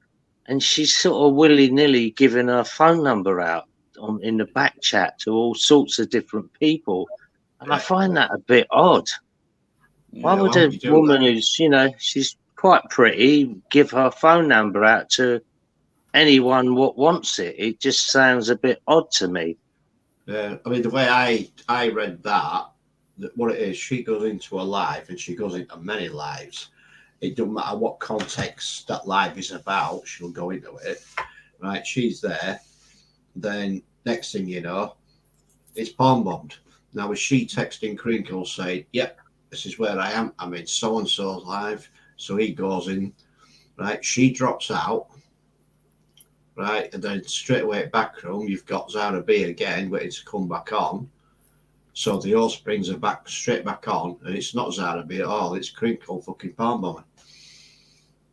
and she's sort of willy-nilly giving her phone number out in the back chat to all sorts of different people. And I find that a bit odd. Why would a woman who's, you know, she's quite pretty, give her phone number out to anyone what wants it? It just sounds a bit odd to me. Yeah, I mean, the way I read that what it is, she goes into a live and she goes into many lives. It doesn't matter what context that live is about, she'll go into it. Right, she's there. Then next thing you know, it's palm bombed. Now, is she texting Crinkle saying, yep, this is where I am. I'm in so-and-so's live. So he goes in, right? She drops out, right? And then straight away back room, you've got Zara B again waiting to come back on. So the host brings her back straight back on, and it's not Zara B at all. It's Crinkle fucking palm bombing.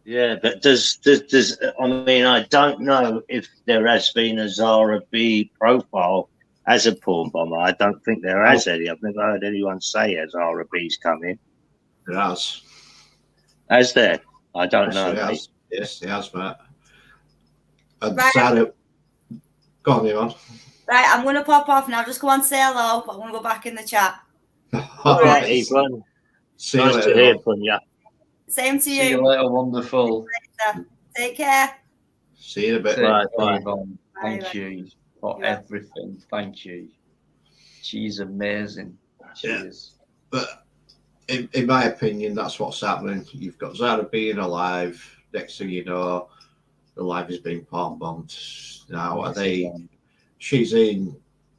Yeah, but does I mean, I don't know if there has been a Zara B profile as a porn bomber. I don't think there has any. I've never heard anyone say a Zara B's come in. There has. Has there? I don't know. Has. Yes, it has, mate. And right. Zara, go on, Yvonne. Right, I'm going to pop off now. Just go on, say hello. I'm going to go back in the chat. All right, Yvonne. See you nice later, to hear from you. Same to you. See you later, wonderful. Take care. See you in a bit. Bye. Thank you for everything. Thank you. She's amazing. Cheers. Yeah. But in my opinion, that's what's happening. You've got Zara being alive. Next thing you know, the live is being palm bombed. Now, she's in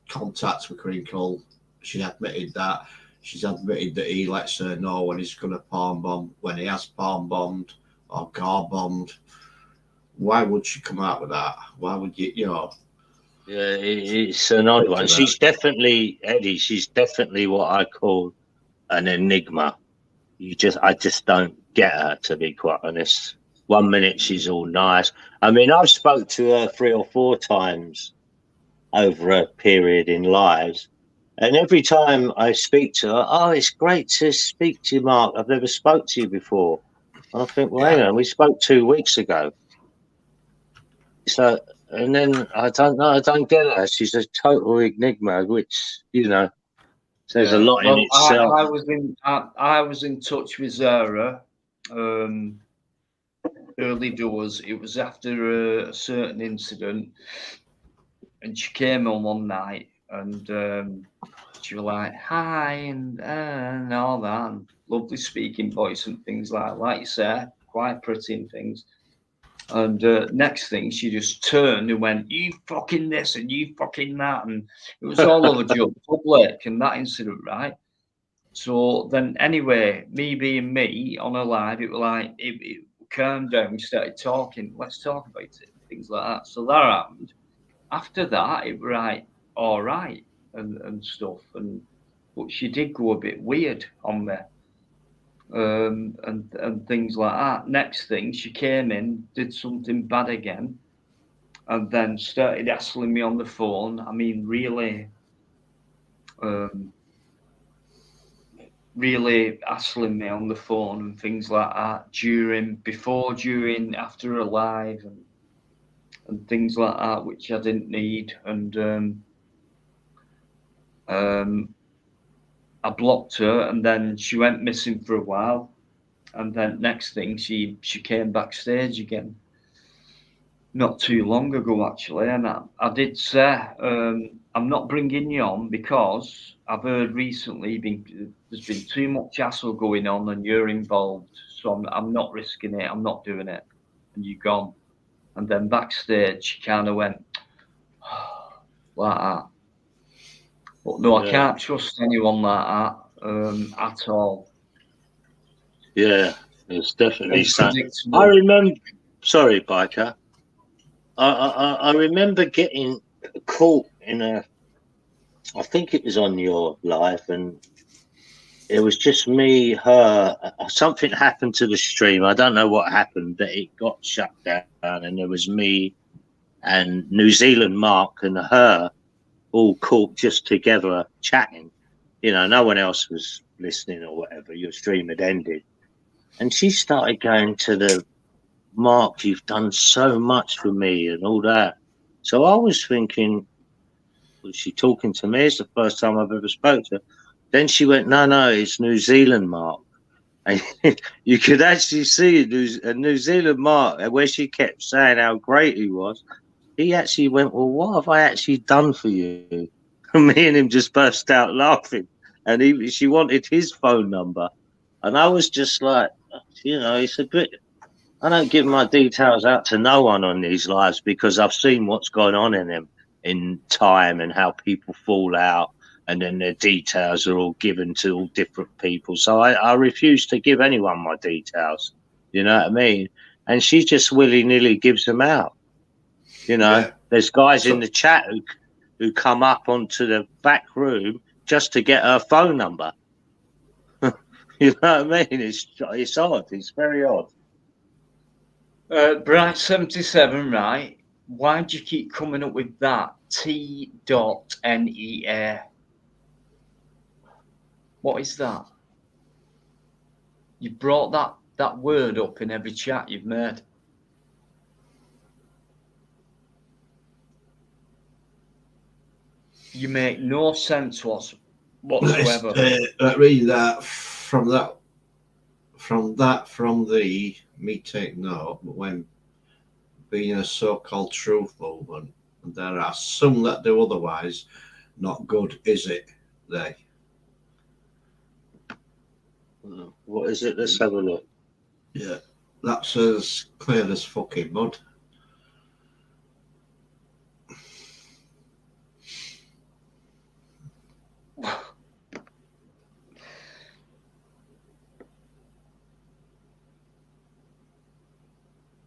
contact with Crinkle. She admitted that. She's admitted that he lets her know when he's going to palm bomb, when he has palm bombed or car bombed. Why would she come out with that? Why would you know? Yeah, it's an odd one. She's definitely, Eddie, she's definitely what I call an enigma. I just don't get her, to be quite honest. 1 minute she's all nice. I mean, I've spoke to her 3 or 4 times over a period in lives. And every time I speak to her, oh, it's great to speak to you, Mark. I've never spoke to you before. I think, well, hang on, we spoke 2 weeks ago. So, And then I don't know. I don't get her. She's a total enigma, which says a lot in Well, itself. I was in touch with Zara early doors. It was after a certain incident, and she came home one night, and she was like, "Hi," and all that, and lovely speaking voice and things like you say, quite pretty and things. And next thing, she just turned and went, "You fucking this and you fucking that," and it was all over Joe Public and that incident, right? So then, anyway, me being me on a live, it was like it calmed down. We started talking. Let's talk about it, things like that. So that happened. After that, it was right, all right, and stuff. But she did go a bit weird on me. And things like that. Next thing, she came in, did something bad again, and then started hassling me on the phone. I mean, really hassling me on the phone and things like that before, during, after a live, and things like that, which I didn't need. And I blocked her, and then she went missing for a while. And then next thing, she came backstage again. Not too long ago, actually, and I did say, I'm not bringing you on because I've heard recently there's been too much hassle going on and you're involved, so I'm not risking it, I'm not doing it, and you're gone. And then backstage, she kind of went like that. But no, I can't trust anyone like that at all. Yeah, it's definitely something. I remember. Sorry, Biker. I remember getting caught in I think it was on your live, and it was just me, her. Something happened to the stream. I don't know what happened, but it got shut down, and there was me and New Zealand Mark and her all caught just together chatting. No one else was listening or whatever. Your stream had ended, and she started going to the Mark, you've done so much for me and all that. So I was thinking, was she talking to me? It's the first time I've ever spoke to her. Then she went, no, it's New Zealand Mark. And you could actually see a New Zealand Mark, where she kept saying how great he was. He actually went, well, what have I actually done for you? Me and him just burst out laughing. And she wanted his phone number. And I was just like, it's a bit... I don't give my details out to no one on these lives because I've seen what's going on in them in time and how people fall out, and then their details are all given to all different people. So I refuse to give anyone my details. You know what I mean? And she just willy-nilly gives them out. There's guys in the chat who come up onto the back room just to get her phone number. You know what I mean? It's odd. It's very odd. Bright 77, right? Why do you keep coming up with that? T.NEA. What is that? You brought that word up in every chat you've made. You make no sense whatsoever. Read that from the me take note, but when being a so-called truth movement, and there are some that do otherwise, not good, is it? They. What is it? Let's have a look. Yeah, that's as clear as fucking mud.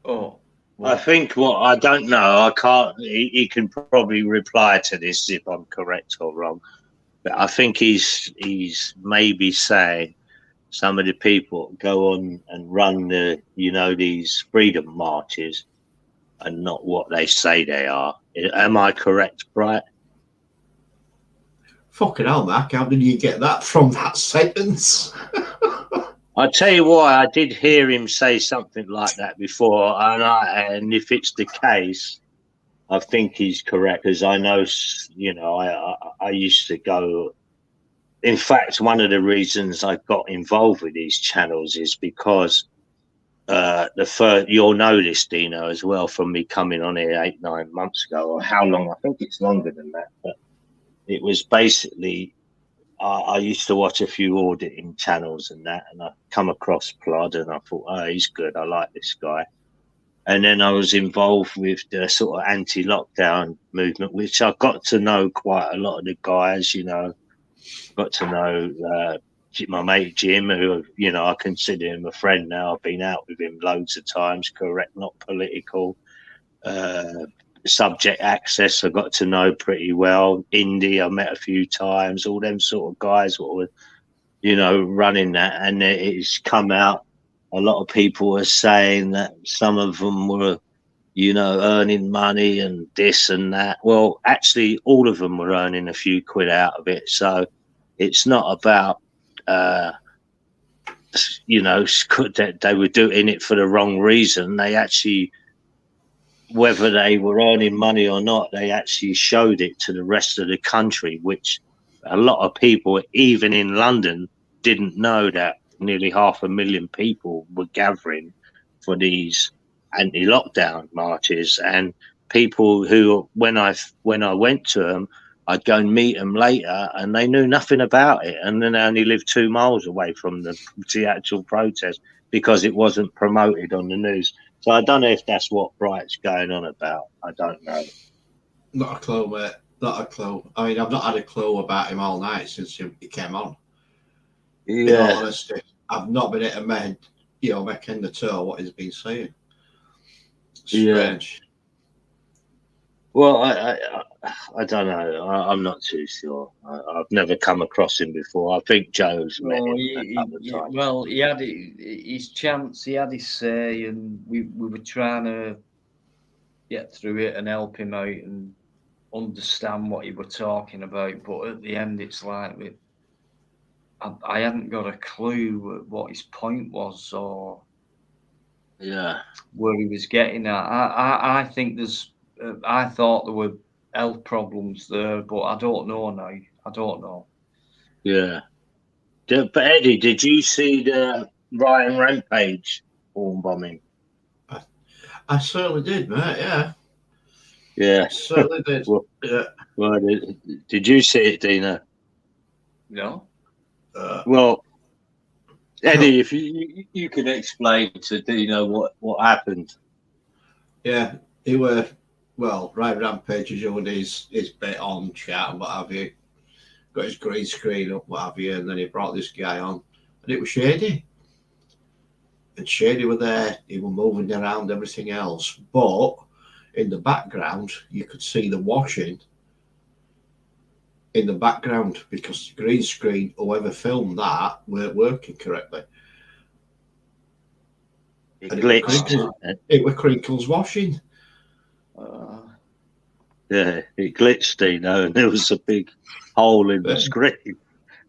Oh, I think I don't know. I can't. He can probably reply to this if I'm correct or wrong. But I think he's maybe saying some of the people go on and run these freedom marches and not what they say they are. Am I correct, Bright? Fucking hell, Mac, how did you get that from that sentence? I tell you why, I did hear him say something like that before, and if it's the case, I think he's correct, because I know, you know, I used to go. In fact, one of the reasons I got involved with these channels is because the first, you'll know this, Dino, as well, from me coming on here 8-9 months ago, or how long? I think it's longer than that, but it was basically I used to watch a few auditing channels and that, and I come across Plod, and I thought, oh, he's good. I like this guy. And then I was involved with the sort of anti-lockdown movement, which I got to know quite a lot of the guys. You know, got to know my mate Jim, who, you know, I consider him a friend now. I've been out with him loads of times. Correct, not political. Subject access, I got to know pretty well. Indy, I met a few times. All them sort of guys what were, you know, running that, and it's come out. A lot of people are saying that some of them were, you know, earning money and this and that. Well, actually, all of them were earning a few quid out of it. So it's not about, you know, that they were doing it for the wrong reason. They actually, whether they were earning money or not, they actually showed it to the rest of the country, which a lot of people, even in London, didn't know that nearly 500,000 people were gathering for these anti-lockdown marches. And people who, when I went to them, I'd go and meet them later, and they knew nothing about it. And then they only lived 2 miles away from the actual protest because it wasn't promoted on the news. So I don't know if that's what Bright's going on about. I don't know. Not a clue, mate. Not a clue. I mean, I've not had a clue about him all night since he came on. In all honesty, I've not been able to make, you know, make end of toe what he's been saying. Strange. Well, I don't know. I'm not too sure. I've never come across him before. I think Joe's met him a couple of times. Well, he had his chance. He had his say, and we were trying to get through it and help him out and understand what he were talking about. But at the end, it's like I hadn't got a clue what his point was or where he was getting at. I think there's. I thought there were health problems there, but I don't know now. I don't know. Yeah. But Eddie, did you see the Ryan Rampage bomb bombing? I certainly did, mate. Yeah. Yeah. Certainly did. Well, did you see it, Dino? No. Well, Eddie, if you could explain to Dino what happened. Yeah, he were, well, Ryan Rampage is doing his bit on chat and what have you. Got his green screen up, what have you, and then he brought this guy on, and it was Shady. And Shady were there, he were moving around everything else, but in the background, you could see the washing in the background because the green screen, whoever filmed that, weren't working correctly. It glitched. It were Crinkle's washing. Yeah, it glitched, Dino, and there was a big hole in the screen.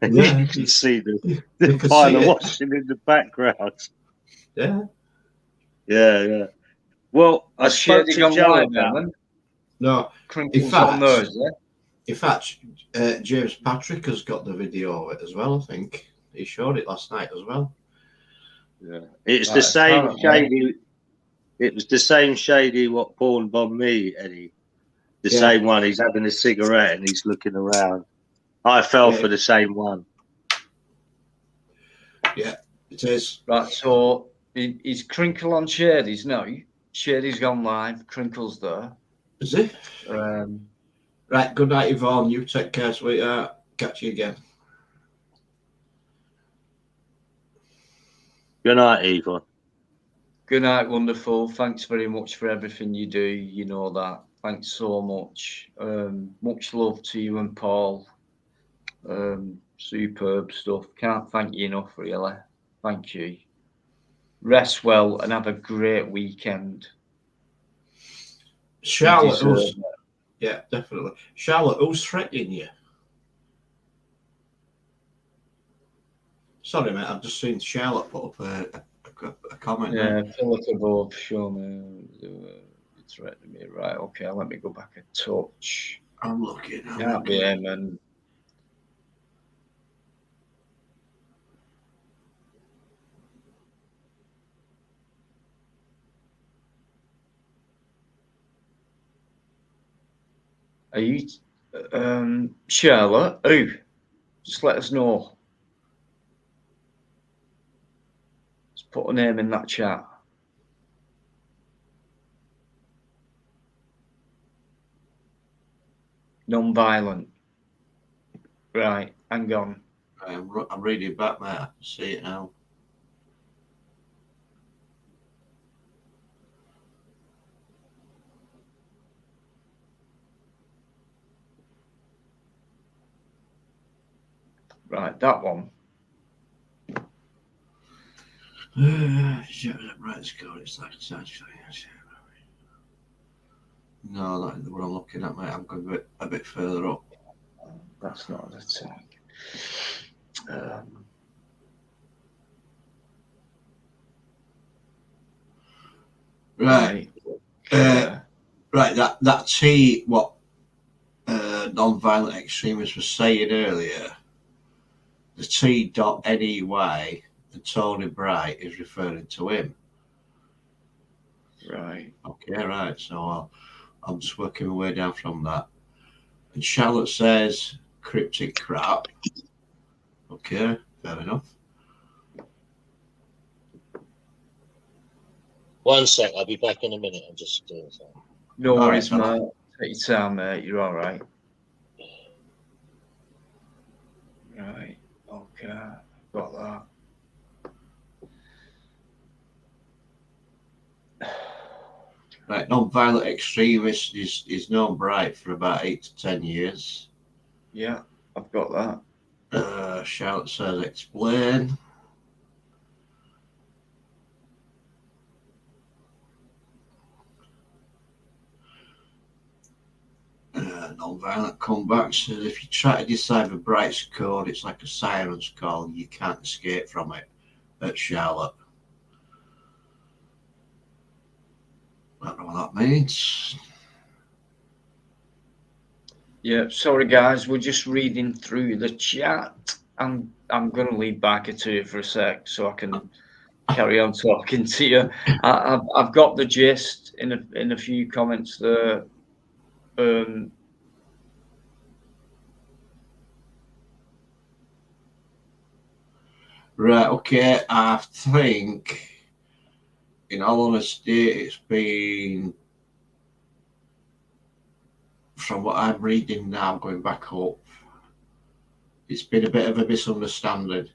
And you can see the pile of washing in the background. Yeah. Yeah. Well, I spoke to Joe about it. No, Crinkle's on those, yeah? In fact, James Patrick has got the video of it as well, I think. He showed it last night as well. Yeah. It's the same Shady. It was the same Shady what Paul bombed me, Eddie. The same one. He's having a cigarette and he's looking around. I fell for the same one. Yeah, it is. Right, so is Crinkle on Shady's now? Shady's gone live. Crinkle's there. Is it? Right, good night, Yvonne. You take care, sweetheart. Catch you again. Good night, Yvonne. Good night, wonderful. Thanks very much for everything you do. You know that. Thanks so much. Much love to you and Paul. Superb stuff. Can't thank you enough, really. Thank you. Rest well and have a great weekend. Charlotte, yeah, definitely. Charlotte, who's threatening you? Sorry, mate, I've just seen Charlotte put up a comment. Yeah, fill it above, show me. threatening me. Right, okay, let me go back a touch. I'm looking. Can't be him, and are you, Charlotte? Who? Just let us know. Just put a name in that chat. Non-violent. Right, hang on. I'm reading back, mate. I can see it now. Right, that one. Right, let's go. It's like no, that's the one I'm looking at, mate. I'm going a bit further up. That's not an attack. Right. Right. That T, what non-violent extremists were saying earlier, the T.anyway, and Tony Bright is referring to him. Right. Okay, right. So I'm just working my way down from that. And Charlotte says cryptic crap. Okay, fair enough. 1 sec, I'll be back in a minute. I'm just doing something. No All worries, right, mate. Take your time, mate. You're all right. Right. Okay. Got that. Right, non-violent extremist is known Bright for about 8 to 10 years. Yeah, I've got that. Charlotte says explain. Non-violent comeback says if you try to decipher Bright's code, it's like a siren's call. You can't escape from it. At Charlotte. I don't know what that means. Yeah, sorry guys, we're just reading through the chat. I'm going to leave Biker to you for a sec so I can carry on talking to you. I've got the gist in a few comments there. Right, okay. I think, in all honesty, it's been, from what I'm reading now, going back up, it's been a bit of a misunderstanding.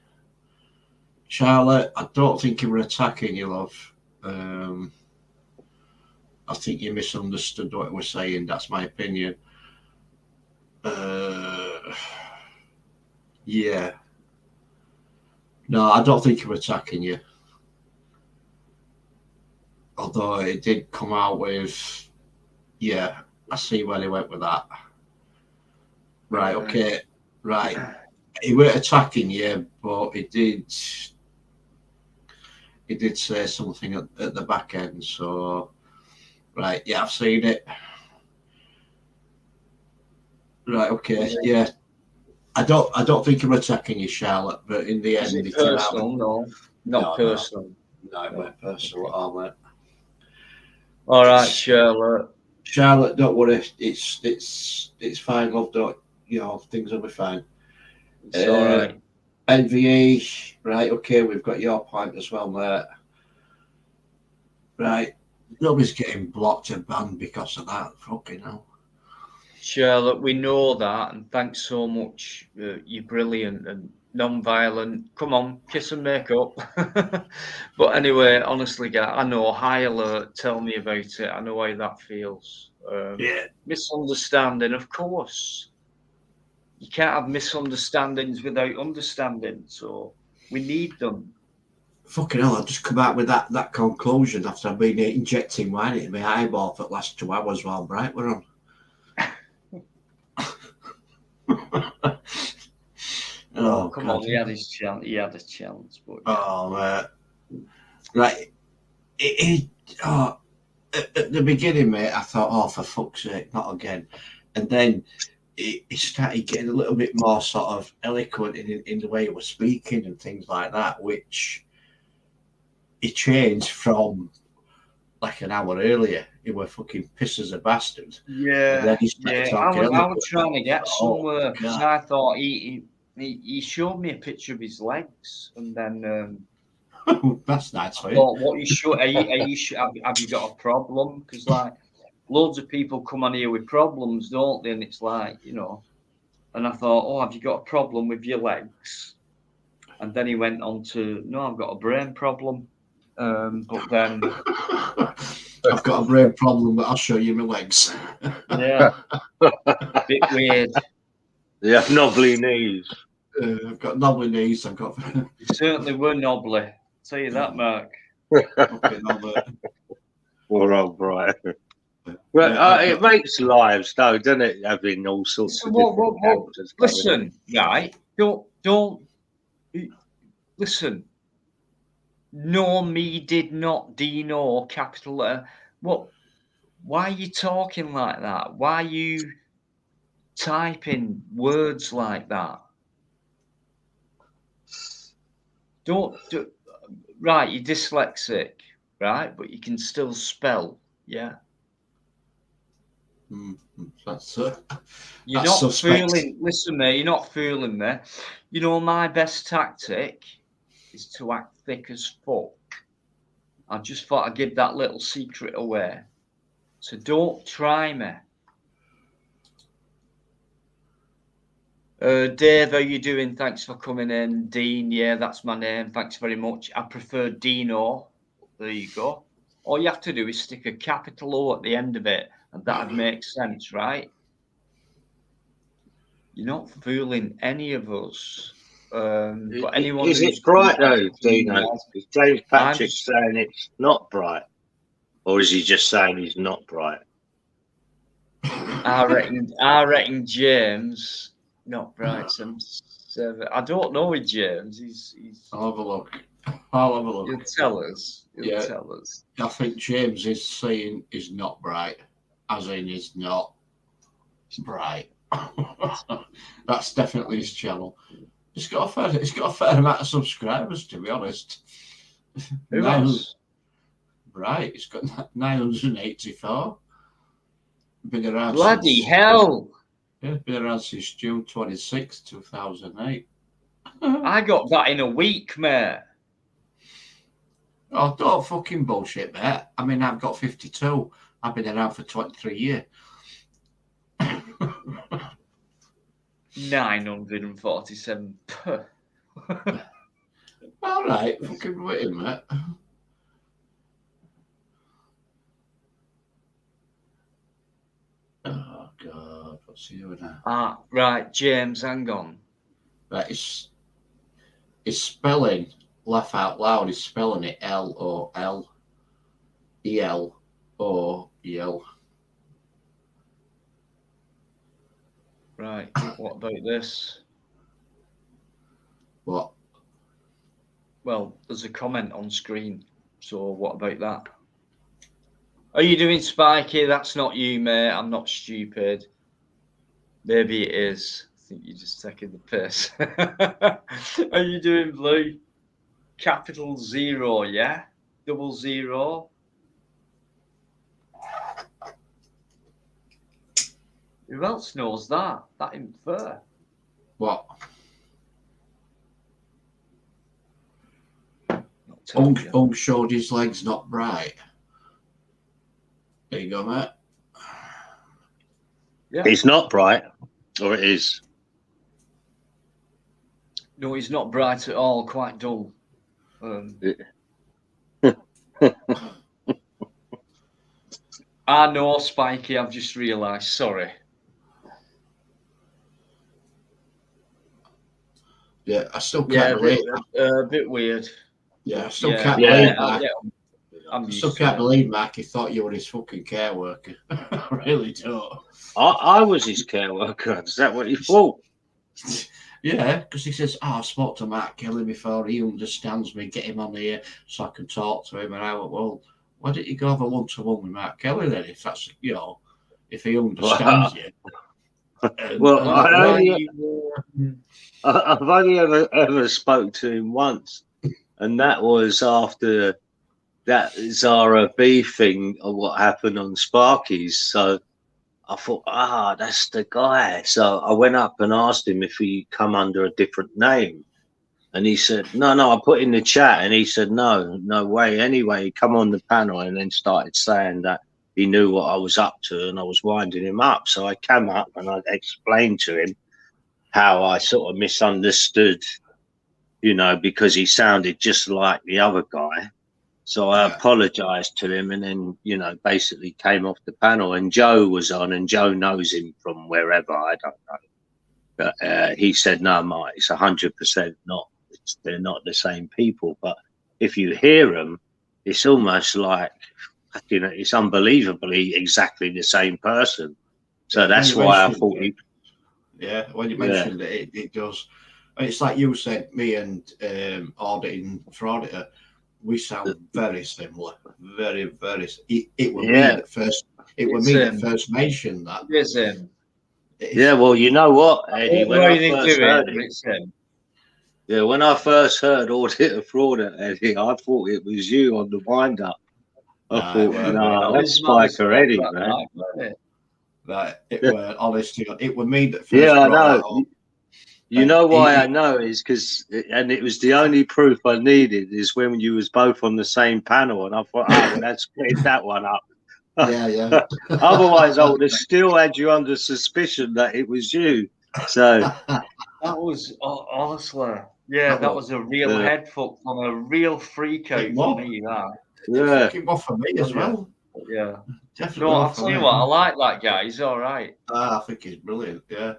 Charlotte, I don't think you were attacking you, love. I think you misunderstood what I was saying. That's my opinion. Yeah. No, I don't think you were attacking you. Although it did come out with, yeah, I see where they went with that. Right, okay, right. He weren't attacking you, but he did say something at the back end. So, right, yeah, I've seen it. Right, okay, yeah. I don't think I'm attacking you, Charlotte, but in the end, is it personal? No, not personal. No, it weren't personal at all, mate. All right, Charlotte. Charlotte, don't worry. It's fine, love. Don't things will be fine. It's all right. NVE, right? Okay, we've got your point as well, mate. Right, nobody's getting blocked and banned because of that. Fucking hell. Charlotte, we know that, and thanks so much. You're brilliant and non-violent. Come on, kiss and make up. But anyway, honestly, guys, I know. High alert. Tell me about it. I know how that feels. Yeah. Misunderstanding, of course. You can't have misunderstandings without understanding. So we need them. Fucking hell, I've just come out with that conclusion after I've been injecting wine into my eyeball for the last 2 hours while Bright were on. Oh, come on, he had his chance. He had a chance, but oh, right. at the beginning, mate, I thought, oh, for fuck's sake, not again. And then he started getting a little bit more sort of eloquent in the way he was speaking and things like that, which he changed from like an hour earlier. He were fucking pissed as a bastard. And then he started talking I eloquent. was trying to get Oh, somewhere because God. I thought he showed me a picture of his legs, and then That's nice for I you. thought, what you should are you have you got a problem? Because like loads of people come on here with problems, don't they? And it's like, you know. And I thought, oh, have you got a problem with your legs? And then he went on to, no, I've got a brain problem. But then, I've got a brain problem, but I'll show you my legs. yeah, bit weird. You have knobbly knees. I've got knobbly knees. I've got You certainly were knobbly. I'll tell you that, Mark. fucking knobbly. Poor old Brian. Well, it makes lives, though, doesn't it? Having all sorts of different characters. Listen, right? Don't listen. No, me did not. Dino, capital. What? Why are you talking like that? Why are you typing words like that? Don't do. Right, you're dyslexic, right? But you can still spell, yeah. That's You're that's not suspect. fooling. Listen, mate, you're not fooling me. You know, my best tactic is to act thick as fuck. I just thought I'd give that little secret away. So don't try me. Dave, how you doing? Thanks for coming in. Dean, yeah, that's my name. Thanks very much. I prefer Dino. There you go. All you have to do is stick a capital O at the end of it, and that'd make sense, right? You're not fooling any of us. But anyone Is who's it bright, though, Dino? Is James Patrick just- saying it's not bright? Or is he just saying he's not bright? I reckon James, not bright. I don't know with James. He's. I'll have a look. I'll have a look. He'll tell us. Yeah. He'll tell us. I think James is saying is not bright, as in is not bright. That's definitely his channel. It's got a fair amount of subscribers, to be honest. Who else? Right, it's got 984. Been around Bloody since, hell! yeah, been around since June 26, 2008. I got that in a week, mate. Oh, don't fucking bullshit, mate. I mean, I've got 52. I've been around for 23 years. 947. All right, fucking wait a minute. Oh, God, what's he doing now? Right, James, hang on. Right, it's spelling, laugh out loud, he's spelling it LOL-ELOEL. Right, what about this? What? Well, there's a comment on screen. So what about that? Are you doing Spiky? That's not you, mate. I'm not stupid. Maybe it is. I think you're just taking the piss. Are you doing Blue? Capital 0, yeah? 00. Who else knows that? That ain't fair. What? Ung showed his legs not bright. There you go, mate. Yeah. It's not bright, or it is. No, he's not bright at all. Quite dull. I know, Spiky. I've just realised. Sorry. Yeah, I still can't believe a bit weird. Yeah, I still can't believe Mark. I still can't believe Mark. He thought you were his fucking care worker. I really don't. I was his care worker. Is that what he thought? Yeah, because he says, "Oh, I spoke to Mark Kelly before. He understands me. Get him on here so I can talk to him." And I went, "Well, why don't you go over one-to-one with Mark Kelly then, if that's, you know, if he understands you? Well, Why I've only ever spoke to him once, and that was after that Zara B thing of what happened on Sparky's. So I thought, that's the guy. So I went up and asked him if he come under a different name. And he said, no, I put in the chat. And he said, no way. Anyway, he come on the panel and then started saying that he knew what I was up to and I was winding him up. So I came up and I explained to him how I sort of misunderstood, you know, because he sounded just like the other guy. So I apologized to him and then, you know, basically came off the panel. And Joe was on, and Joe knows him from wherever, I don't know. But he said, no, Mike, it's 100% not. They're not the same people. But if you hear them, it's almost like, you know, it's unbelievably exactly the same person. So that's why I thought he... Yeah, when you mentioned it does. It's like you said, me and auditing for auditor, we sound very similar, very, very. It was me that first. It was me that first mentioned that. It's him. Yeah, well, you know what, Eddie? When I first heard it, it's him. Yeah, when I first heard Auditor Fraud, Eddie, I thought it was you on the wind-up. I thought, no, that's Bikereddie, man. Right, it was honestly, it was me that first. Yeah, I know. You know why I know is because, and it was the only proof I needed is when you was both on the same panel, and I thought, well, let's split that one up. Yeah. Otherwise, I would have still had you under suspicion that it was you. So that was honestly, that was a real head fuck from a real freak out for me. That it was for me as well. Yeah, definitely. No, I'll tell you what, I like that guy. He's all right. I think he's brilliant. Yeah.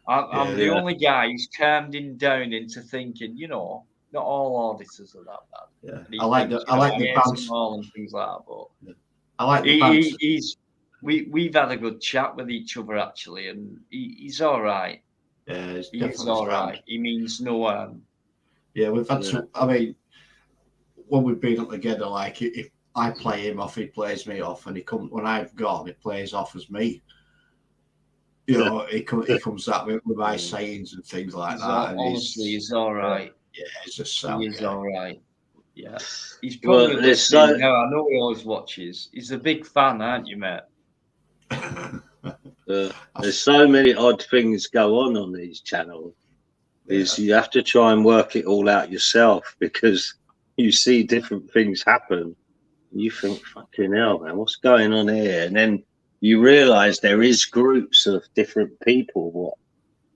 I'm the only guy who's calmed him down into thinking, you know, not all auditors are that bad. Yeah, I like the banter and things like that. But I like the banter. We've had a good chat with each other actually, and he's all right. Yeah, he's all right. He means no harm. Yeah, we've had some. I mean, when we've been up together, like if I play him off, he plays me off, and he comes when I've gone, he plays off as me. You know, he comes at me with my sayings and things like that. Honestly, he's all right. Yeah, he's just sound. He's all right. Yeah, he's probably listening now. I know he always watches. He's a big fan, aren't you, mate? There's so many odd things go on these channels. You have to try and work it all out yourself because you see different things happen. You think, fucking hell, man, what's going on here? And then you realize there is groups of different people what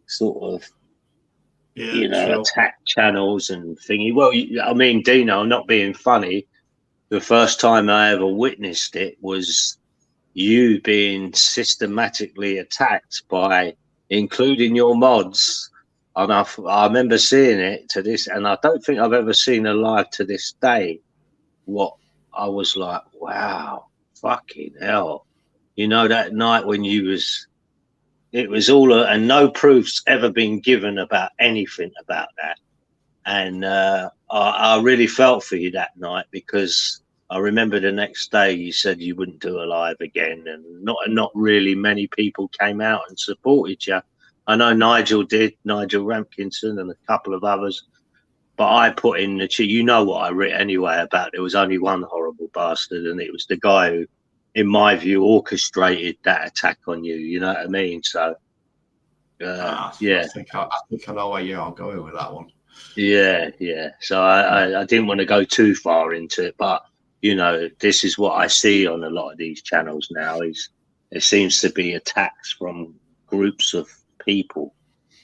sort of attack channels and thingy. Well, I mean, Dino, I'm not being funny. The first time I ever witnessed it was you being systematically attacked by, including your mods. And I remember seeing it to this, and I don't think I've ever seen a live to this day. What I was like, wow, fucking hell. You know, that night when it was all, and no proof's ever been given about anything about that. And I really felt for you that night because I remember the next day you said you wouldn't do a live again, and not really many people came out and supported you. I know Nigel did, Nigel Rampkinson and a couple of others, but I put in you know what I wrote anyway about there was only one horrible bastard, and it was the guy who, in my view, orchestrated that attack on you. You know what I mean? So, I think I know where you are going with that one. Yeah. So I didn't want to go too far into it, but you know, this is what I see on a lot of these channels now. Is there seems to be attacks from groups of people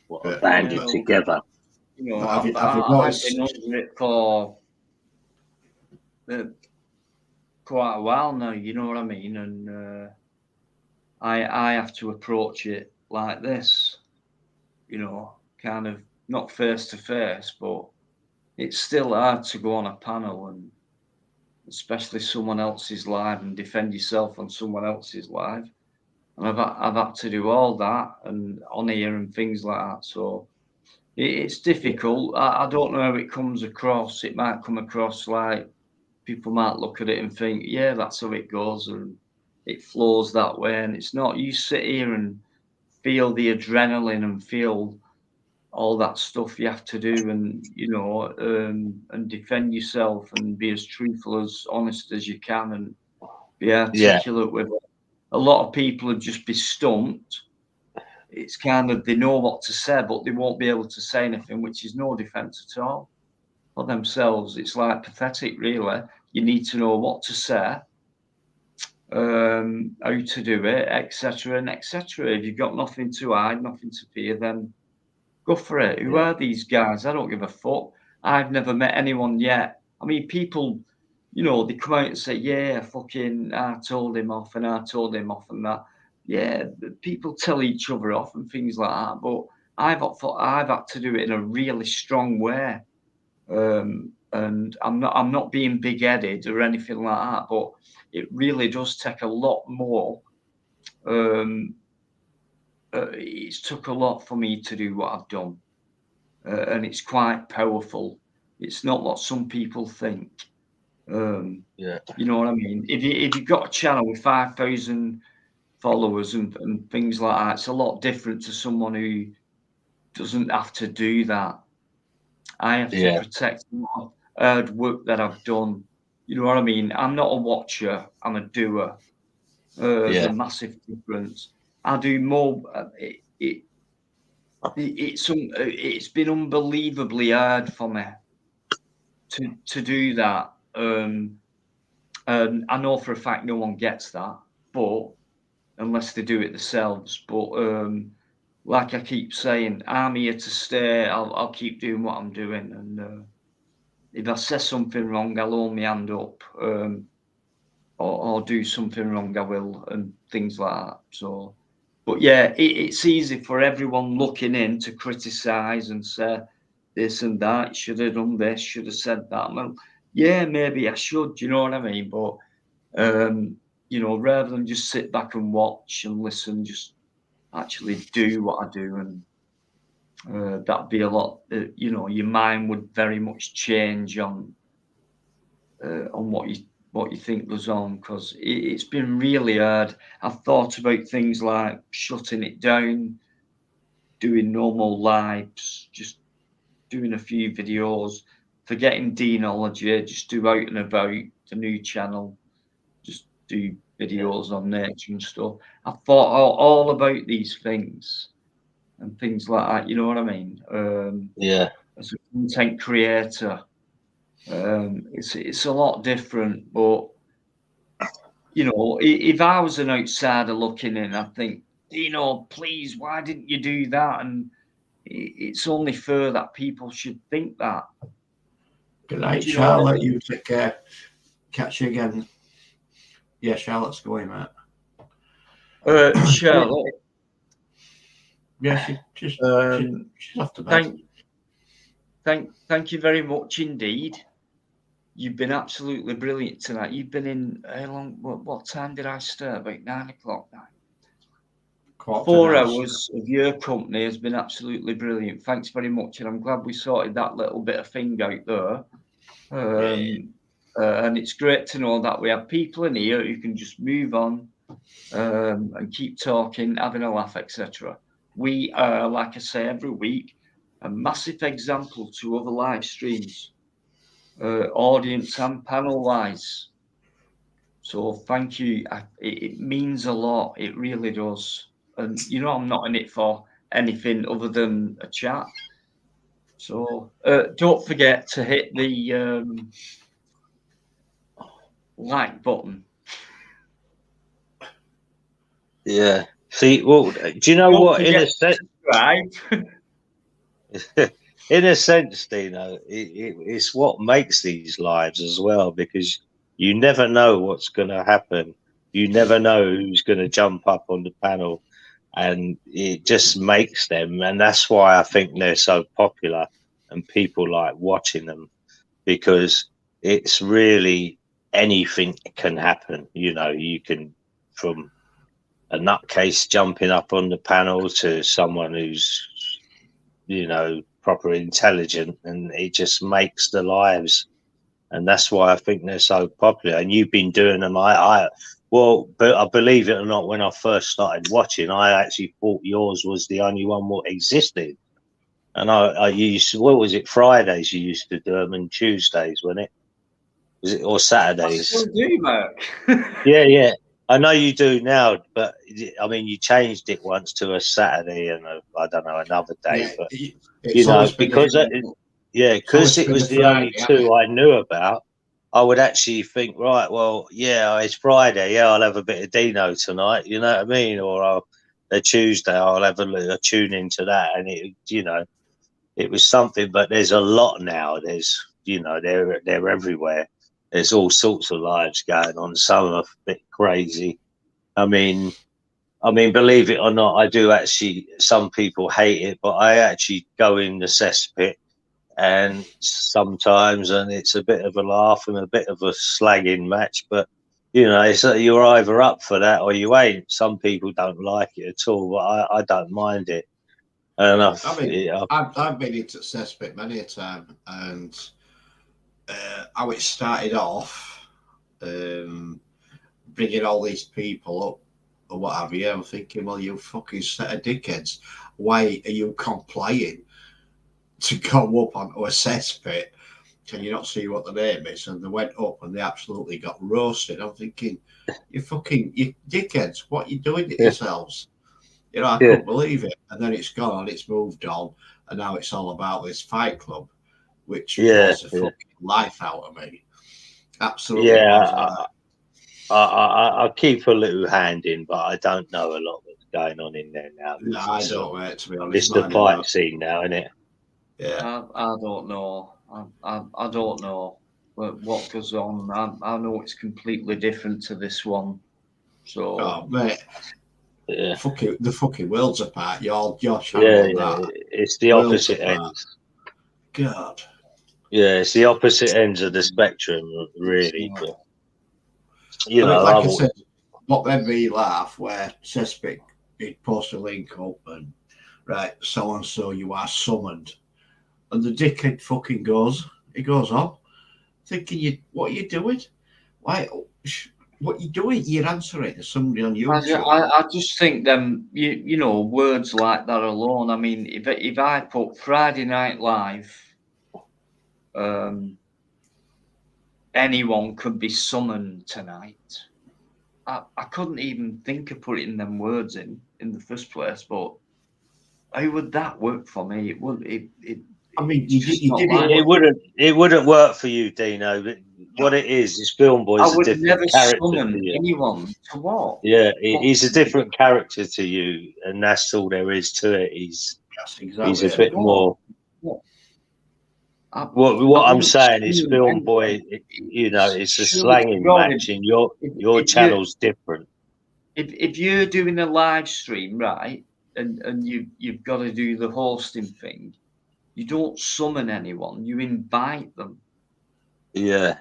what are banded together. You know, I've been under it for quite a while now, you know what I mean? And I have to approach it like this, you know, kind of not face to face, but it's still hard to go on a panel and especially someone else's live and defend yourself on someone else's live. And I've had to do all that and on here and things like that. So it's difficult. I don't know how it comes across. It might come across like people might look at it and think, yeah, that's how it goes, and it flows that way, and it's not. You sit here and feel the adrenaline and feel all that stuff you have to do, and and defend yourself and be as truthful, as honest as you can, and be Yeah, articulate with it. A lot of people would just be stumped. It's kind of, they know what to say, but they won't be able to say anything, which is no defence at all for themselves. It's like pathetic, really. You need to know what to say, how to do it, etc. and etc. If you've got nothing to hide, nothing to fear, then go for it. Who yeah, are these guys? I don't give a fuck. I've never met anyone yet. I mean, people, they come out and say, yeah, fucking, I told him off and I told him off and that. Yeah, people tell each other off and things like that. But I've had to do it in a really strong way. And I'm not being big-headed or anything like that, but it really does take a lot more. Um, it's took a lot for me to do what I've done, and it's quite powerful. It's not what some people think. yeah, You know what I mean? If you've got a channel with 5,000 followers and things like that, it's a lot different to someone who doesn't have to do that. I have to yeah, protect a lot of hard work that I've done. You know what I mean? I'm not a watcher, I'm a doer. There's a yeah, massive difference. I do more. It's been unbelievably hard for me to do that. And I know for a fact no one gets that, but unless they do it themselves. But like I keep saying, I'm here to stay. I'll keep doing what I'm doing, and if I say something wrong, I'll hold my hand up, or do something wrong, I will, and things like that. So, but yeah, it's easy for everyone looking in to criticise and say this and that. Should have done this. Should have said that. Well, yeah, maybe I should. You know what I mean? But rather than just sit back and watch and listen, just actually do what I do, and that'd be a lot. Your mind would very much change on what you think goes on, because it's been really hard. I've thought about things like shutting it down, doing normal lives, just doing a few videos, forgetting deanology, just do out and about the new channel, just do yeah, videos on nature and stuff. I've thought all about these things and things like that. You know what I mean? yeah, As a content creator, it's a lot different. But if I was an outsider looking in, I'd think, please, why didn't you do that? And it's only fair that people should think that. Good night, Do you know what I Charlotte. mean? You take care. Catch you again. Yeah, Charlotte's going, mate. Charlotte, Yeah, she's off to bed. thank you very much indeed. You've been absolutely brilliant tonight. You've been in how long? What time did I start? About 9 o'clock now. Quarter 4 now. hours of your company has been absolutely brilliant. Thanks very much, and I'm glad we sorted that little bit of thing out there. And it's great to know that we have people in here who can just move on and keep talking, having a laugh, etc. We are, like I say every week, a massive example to other live streams, audience and panel wise. So thank you. It means a lot. It really does. And I'm not in it for anything other than a chat. So don't forget to hit the like button. yeah. See, well, do you know Don't what? In forget a sense, to subscribe. in a sense, Dino, it's what makes these lives as well, because you never know what's going to happen. You never know who's going to jump up on the panel, and it just makes them. And that's why I think they're so popular and people like watching them, because it's really anything can happen. You can, from a nutcase jumping up on the panel to someone who's proper intelligent, and it just makes the lives and that's why I think they're so popular. And you've been doing them. But I believe it or not, when I first started watching, I actually thought yours was the only one what existed. And I used, what was it, Fridays you used to do them, and Tuesdays, wasn't it? Was it, or I Saturdays? still do, Mark. Yeah. I know you do now, but I mean, you changed it once to a Saturday and I don't know, another day. Yeah, But it's you know, always been because always it been was the the only Friday, hasn't two I knew about, I would actually think, right, well, yeah, it's Friday, yeah, I'll have a bit of Dino tonight, you know what I mean? Or a Tuesday, I'll have a tune into that, and it, you know, it was something. But there's a lot now. There's, you know, they're everywhere. There's all sorts of lives going on. Some are a bit crazy. I mean, believe it or not, I do actually. Some people hate it, but I actually go in the cesspit, and sometimes, and it's a bit of a laugh and a bit of a slagging match. But you know, it's you're either up for that or you ain't. Some people don't like it at all, but I don't mind it. And I've been into cesspit many a time, and how it started off, bringing all these people up or what have you. I'm thinking, well, you fucking set of dickheads. Why are you complying to go up onto a cesspit? Can you not see what the name is? And they went up and they absolutely got roasted. I'm thinking, you dickheads, what are you doing to yourselves? You know, I couldn't believe it. And then it's gone, it's moved on, and now it's all about this fight club, which was the fucking life out of me. Absolutely. Yeah, I keep a little hand in, but I don't know a lot that's going on in there now. No, I don't, mate, to be honest. It's the fight scene now, isn't it? Yeah. I don't know. I don't know what goes on. I know it's completely different to this one. So, oh, mate, yeah, the fucking worlds apart. Your channel, that it's the opposite ends. God. Yeah, it's the opposite ends of the spectrum, really. But, you know, like I said, what made me laugh, where Cesspic, he'd post a link up and, right, so and so, you are summoned. And the dickhead fucking goes on, thinking, what are you doing? Why? What are you doing? You're answering to somebody on YouTube. I just think them, you know, words like that alone. I mean, if I put Friday Night Live, anyone could be summoned tonight. I couldn't even think of putting them words in the first place. But how would that work for me? It would. I mean, it wouldn't work for you, Dino. But what it is Film Boy is a different character to you. Anyone to what? Yeah, he's a different character to you, and that's all there is to it. He's a bit more. What I'm saying is, Film Boy, you know, it's a slanging match, and your channel's different. If you're doing a live stream, right, and you've got to do the hosting thing, you don't summon anyone, you invite them. Yeah.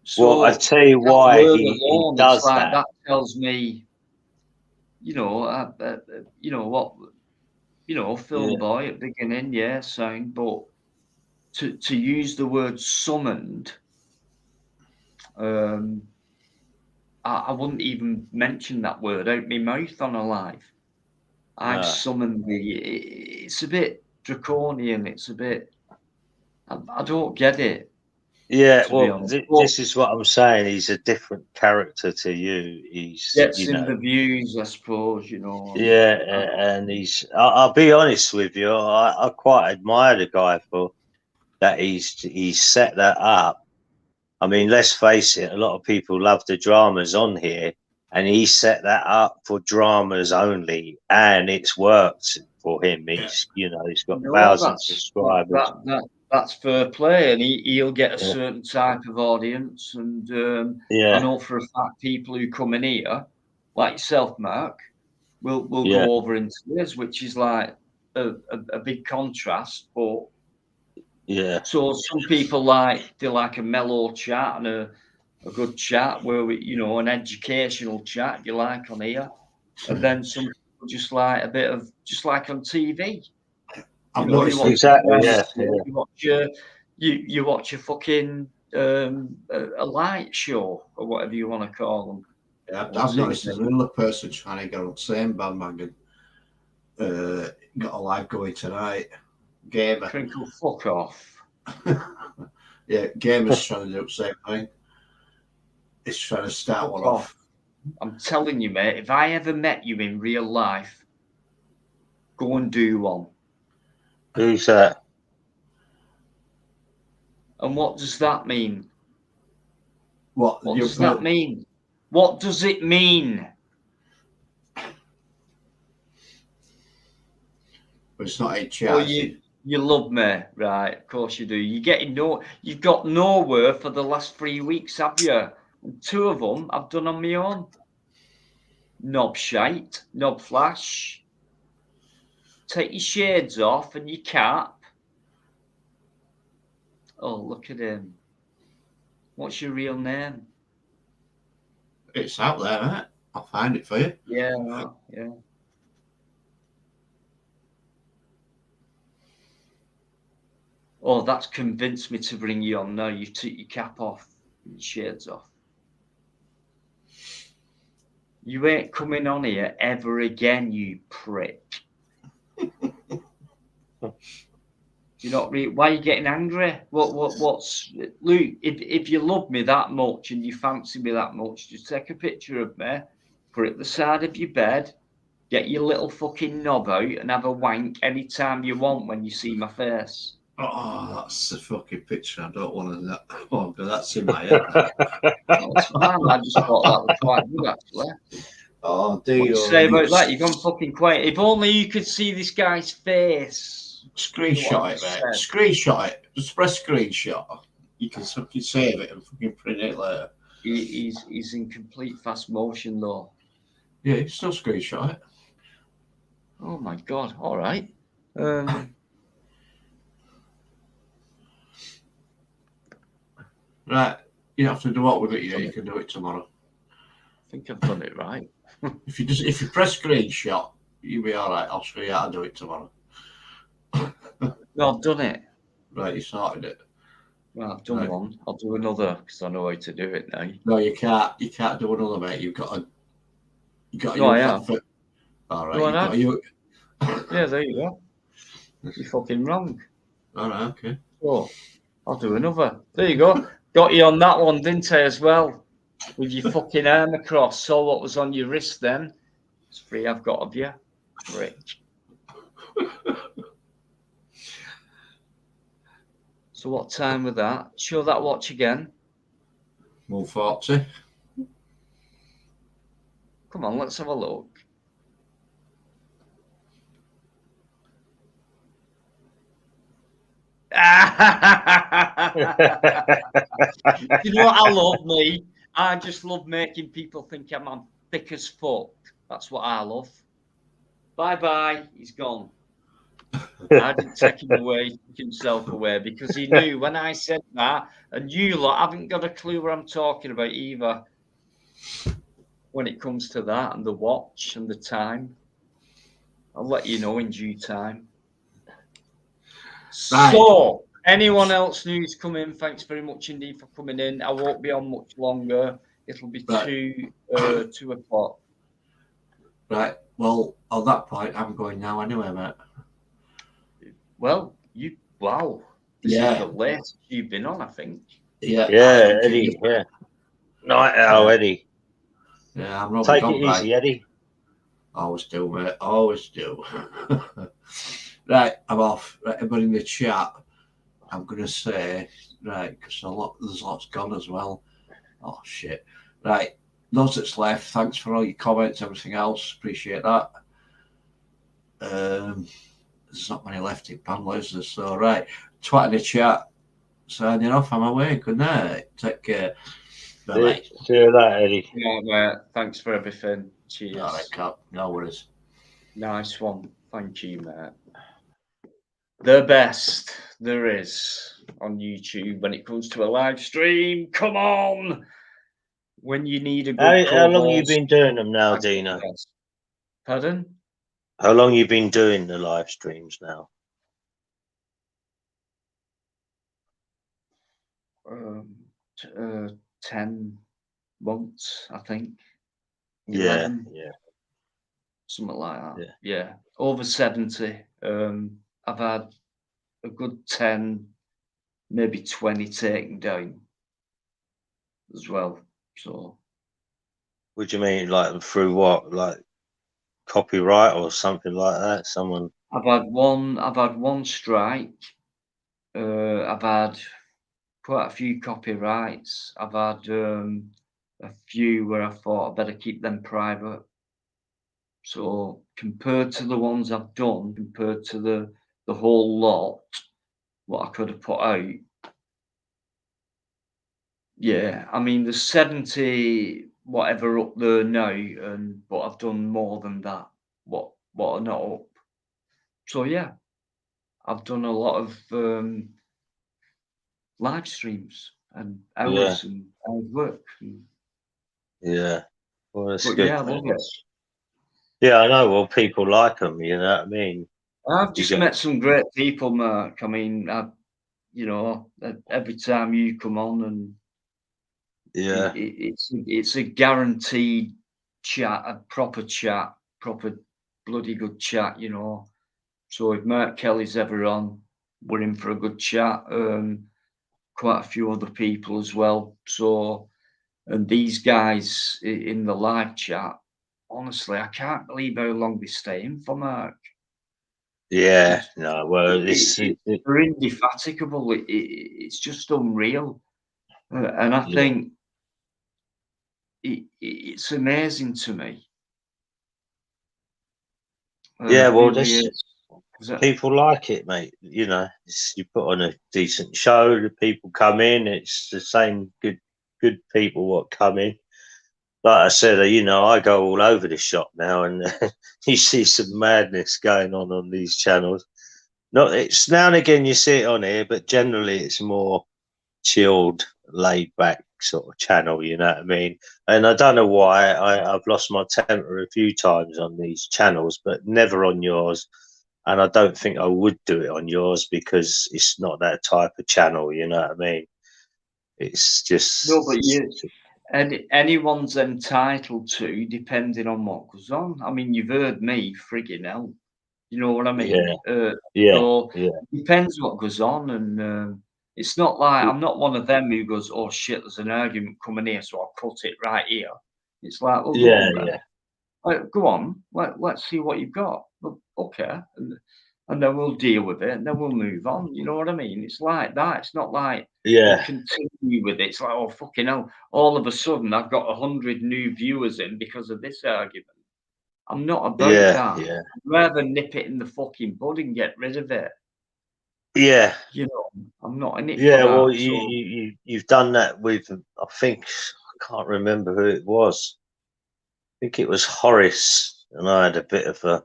So well, I tell you why he does that. That tells me, you know, Film Boy at the beginning, sound, but to use the word summoned, I wouldn't even mention that word out my mouth on a live. I've summoned it's a bit draconian. It's a bit. I don't get it. Yeah, well, this is what I'm saying. He's a different character to you. He's gets in the views, I suppose. You know. Yeah, and he's. I'll be honest with you. I quite admire the guy for that. He's set that up. I mean, let's face it. A lot of people love the dramas on here, and he set that up for dramas only, and it's worked for him. He's, you know, he's got thousands of subscribers. That's fair play, and he'll get a certain type of audience. And I know for a fact people who come in here, like yourself, Mark, will go over into this, which is like a big contrast. But so some people they like a mellow chat and a good chat where an educational chat you like on here, and then some people just like a bit of just like on TV. You exactly. You watch a fucking a light show or whatever you want to call them. Yeah, Or I've noticed Tuesday. there's another person trying to get on the same bandwagon. Got a live going tonight. Gamer. Crinkle, fuck off. Yeah, Gamer's trying to do the same thing. He's trying to start one Fuck off. I'm telling you, mate, if I ever met you in real life, go and do one. Who's that? And what does that mean? What does that mean? What does it mean? But it's not HR. Oh, you love me, right? Of course you do. You've got nowhere for the last 3 weeks, have you? And 2 of them I've done on my own. Knob shite, knob flash. Take your shades off and your cap. Oh, look at him. What's your real name? It's out there, mate. I'll find it for you. Yeah, yeah. Oh, that's convinced me to bring you on now. You took your cap off, your shades off. You ain't coming on here ever again, you prick. You're not really. Why are you getting angry? What's Luke? If you love me that much and you fancy me that much, just take a picture of me, put it at the side of your bed, get your little fucking knob out, and have a wank anytime you want when you see my face. Oh, that's a fucking picture. I don't want to. Oh, but that's in my head. That's fine. I just thought that was quite good, actually. Oh, What do you say about that? You've gone fucking quiet. If only you could see this guy's face. Screenshot it, mate. Screenshot it. Just press screenshot. You can fucking save it and fucking print it later. He's in complete fast motion, though. Yeah, you still screenshot it. Oh my god! All right. Right. You don't have to do what with it yet. You can do it tomorrow. I think I've done it right. If you press screenshot, you'll be all right. I'll show you how to do it tomorrow. No, I've done it. Right, you started it. Well, I've done one. I'll do another because I know how to do it now. No, you can't. You can't do another, mate. You've got to. You got. No, I have. All right. No, yeah, there you go. You're fucking wrong. All right. Okay. Oh, I'll do another. There you go. Got you on that one, didn't I, as well? With your fucking arm across. Saw what was on your wrist then. It's 3 I've got of you. Rich. So what time with that? Show that watch again. 140. Come on, let's have a look. You know what I love, me? I just love making people think I'm thick as fuck. That's what I love. Bye-bye. He's gone. I didn't take him away, he took himself away because he knew when I said that, and you lot haven't got a clue what I'm talking about either when it comes to that and the watch and the time. I'll let you know in due time. Right. So, anyone else who's come in, thanks very much indeed for coming in. I won't be on much longer. It'll be 2 o'clock. Right. Well, on that point, I'm going now anyway, mate. Well, wow. This is the latest you've been on, I think. Yeah. Yeah, Eddie. Yeah. Night owl, Eddie. Yeah, I'm not. Take it easy, Eddie. Always do, mate. Always do. Right, I'm off. Right, everybody in the chat, I'm going to say, right, because there's lots gone as well. Oh, shit. Right, those that's left, thanks for all your comments, everything else. Appreciate that. There's not many left in panel, is there? So, right, twat in the chat. Signing off, I'm away. Good night. Take care. Bye-bye. See you later, Eddie. Yeah, mate. Thanks for everything. Cheers. All right, Cap. No worries. Nice one. Thank you, mate. The best there is on YouTube when it comes to a live stream. Come on. When you need a good How long you been doing them now, Dino? Pardon? How long you been doing the live streams now? 10 months, I think. Yeah, 11, yeah, something like that. yeah. Yeah, over 70. I've had a good 10, maybe 20 taken down as well. So What do you mean, like through what, like copyright or something like that? Someone? I've had one strike. I've had quite a few copyrights. I've had a few where I thought I better keep them private. So compared to the ones I've done, compared to the whole lot, what I could have put out, yeah, I mean there's 70 whatever up there now, and but I've done more than that. What are not up. So yeah, I've done a lot of live streams and Yeah, hours and hard work. yeah. Well, that's But good, yeah, I love man. it. Yeah, I know. Well, people like them. You know what I mean? I've You just got. met some great people, Mark. I mean, every time you come on, and Yeah, it's a guaranteed chat, a proper bloody good chat. So if Mark Kelly's ever on, we're in for a good chat. Quite a few other people as well. So, and these guys in the live chat, honestly, I can't believe how long they stay in for, Mark. yeah. It's No, well, they're indefatigable. It's just unreal, and I yeah, think it's amazing to me. yeah. It Well, really this is. 'Cause people like it, mate. You know, you put on a decent show, the people come in. It's the same good people what come in. Like I said, I go all over the shop now, and you see some madness going on these channels. Not it's now and again you see it on here, but generally it's more chilled, laid back sort of channel. You know what I mean? And I don't know why I've lost my temper a few times on these channels, but never on yours. And I don't think I would do it on yours because it's not that type of channel. You know what I mean? It's no, but just anyone's entitled to, depending on what goes on. I mean, you've heard me, frigging hell. You know what I mean? yeah, yeah, So yeah, it depends what goes on, and it's not like I'm not one of them who goes, "Oh shit, there's an argument coming here, so I'll cut it right here." It's like, "Well, go yeah, on then. yeah, Go on. Let's see what you've got." Well, okay, and then we'll deal with it, and then we'll move on. You know what I mean? It's like that. It's not like we yeah, continue with it. It's like, oh fucking hell! All of a sudden, I've got 100 new viewers in because of this argument. I'm not about yeah, that. yeah. I'd rather nip it in the fucking bud and get rid of it. Yeah, You know, I'm not in it for yeah. Well, that. So you've done that with. I think I can't remember who it was. I think it was Horace, and I had a bit of a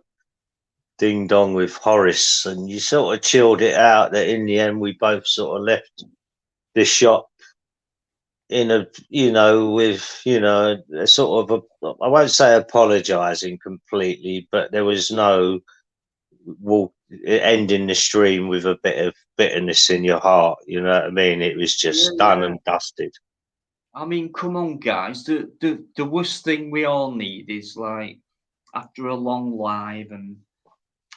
ding dong with Horace, and you sort of chilled it out. That in the end, we both sort of left the shop in a, with a sort of I won't say apologising completely, but there was no ending the stream with a bit of bitterness in your heart. You know what I mean? It was yeah, just done yeah. and dusted. I mean, come on, guys. The worst thing we all need is like after a long live and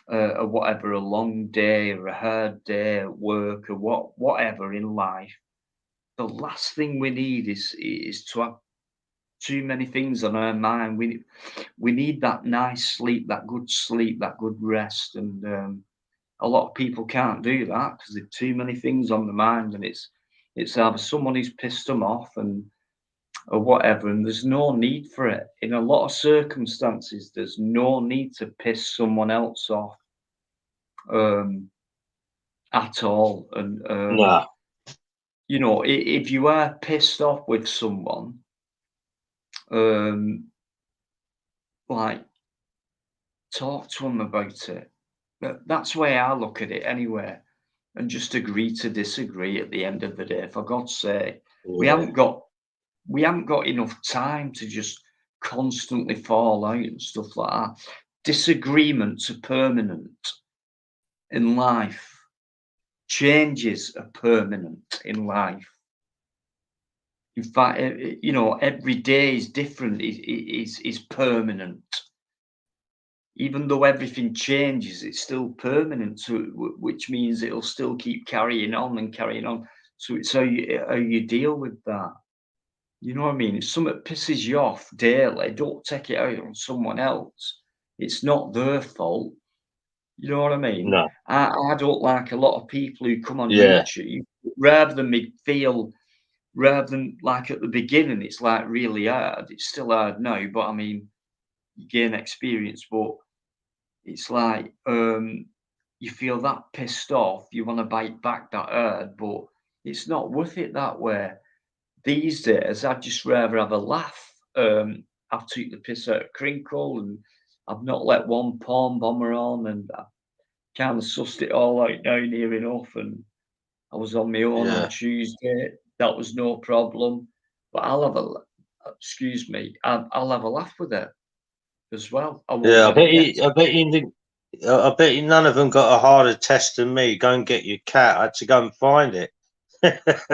or whatever, a long day or a hard day at work or whatever in life. The last thing we need is to have too many things on our mind. We need that nice sleep, that good rest, and a lot of people can't do that because they've too many things on the mind, and it's either someone who's pissed them off and or whatever, and there's no need for it. In a lot of circumstances, there's no need to piss someone else off um, at all. And No. if you are pissed off with someone, um, like talk to them about it. That's the way I look at it anyway, and just agree to disagree at the end of the day. For God's sake, we Yeah. haven't got we haven't got enough time to just constantly fall out and stuff like that. Disagreements are permanent in life. Changes are permanent in life. In fact, you know, every day is different. Is permanent. Even though everything changes, it's still permanent. So, which means it'll still keep carrying on and carrying on. So it's how you deal with that. You know what I mean? If something pisses you off daily, don't take it out on someone else. It's not their fault. You know what I mean? No. I don't like a lot of people who come on Yeah. YouTube rather than me feel, rather than like at the beginning, it's like really hard. It's still hard now, but I mean, you gain experience, but it's like you feel that pissed off, you want to bite back that hard, but it's not worth it that way. These days, I'd just rather have a laugh. I've took the piss out of Crinkle, and I've not let one porn bomber on, and I kind of sussed it all out now near enough. And I was on my own on Yeah. Tuesday. That was no problem. But excuse me, I'll have a laugh with it as well. I won't Yeah. let it get I bet you didn't. I bet you none of them got a harder test than me. Go and get your cat. I had to go and find it.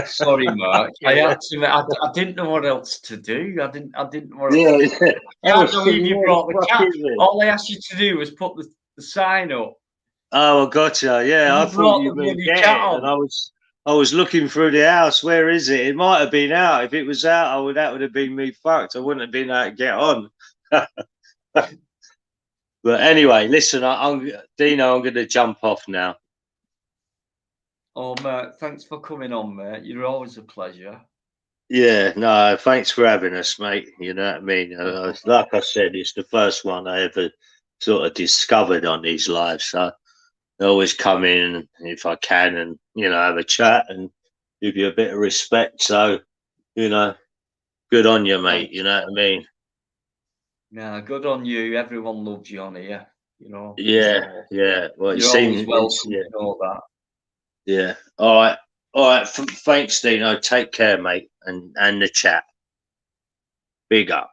Sorry, Mark. I Yeah. had to. I didn't know what else to do. I didn't know what else Yeah. to do. I Can't was believe thinking, you what brought the the fuck cat. is it? All I asked you to do was put the sign up. Oh, I gotcha. Yeah, I You thought brought you the meant bloody get cat it, and on. I was looking through the house. Where is it? It might have been out. If it was out, that would have been me fucked. I wouldn't have been able to get on. But anyway, listen, I'm Dino. I'm going to jump off now. Oh, Mark, thanks for coming on, mate. You're always a pleasure. Yeah, no, thanks for having us, mate. You know what I mean? Like I said, it's the first one I ever sort of discovered on these lives. So I always come in if I can and, have a chat and give you a bit of respect. So, good on you, mate. You know what I mean? Yeah, good on you. Everyone loves you on here, you know. Yeah, So yeah. Well, you're always welcome yeah, to know that. yeah. All right, all right. Thanks, Dino. Take care, mate, and the chat. Big up.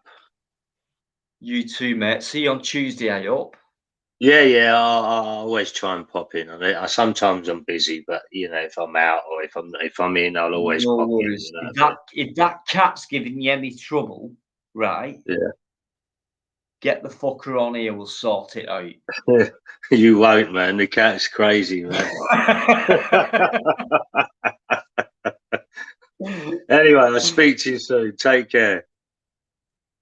You too, mate. See you on Tuesday, I hope. Yeah, yeah. I always try and pop in. Sometimes I'm busy, but if I'm out or if I'm in, I'll always No pop in. worries. You know If what that cat's giving you any trouble, right? I mean? Get the fucker on here. We'll sort it out. Yeah. You won't, man. The cat's crazy, man. Anyway, I'll speak to you soon. Take care.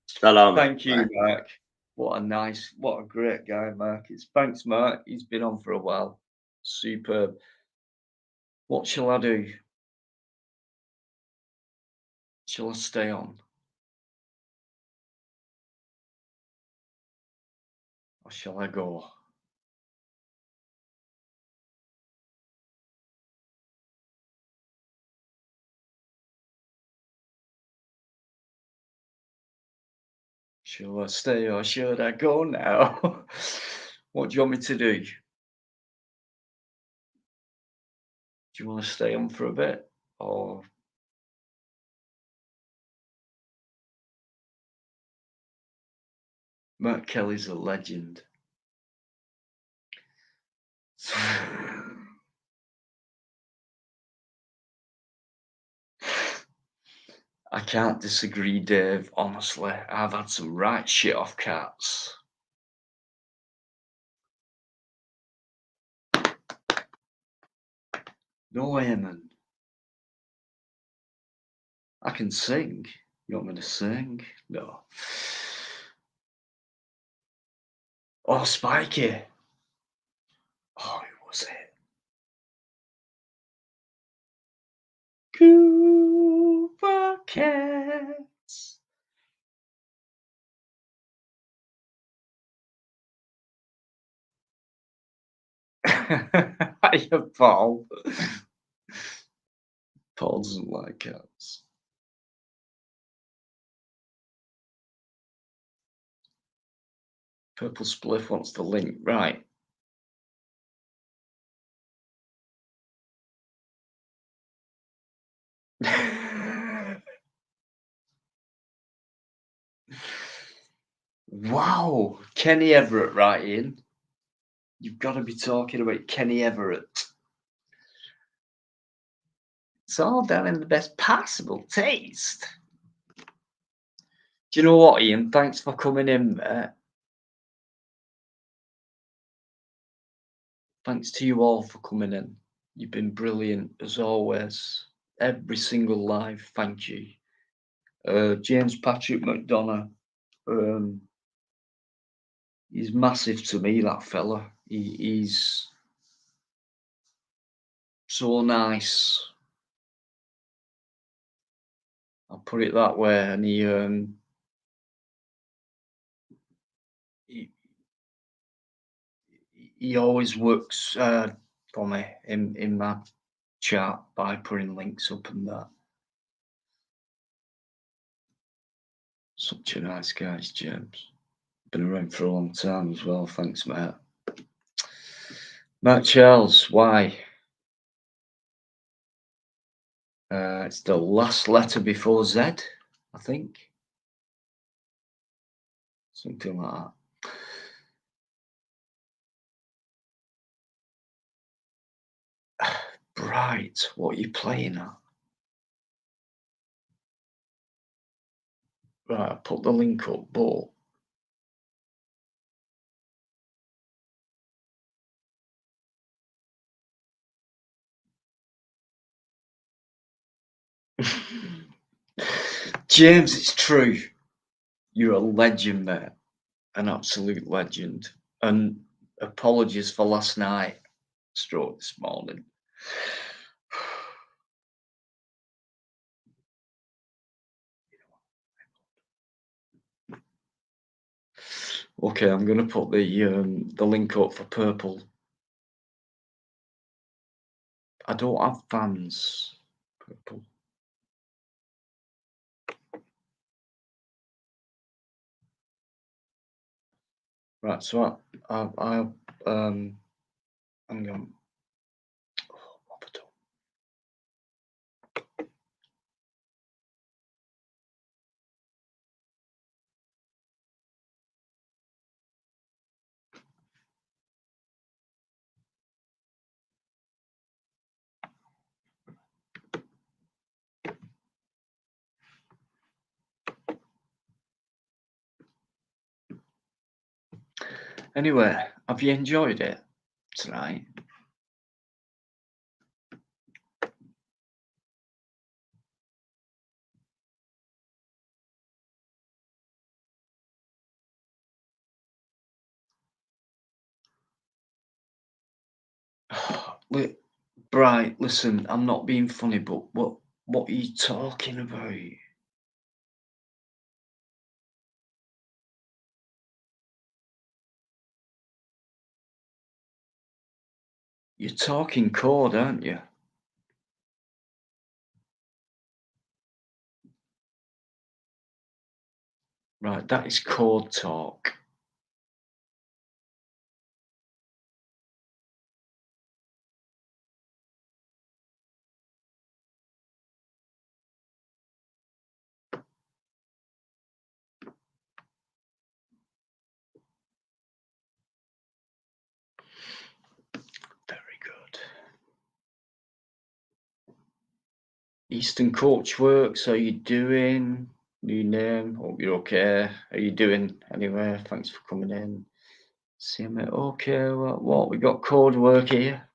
Salam. Thank you, Bye. Mark. What a great guy, Mark is. Thanks, Mark. He's been on for a while. Superb. What shall I do? Shall I stay on? Or shall I go? Shall I stay or should I go now? What do you want me to do? Do you want to stay on for a bit? Or Mark Kelly's a legend. I can't disagree, Dave. Honestly, I've had some right shit off cats. No amen. I can sing. You want me to sing? No. Oh, Spiky. Oh, who was it? Cooper Cats. Hiya, Paul. Paul doesn't like cats. Purple Spliff wants the link. Right. Wow. Kenny Everett right in. You've got to be talking about Kenny Everett. It's all done in the best possible taste. Do you know what, Ian? Thanks for coming in, mate. Thanks to you all for coming in. You've been brilliant as always. Every single live, thank you. James Patrick McDonough. He's massive to me, that fella. He's so nice. I'll put it that way. And he always works for me in my chat by putting links up and that. Such a nice guy, James. Been around for a long time as well. Thanks, mate. Matt Charles, why? It's the last letter before Z, I think. Something like that. Bright, what are you playing at? Right, I put the link up, but James, it's true. You're a legend, mate. An absolute legend. And apologies for last night, stroke this morning. Okay, I'm going to put the link up for Purple. I don't have fans, Purple. Right, so I'm going. Oh, what have I done? Anyway, have you enjoyed it tonight? Bright, listen, I'm not being funny, but what are you talking about? You're talking code, aren't you? Right, that is code talk. Very good. Eastern Coach Works, how you doing? New name, hope you're okay. How you doing anyway? Thanks for coming in. See me. Okay, what we got code work here.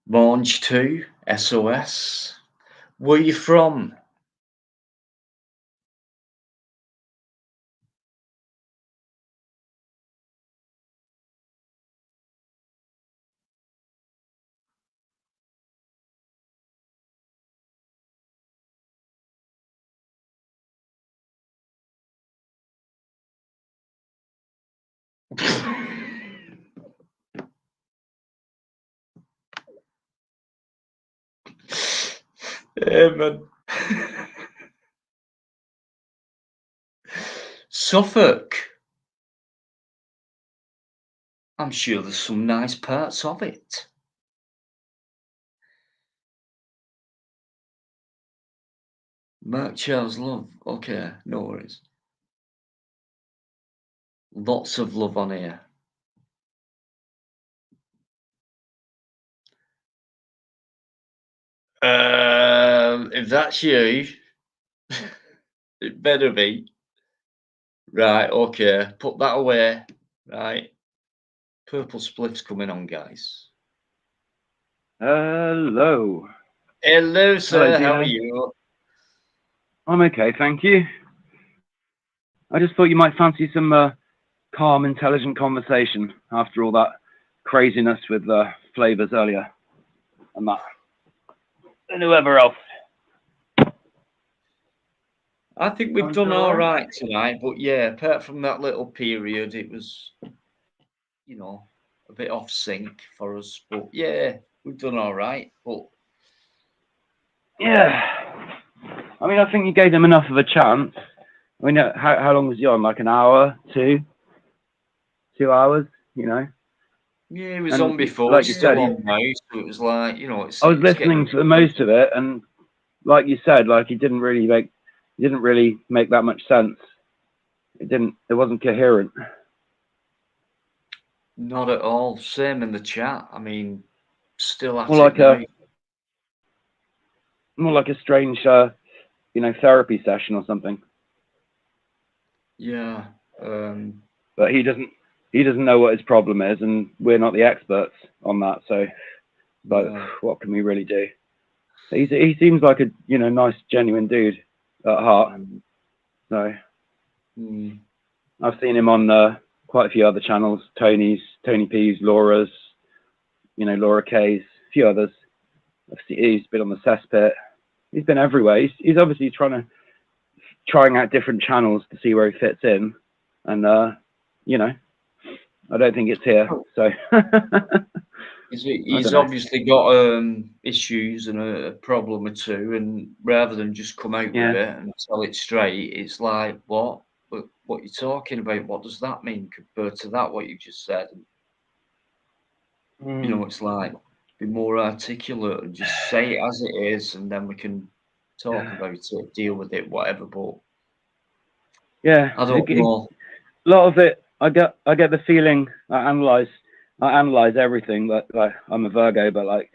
Launch 2, SOS. Where you from? Hey, man. Suffolk. I'm sure there's some nice parts of it. Mark Charles Love. Okay, no worries. Lots of love on here. If that's you, it better be. Right, okay. Put that away. Right. Purple Spliff's coming on, guys. Hello. Hello, sir. Hello, How are Dino. you? I'm okay, thank you. I just thought you might fancy some calm, intelligent conversation after all that craziness with flavors earlier and that. And whoever else. I think we've done all right tonight, but yeah, apart from that little period, it was, you know, a bit off sync for us. But yeah, we've done all right. But Yeah. I mean, I think you gave them enough of a chance. I mean, how long was you on? Like an hour, 2 hours, you know? yeah, it was And on before. like It's you still said, on now, so it was like, you know, it's. I was it's getting listening to the most of it, and like you said, like he didn't really make that much sense. It wasn't coherent. Not at all. Same in the chat. I mean, still at More it like now. a strange, you know, therapy session or something. Yeah. But he doesn't know what his problem is, and we're not the experts on that. So, but Yeah. what can we really do? He seems like a, you know, nice, genuine dude at heart. So I've seen him on quite a few other channels: Tony P's, Laura's, you know, Laura K's, a few others. He's been on the cesspit. He's been everywhere. He's obviously trying out different channels to see where he fits in, and you know, I don't think it's here. So he's obviously got issues and a problem or two, and rather than just come out with it and tell it straight, it's like, what are you talking about? What does that mean compared to that what you just said? And, you know, it's like, be more articulate and just say it as it is, and then we can talk about it, deal with it, whatever. But yeah, I don't know. A lot of it, I get the feeling. I analyze everything. Like I'm a Virgo, but like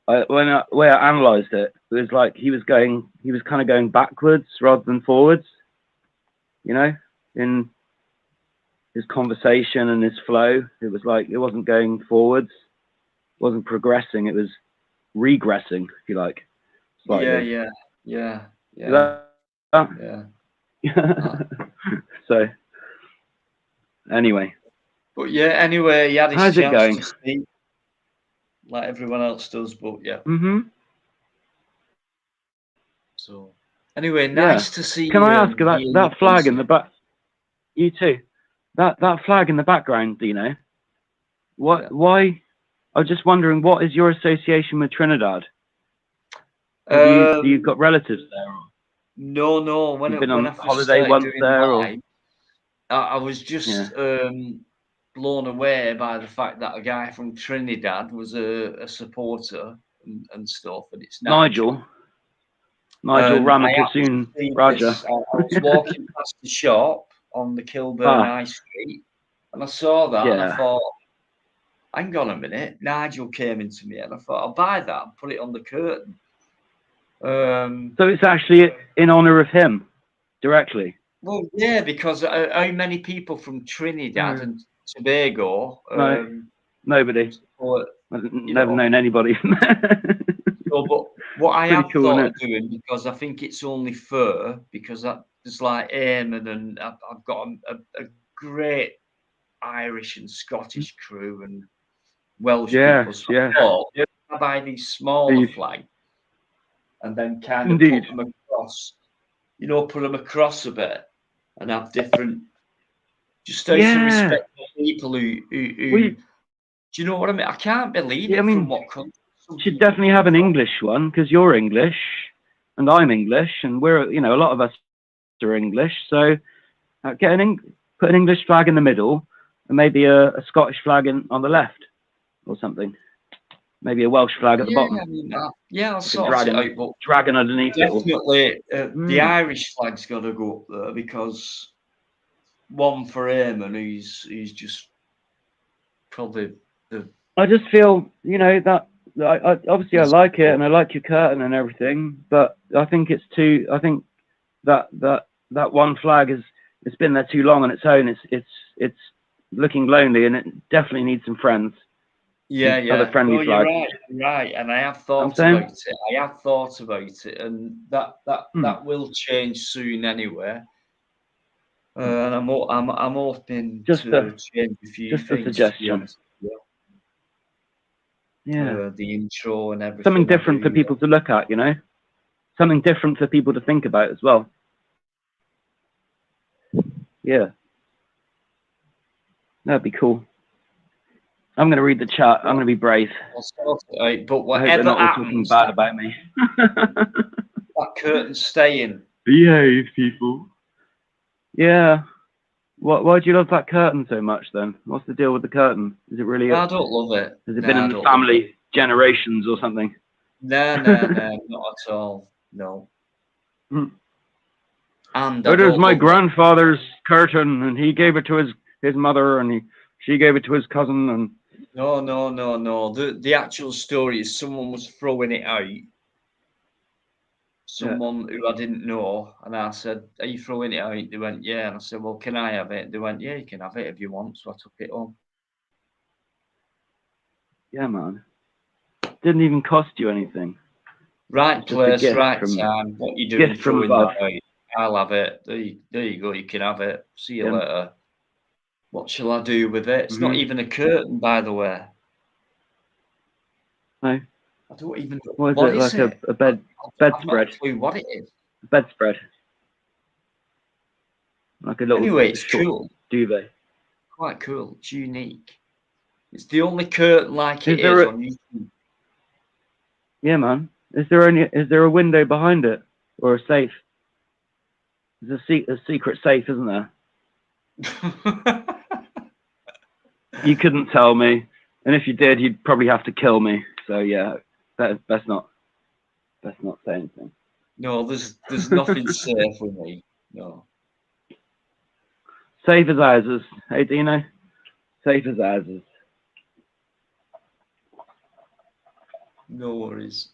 when I analyzed it, it was like he was kind of going backwards rather than forwards. You know, in his conversation and his flow, it was like it wasn't going forwards, wasn't progressing. It was regressing, if you like. Slightly. Yeah. So anyway. But yeah, anyway, he had his How's it going? chance to speak, like everyone else does. But yeah. So anyway, nice to see. Can I ask that flag in the back? You too. That flag in the background, Dino. What? Yeah. Why? I was just wondering, what is your association with Trinidad? Do you've got relatives there? Or? No. When I first holiday once there, live, I was just blown away by the fact that a guy from Trinidad was a supporter and stuff, and it's Nigel Ramakasoon Raja. I was walking past the shop on the Kilburn High Street, and I saw that, and I thought, hang on a minute, Nigel came into me, and I thought, I'll buy that and put it on the curtain. So it's actually in honor of him directly. Well, yeah, because how many people from Trinidad and Tobago? Nobody. I've never known anybody. So, but what I have thought of doing, because I think it's only fair, because there's like Eamon, and I've got a great Irish and Scottish crew and Welsh people. So I thought, I buy these smaller flags and then kind of put them across, you know, put them across a bit and have different, just out of respect for people who do you know what I mean? I can't believe it. From what country. You should definitely have an English one, because you're English and I'm English, and we're, you know, a lot of us are English. So put an English flag in the middle and maybe a Scottish flag on the left or something. maybe a Welsh flag at the Yeah, bottom. I mean, yeah, I'll Like a sort it out, but dragon underneath it. definitely the Mm. Irish flag's got to go up there because one for Eamon, he's just probably the I just feel, you know, that I obviously I like it and I like your curtain and everything, but I think it's too. I think that one flag it's been there too long on its own. It's looking lonely and it definitely needs some friends. yeah, Other friendly no, you're flags. right, you're right, and I have thought saying? about it. I have thought about it, and that will change soon anyway. And I'm hoping Just to change a few just a things. To be suggestion. honest with you. Yeah. The intro and everything. Something different for people to look at, you know? Something different for people to think about as well. Yeah. That'd be cool. I'm going to read the chat. I'm going to be brave. I'll sort it out, but I hope whatever they're not all talking happens, bad about me. that curtain's staying. Behave, people. Yeah. Why do you love that curtain so much then? What's the deal with the curtain? Is it really? I don't love it. Has it been in the family generations or something? No, not at all. No. Hmm. And It is my grandfather's curtain, and he gave it to his mother, and she gave it to his cousin, and No. The actual story is someone was throwing it out. Someone who I didn't know, and I said, "Are you throwing it out?" They went, "Yeah," and I said, "Well, can I have it?" They went, "Yeah, you can have it if you want." So I took it home. yeah, man, didn't even cost you anything. Right Just a place, gift right from- time. What you doing? gift from Throwing above. that out? I'll have it. There you go. You can have it. See you Yeah. later. What shall I do with it? It's not Mhm. even a curtain, by the way. No. I don't even. What is What it? is Like it? a I've not bedspread? a clue what it is. A bedspread. Like a little Anyway, it's short cool. duvet. Quite cool. It's unique. It's the only curtain like it Is there is a- on YouTube. Yeah, man. Is there a window behind it or a safe? There's a secret safe, isn't there? You couldn't tell me, and if you did, you'd probably have to kill me. So yeah, best not say anything. No, there's nothing safe with me. No. Safe as houses. Hey, Dino. Safe as houses. No worries.